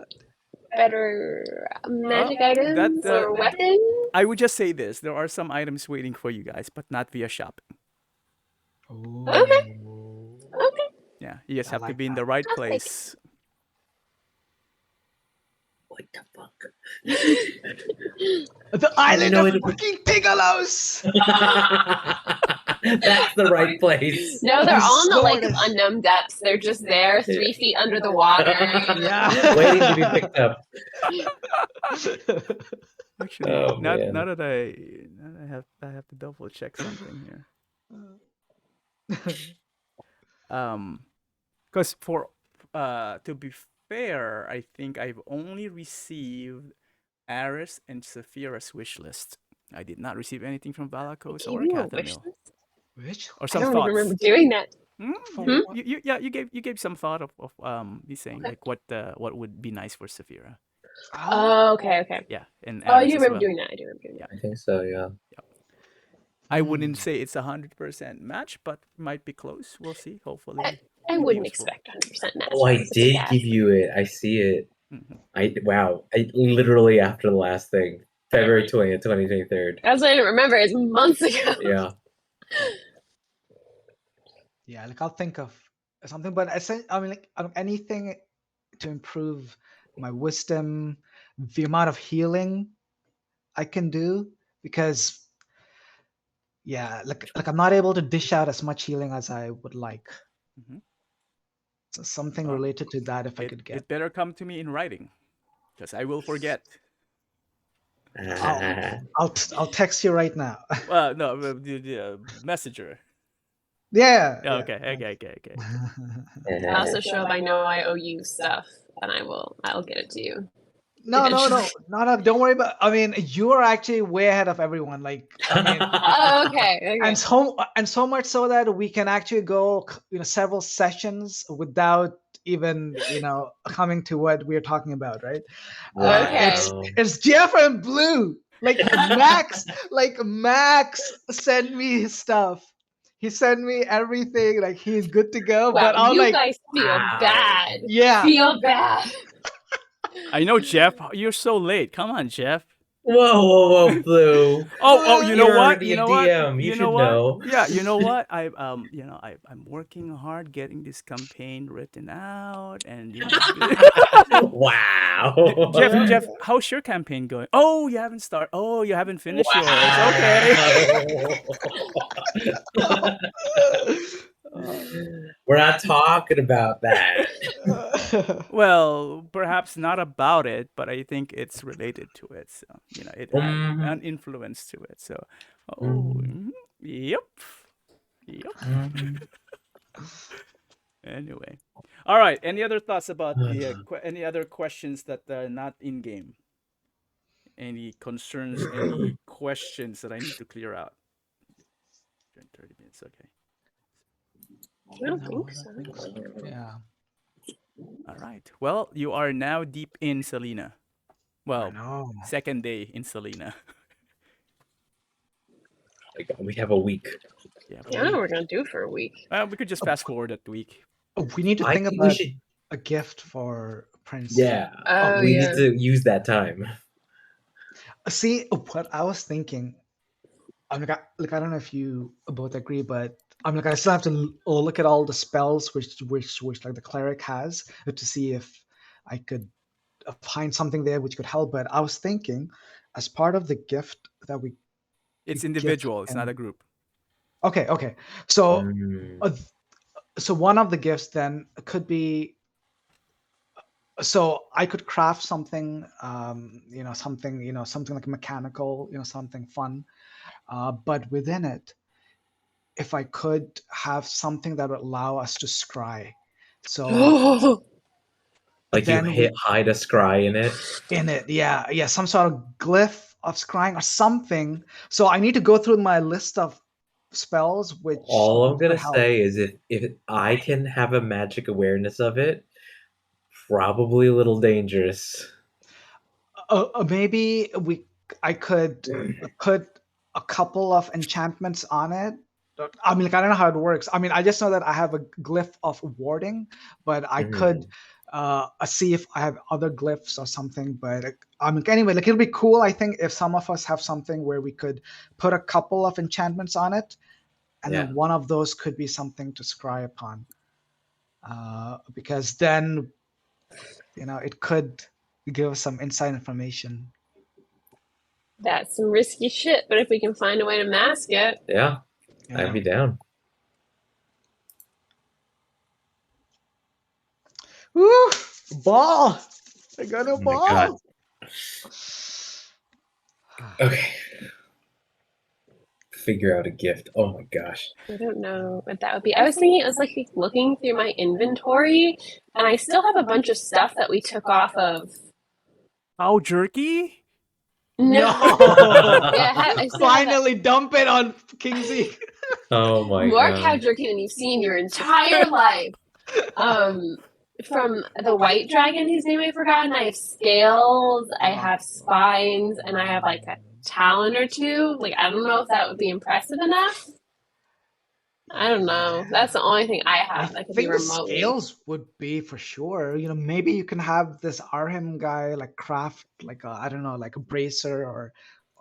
B: better magic
A: Oh,
B: items
A: that,
B: or weapons.
A: I would just say this: there are some items waiting for you guys, but not via shopping.
B: Okay. Okay.
A: Yeah, you just
D: I
A: have to
D: like
A: be in
D: that.
A: the right
B: I'll take it.
A: place.
C: What the fuck?
D: The island
C: know
D: of
C: it-
D: fucking Pigalos.
C: That's the right place.
B: No, they're all in the lake of
D: Snorted.
B: unknown depths. They're just there, 3 feet under the water.
D: Yeah.
C: Waiting to be picked up.
A: Actually,
C: Oh,
A: now
C: man.
A: that I have to double check something here. Because to be fair, I think I've only received Aris and Sapphira's wish list. I did not receive anything from Valakos
B: Gave
A: or
B: you a wish
A: Kathumyl.
B: list?
D: Which?
A: Or
B: I
A: some
B: don't
A: thoughts.
B: even remember doing that.
D: For
B: Hmm?
D: what?
A: You gave some thought of me saying
B: Okay.
A: like what would be nice for Sapphira.
B: Oh, okay.
A: Yeah, and
B: Oh, I
A: Aris
B: do
A: as
B: remember
A: well.
B: doing that. I do remember doing that.
C: I think so, yeah.
A: I wouldn't say it's 100% match, but might be close. We'll see. Hopefully,
B: I
A: it'll be
B: wouldn't
A: useful.
B: expect 100% match.
C: Oh, I
B: It's a
C: did
B: guess.
C: give you it. I see it.
A: Mhm.
C: Wow. I literally after the last thing. February 20th, 2023.
B: That's what I didn't remember. It's months ago.
C: Yeah.
D: Yeah, I'll think of something, but I mean, anything to improve my wisdom, the amount of healing I can do, because yeah, I'm not able to dish out as much healing as I would like.
A: Mhm.
D: So something
A: Well,
D: related to that, if I could get.
A: It better come to me in writing, because I will forget.
D: I'll text you right now.
A: Well, no, the messenger.
D: Yeah.
A: Yeah, okay.
B: I also show up. I know I owe you stuff, and I'll get it to you.
D: No,
B: Eventually.
D: don't worry about. I mean, you are actually way ahead of everyone. Like, I mean,
B: Oh, okay.
D: and so much so that we can actually go, several sessions without even, coming to what we're talking about, right?
B: Okay.
D: It's Jeff and Blue. Like Max sent me his stuff. He sent me everything. Like he's good to go.
B: Wow,
D: but I'm
B: you
D: like,
B: guys feel
C: Wow.
B: bad.
D: yeah.
B: Feel bad.
A: I know, Jeff. You're so late. Come on, Jeff.
C: Whoa, Blue.
A: Oh, you know
C: You're
A: what?
C: already
A: You
C: a
A: know what?
C: DM. You
A: You know
C: should
A: what?
C: know.
A: Yeah, you know what? I'm working hard getting this campaign written out, and
C: Wow.
A: Jeff, how's your campaign going? Oh, you haven't started. Oh, you haven't finished yours. Okay.
C: Wow. We're not talking about that.
A: Well, perhaps not about it, but I think it's related to it. So, it has an
C: Mhm,
A: influence to it. So, oh,
C: mhm,
A: yep. Yep.
C: mhm.
A: Anyway. All right. Any other thoughts about any other questions that are not in game? Any concerns, any questions that I need to clear out? 30 minutes. Okay.
B: I don't
D: No,
B: think
D: I
B: so.
D: don't think so. Yeah,
A: All right. Well, you are now deep in Selena.
D: I
A: Well,
D: know.
A: second day in Selena.
C: Like, we have a week.
A: Yeah,
B: I don't know what we're gonna do for a week.
A: we could just fast forward that week.
D: Oh, we need to
C: I
D: think
C: think we
D: about
C: should.
D: a gift for Prince.
C: Yeah,
B: Oh
C: we
B: yeah.
C: need to use that time.
D: See, what I was thinking. I'm like, I don't know if you both agree, but I'm like, I still have to look at all the spells which like the cleric has to see if I could find something there which could help. But I was thinking, as part of the gift that we
A: It's
D: gift,
A: individual. It's not a
D: and
A: group.
D: okay, so
C: Mm,
D: uh, so one of the gifts then could be, so I could craft something, something like mechanical, something fun, but within it, if I could have something that would allow us to scry. So
C: like you
D: then we
C: hide a scry in it.
D: in it, yeah, some sort of glyph of scrying or something. So I need to go through my list of spells which
C: All I'm
D: could
C: gonna
D: help.
C: say is if I can have a magic awareness of it, probably a little dangerous.
D: Maybe I could put a couple of enchantments on it. I mean, like, I don't know how it works. I mean, I just know that I have a glyph of warding, but I could
C: Mhm.
D: see if I have other glyphs or something. But I mean, anyway, like, it'll be cool, I think, if some of us have something where we could put a couple of enchantments on it, and
C: Yeah.
D: then one of those could be something to scry upon. Because then, it could give us some inside information.
B: That's some risky shit, but if we can find a way to mask it.
C: Yeah,
D: Yeah.
C: I'd be down.
D: Woo! Ball! I got a
C: Oh my god.
D: ball!
C: Okay. Figure out a gift. Oh my gosh.
B: I don't know what that would be. I was thinking it was like looking through my inventory, and I still have a bunch of stuff that we took off of.
A: Cow jerky?
D: No!
B: Yeah, I still have
D: Finally dump it on King Zeke.
C: Oh my
B: more
C: god.
B: cow jerky than you've seen in your entire life. From the white dragon, whose name I forgot, and I have scales, I have spines, and I have like a talon or two. Like, I don't know if that would be impressive enough. I don't know. That's the only thing I have that could be
D: think the
B: remotely.
D: scales would be for sure. Maybe you can have this Arham guy like craft like a, I don't know, like a bracer or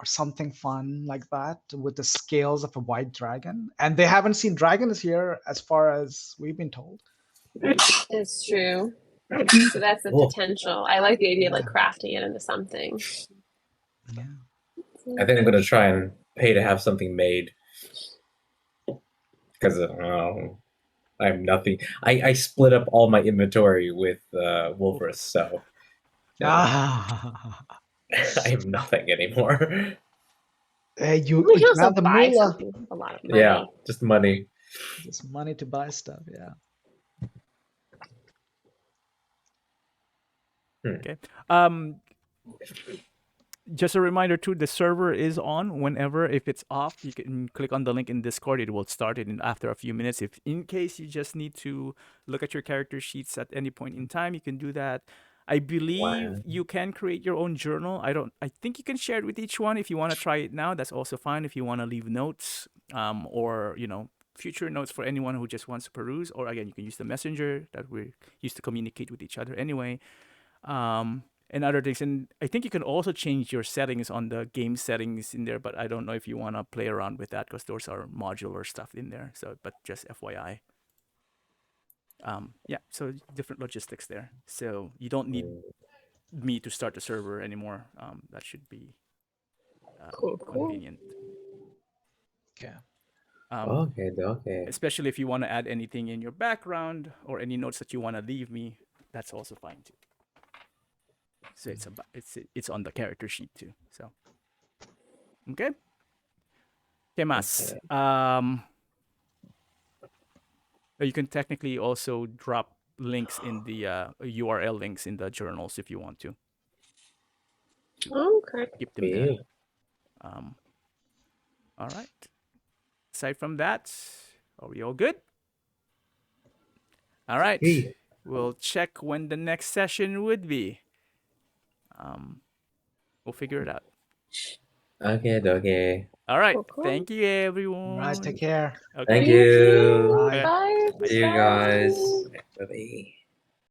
D: something fun like that with the scales of a white dragon. And they haven't seen dragons here as far as we've been told.
B: It's true. So that's the
C: Cool.
B: potential. I like the idea of like crafting it into something.
D: Yeah.
C: I think I'm gonna try and pay to have something made. Because I have nothing. I split up all my inventory with Wolverus, so
D: Ah.
C: I have nothing anymore.
D: Hey,
B: We
D: you
B: can also
D: have the
B: buy
D: moolah.
B: something with a lot of money.
C: Yeah, just money.
D: Just money to buy stuff. Yeah.
A: Okay. Just a reminder too, the server is on whenever. If it's off, you can click on the link in Discord. It will start it in after a few minutes. If in case you just need to look at your character sheets at any point in time, you can do that. I believe
C: Wow.
A: you can create your own journal. I think you can share it with each one. If you want to try it now, that's also fine. If you want to leave notes, or future notes for anyone who just wants to peruse, or again, you can use the messenger that we used to communicate with each other anyway. and other things. And I think you can also change your settings on the game settings in there, but I don't know if you want to play around with that because those are modular stuff in there. So, but just FYI. Yeah, so different logistics there. So you don't need me to start the server anymore. That should be
B: Cool.
A: convenient.
D: Okay.
C: Okay.
A: Especially if you want to add anything in your background or any notes that you want to leave me, that's also fine too. So it's on the character sheet too. So okay. ¿Qué más? You can technically also drop links in the URL links in the journals if you want to.
B: Okay.
A: Keep them there.
C: Yeah.
A: All right. Aside from that, are we all good? All right.
C: Hey.
A: We'll check when the next session would be. We'll figure it out.
C: Okay.
A: All right.
B: Cool.
A: Thank you, everyone.
D: Guys, take care.
A: Okay.
C: Thank you.
B: Bye.
A: Bye.
C: See you guys. Bye.